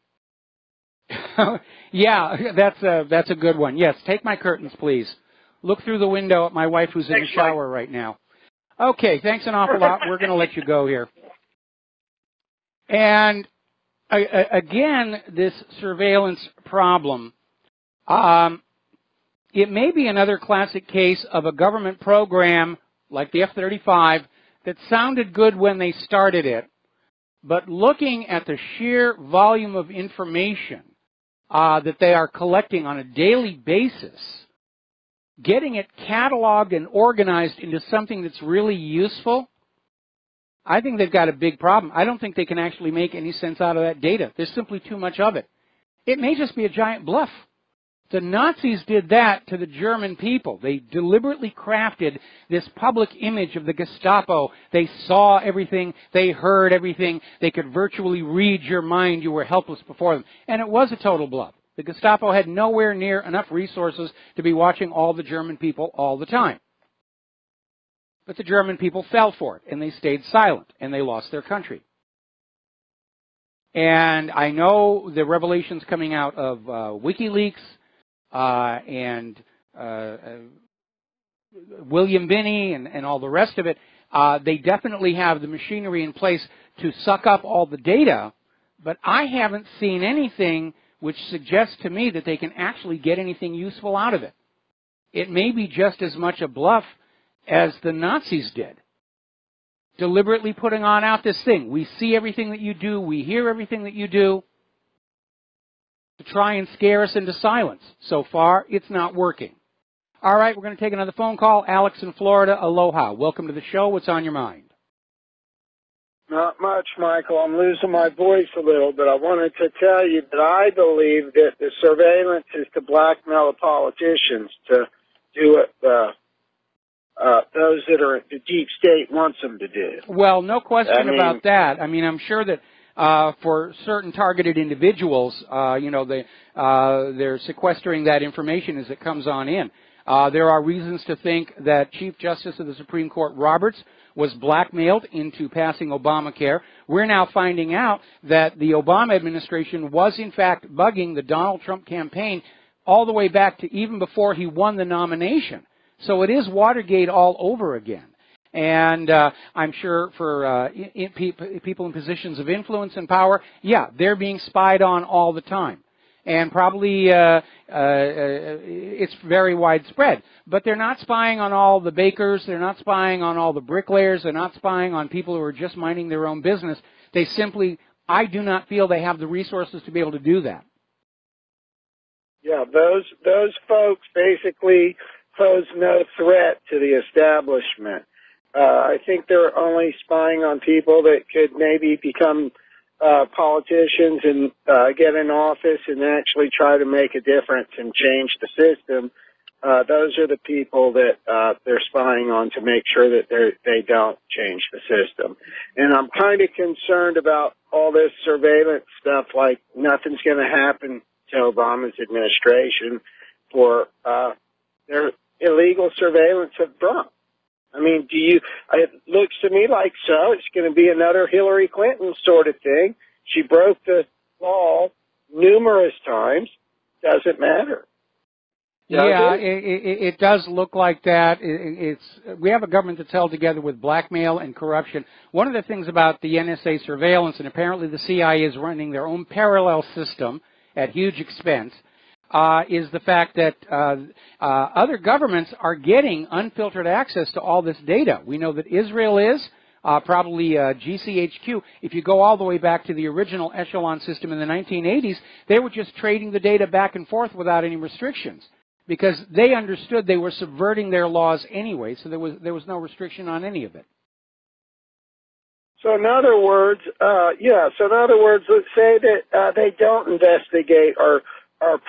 Yeah, that's a good one. Yes, take my curtains, please. Look through the window at my wife who's in the shower right now. Okay, thanks an awful lot. We're going to let you go here. And again, this surveillance problem, it may be another classic case of a government program like the F-35 that sounded good when they started it, but looking at the sheer volume of information that they are collecting on a daily basis, getting it cataloged and organized into something that's really useful, I think they've got a big problem. I don't think they can actually make any sense out of that data. There's simply too much of it. It may just be a giant bluff. The Nazis did that to the German people. They deliberately crafted this public image of the Gestapo. They saw everything. They heard everything. They could virtually read your mind. You were helpless before them. And it was a total bluff. The Gestapo had nowhere near enough resources to be watching all the German people all the time. But the German people fell for it, and they stayed silent, and they lost their country. And I know the revelations coming out of WikiLeaks, and William Binney and all the rest of it, they definitely have the machinery in place to suck up all the data, but I haven't seen anything which suggests to me that they can actually get anything useful out of it. It may be just as much a bluff as the Nazis did, deliberately putting out this thing. We see everything that you do, we hear everything that you do, to try and scare us into silence. So far, it's not working. All right, we're going to take another phone call. Alex in Florida, aloha. Welcome to the show. What's on your mind? Not much, Michael. I'm losing my voice a little, but I wanted to tell you that I believe that the surveillance is to blackmail the politicians to do what those that are the deep state wants them to do. Well, no question about that. I mean, I'm sure that for certain targeted individuals, they're sequestering that information as it comes on in. There are reasons to think that Chief Justice of the Supreme Court Roberts was blackmailed into passing Obamacare. We're now finding out that the Obama administration was, in fact, bugging the Donald Trump campaign all the way back to even before he won the nomination. So it is Watergate all over again. And I'm sure for people in positions of influence and power, yeah, they're being spied on all the time. And probably it's very widespread. But they're not spying on all the bakers. They're not spying on all the bricklayers. They're not spying on people who are just minding their own business. They simply, I do not feel they have the resources to be able to do that. Yeah, those folks basically pose no threat to the establishment. I think they're only spying on people that could maybe become politicians and get in office and actually try to make a difference and change the system. Those are the people that they're spying on to make sure that they don't change the system. And I'm kind of concerned about all this surveillance stuff, like nothing's going to happen to Obama's administration for their illegal surveillance of Trump. I mean, it looks to me like so. It's going to be another Hillary Clinton sort of thing. She broke the law numerous times. Doesn't matter. It does look like that. We have a government that's held together with blackmail and corruption. One of the things about the NSA surveillance, and apparently the CIA is running their own parallel system at huge expense, is the fact that other governments are getting unfiltered access to all this data. We know that Israel is, probably GCHQ. If you go all the way back to the original echelon system in the 1980s, they were just trading the data back and forth without any restrictions because they understood they were subverting their laws anyway, so there was no restriction on any of it. So in other words, let's say that they don't investigate or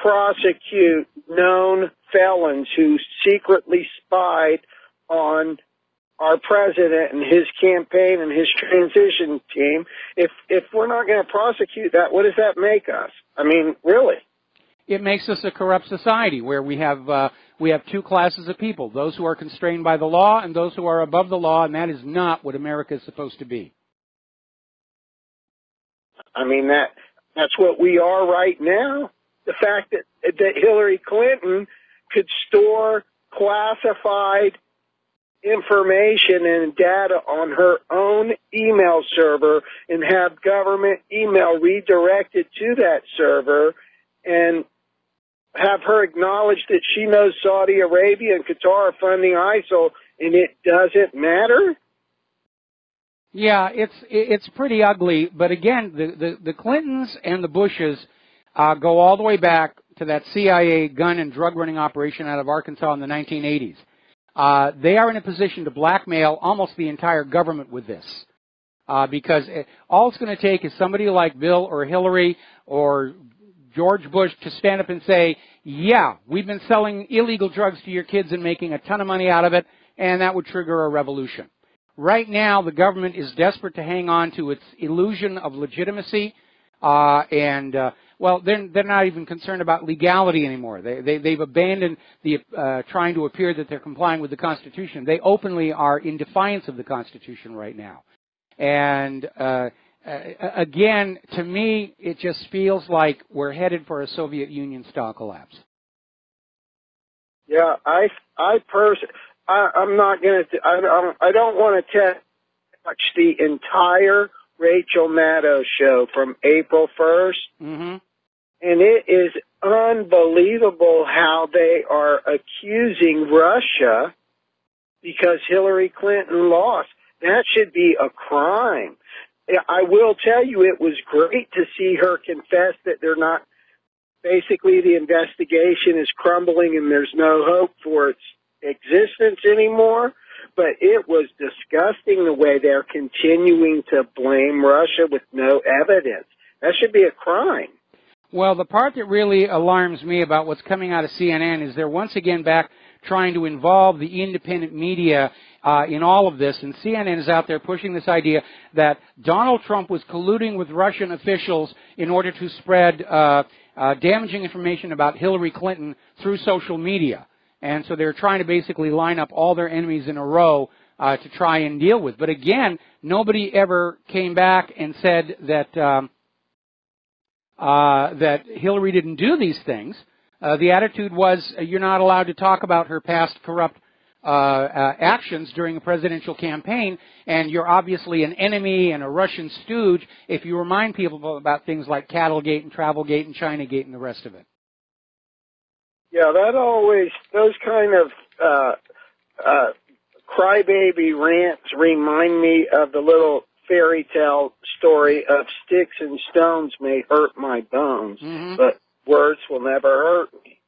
prosecute known felons who secretly spied on our president and his campaign and his transition team. If we're not going to prosecute that, what does that make us? I mean, really? It makes us a corrupt society where we have two classes of people, those who are constrained by the law and those who are above the law, and that is not what America is supposed to be. I mean, that's what we are right now. The fact that Hillary Clinton could store classified information and data on her own email server and have government email redirected to that server and have her acknowledge that she knows Saudi Arabia and Qatar are funding ISIL and it doesn't matter? Yeah, it's pretty ugly. But again, the Clintons and the Bushes go all the way back to that CIA gun and drug running operation out of Arkansas in the 1980s. They are in a position to blackmail almost the entire government with this. Because all it's going to take is somebody like Bill or Hillary or George Bush to stand up and say, yeah, we've been selling illegal drugs to your kids and making a ton of money out of it, and that would trigger a revolution. Right now, the government is desperate to hang on to its illusion of legitimacy, well, they're not even concerned about legality anymore. They've abandoned the trying to appear that they're complying with the Constitution. They openly are in defiance of the Constitution right now. And again, to me, it just feels like we're headed for a Soviet Union-style collapse. Yeah, I'm not going to. I don't want to touch the entire Rachel Maddow show from April 1st. Mm-hmm. And it is unbelievable how they are accusing Russia because Hillary Clinton lost. That should be a crime. I will tell you, it was great to see her confess that they're not, basically the investigation is crumbling and there's no hope for its existence anymore. But it was disgusting the way they're continuing to blame Russia with no evidence. That should be a crime. Well, the part that really alarms me about what's coming out of CNN is they're once again back trying to involve the independent media in all of this, and CNN is out there pushing this idea that Donald Trump was colluding with Russian officials in order to spread damaging information about Hillary Clinton through social media. And so they're trying to basically line up all their enemies in a row to try and deal with. But again, nobody ever came back and said that that Hillary didn't do these things. The attitude was you're not allowed to talk about her past corrupt actions during a presidential campaign, and you're obviously an enemy and a Russian stooge if you remind people about things like Cattlegate and Travelgate and Chinagate and the rest of it. Yeah, those kind of crybaby rants remind me of the little fairy tale story of sticks and stones may hurt my bones, but words will never hurt me.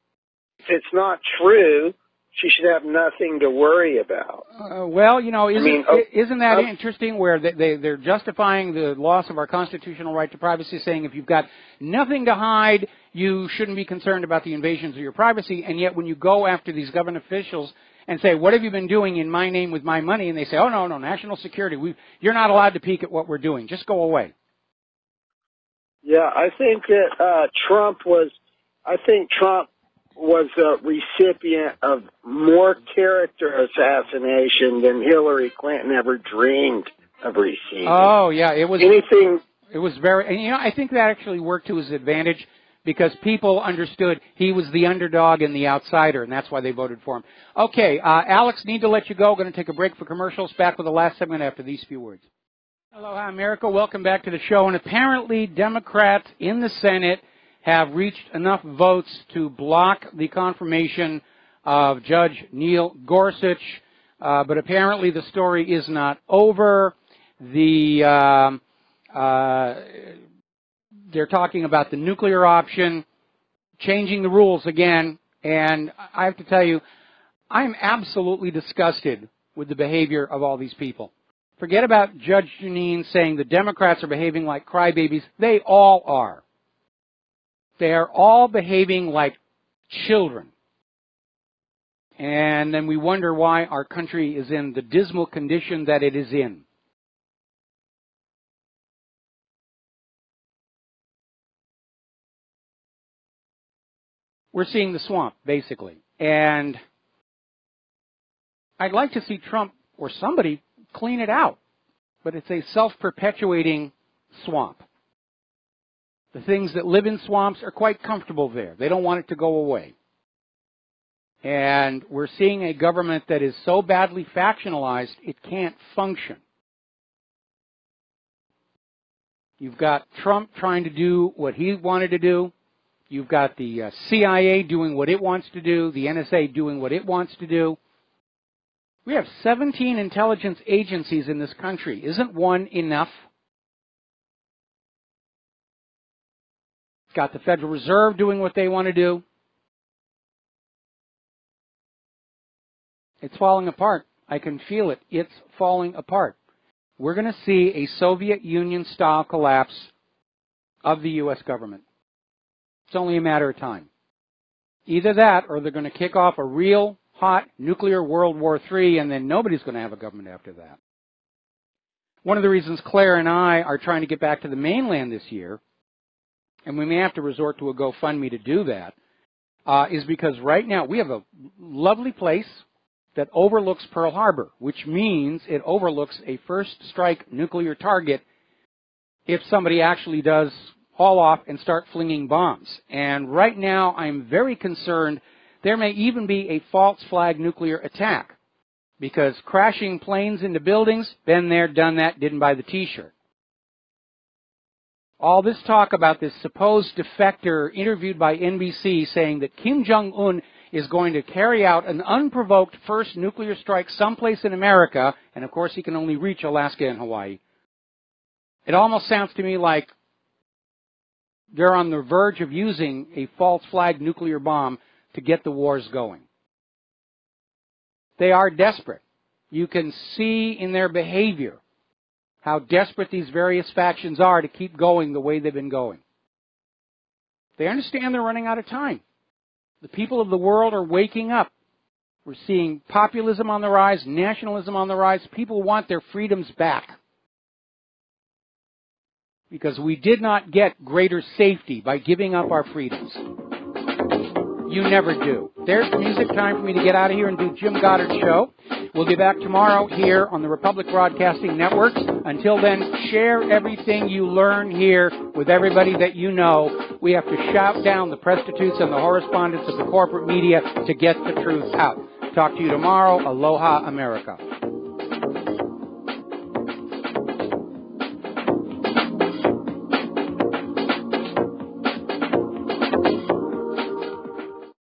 If it's not true, she should have nothing to worry about. Well, you know, isn't that interesting where they're justifying the loss of our constitutional right to privacy, saying if you've got nothing to hide, you shouldn't be concerned about the invasions of your privacy, and yet when you go after these government officials and say, what have you been doing in my name with my money? And they say, oh, no, national security. You're not allowed to peek at what we're doing. Just go away. Yeah, I think that Trump was a recipient of more character assassination than Hillary Clinton ever dreamed of receiving. Oh, yeah, it was anything. It was very, and you know, I think that actually worked to his advantage, because people understood he was the underdog and the outsider, and that's why they voted for him. Okay, Alex, need to let you go. Going to take a break for commercials. Back with the last segment after these few words. Aloha, America. Welcome back to the show. And apparently Democrats in the Senate have reached enough votes to block the confirmation of Judge Neil Gorsuch, but apparently the story is not over. They're talking about the nuclear option, changing the rules again, and I have to tell you, I'm absolutely disgusted with the behavior of all these people. Forget about Judge Janine saying the Democrats are behaving like crybabies. They all are. They are all behaving like children. And then we wonder why our country is in the dismal condition that it is in. We're seeing the swamp, basically. And I'd like to see Trump or somebody clean it out. But it's a self-perpetuating swamp. The things that live in swamps are quite comfortable there. They don't want it to go away. And we're seeing a government that is so badly factionalized, it can't function. You've got Trump trying to do what he wanted to do. You've got the CIA doing what it wants to do, the NSA doing what it wants to do. We have 17 intelligence agencies in this country. Isn't one enough? Got the Federal Reserve doing what they want to do. It's falling apart. I can feel it. It's falling apart. We're going to see a Soviet Union-style collapse of the U.S. government. It's only a matter of time. Either that, or they're going to kick off a real hot nuclear World War III, and then nobody's going to have a government after that. One of the reasons Claire and I are trying to get back to the mainland this year, and we may have to resort to a GoFundMe to do that, is because right now we have a lovely place that overlooks Pearl Harbor, which means it overlooks a first strike nuclear target if somebody actually does haul off and start flinging bombs. And right now I'm very concerned there may even be a false flag nuclear attack, because crashing planes into buildings, been there, done that, didn't buy the T-shirt. All this talk about this supposed defector interviewed by NBC saying that Kim Jong-un is going to carry out an unprovoked first nuclear strike someplace in America, and of course he can only reach Alaska and Hawaii. It almost sounds to me like they're on the verge of using a false flag nuclear bomb to get the wars going. They are desperate. You can see in their behavior how desperate these various factions are to keep going the way they've been going. They understand they're running out of time. The people of the world are waking up. We're seeing populism on the rise, nationalism on the rise. People want their freedoms back, because we did not get greater safety by giving up our freedoms. You never do. There's music. Time for me to get out of here and do Jim Goddard's show. We'll be back tomorrow here on the Republic Broadcasting Networks. Until then, share everything you learn here with everybody that you know. We have to shout down the prostitutes and the correspondents of the corporate media to get the truth out. Talk to you tomorrow. Aloha, America.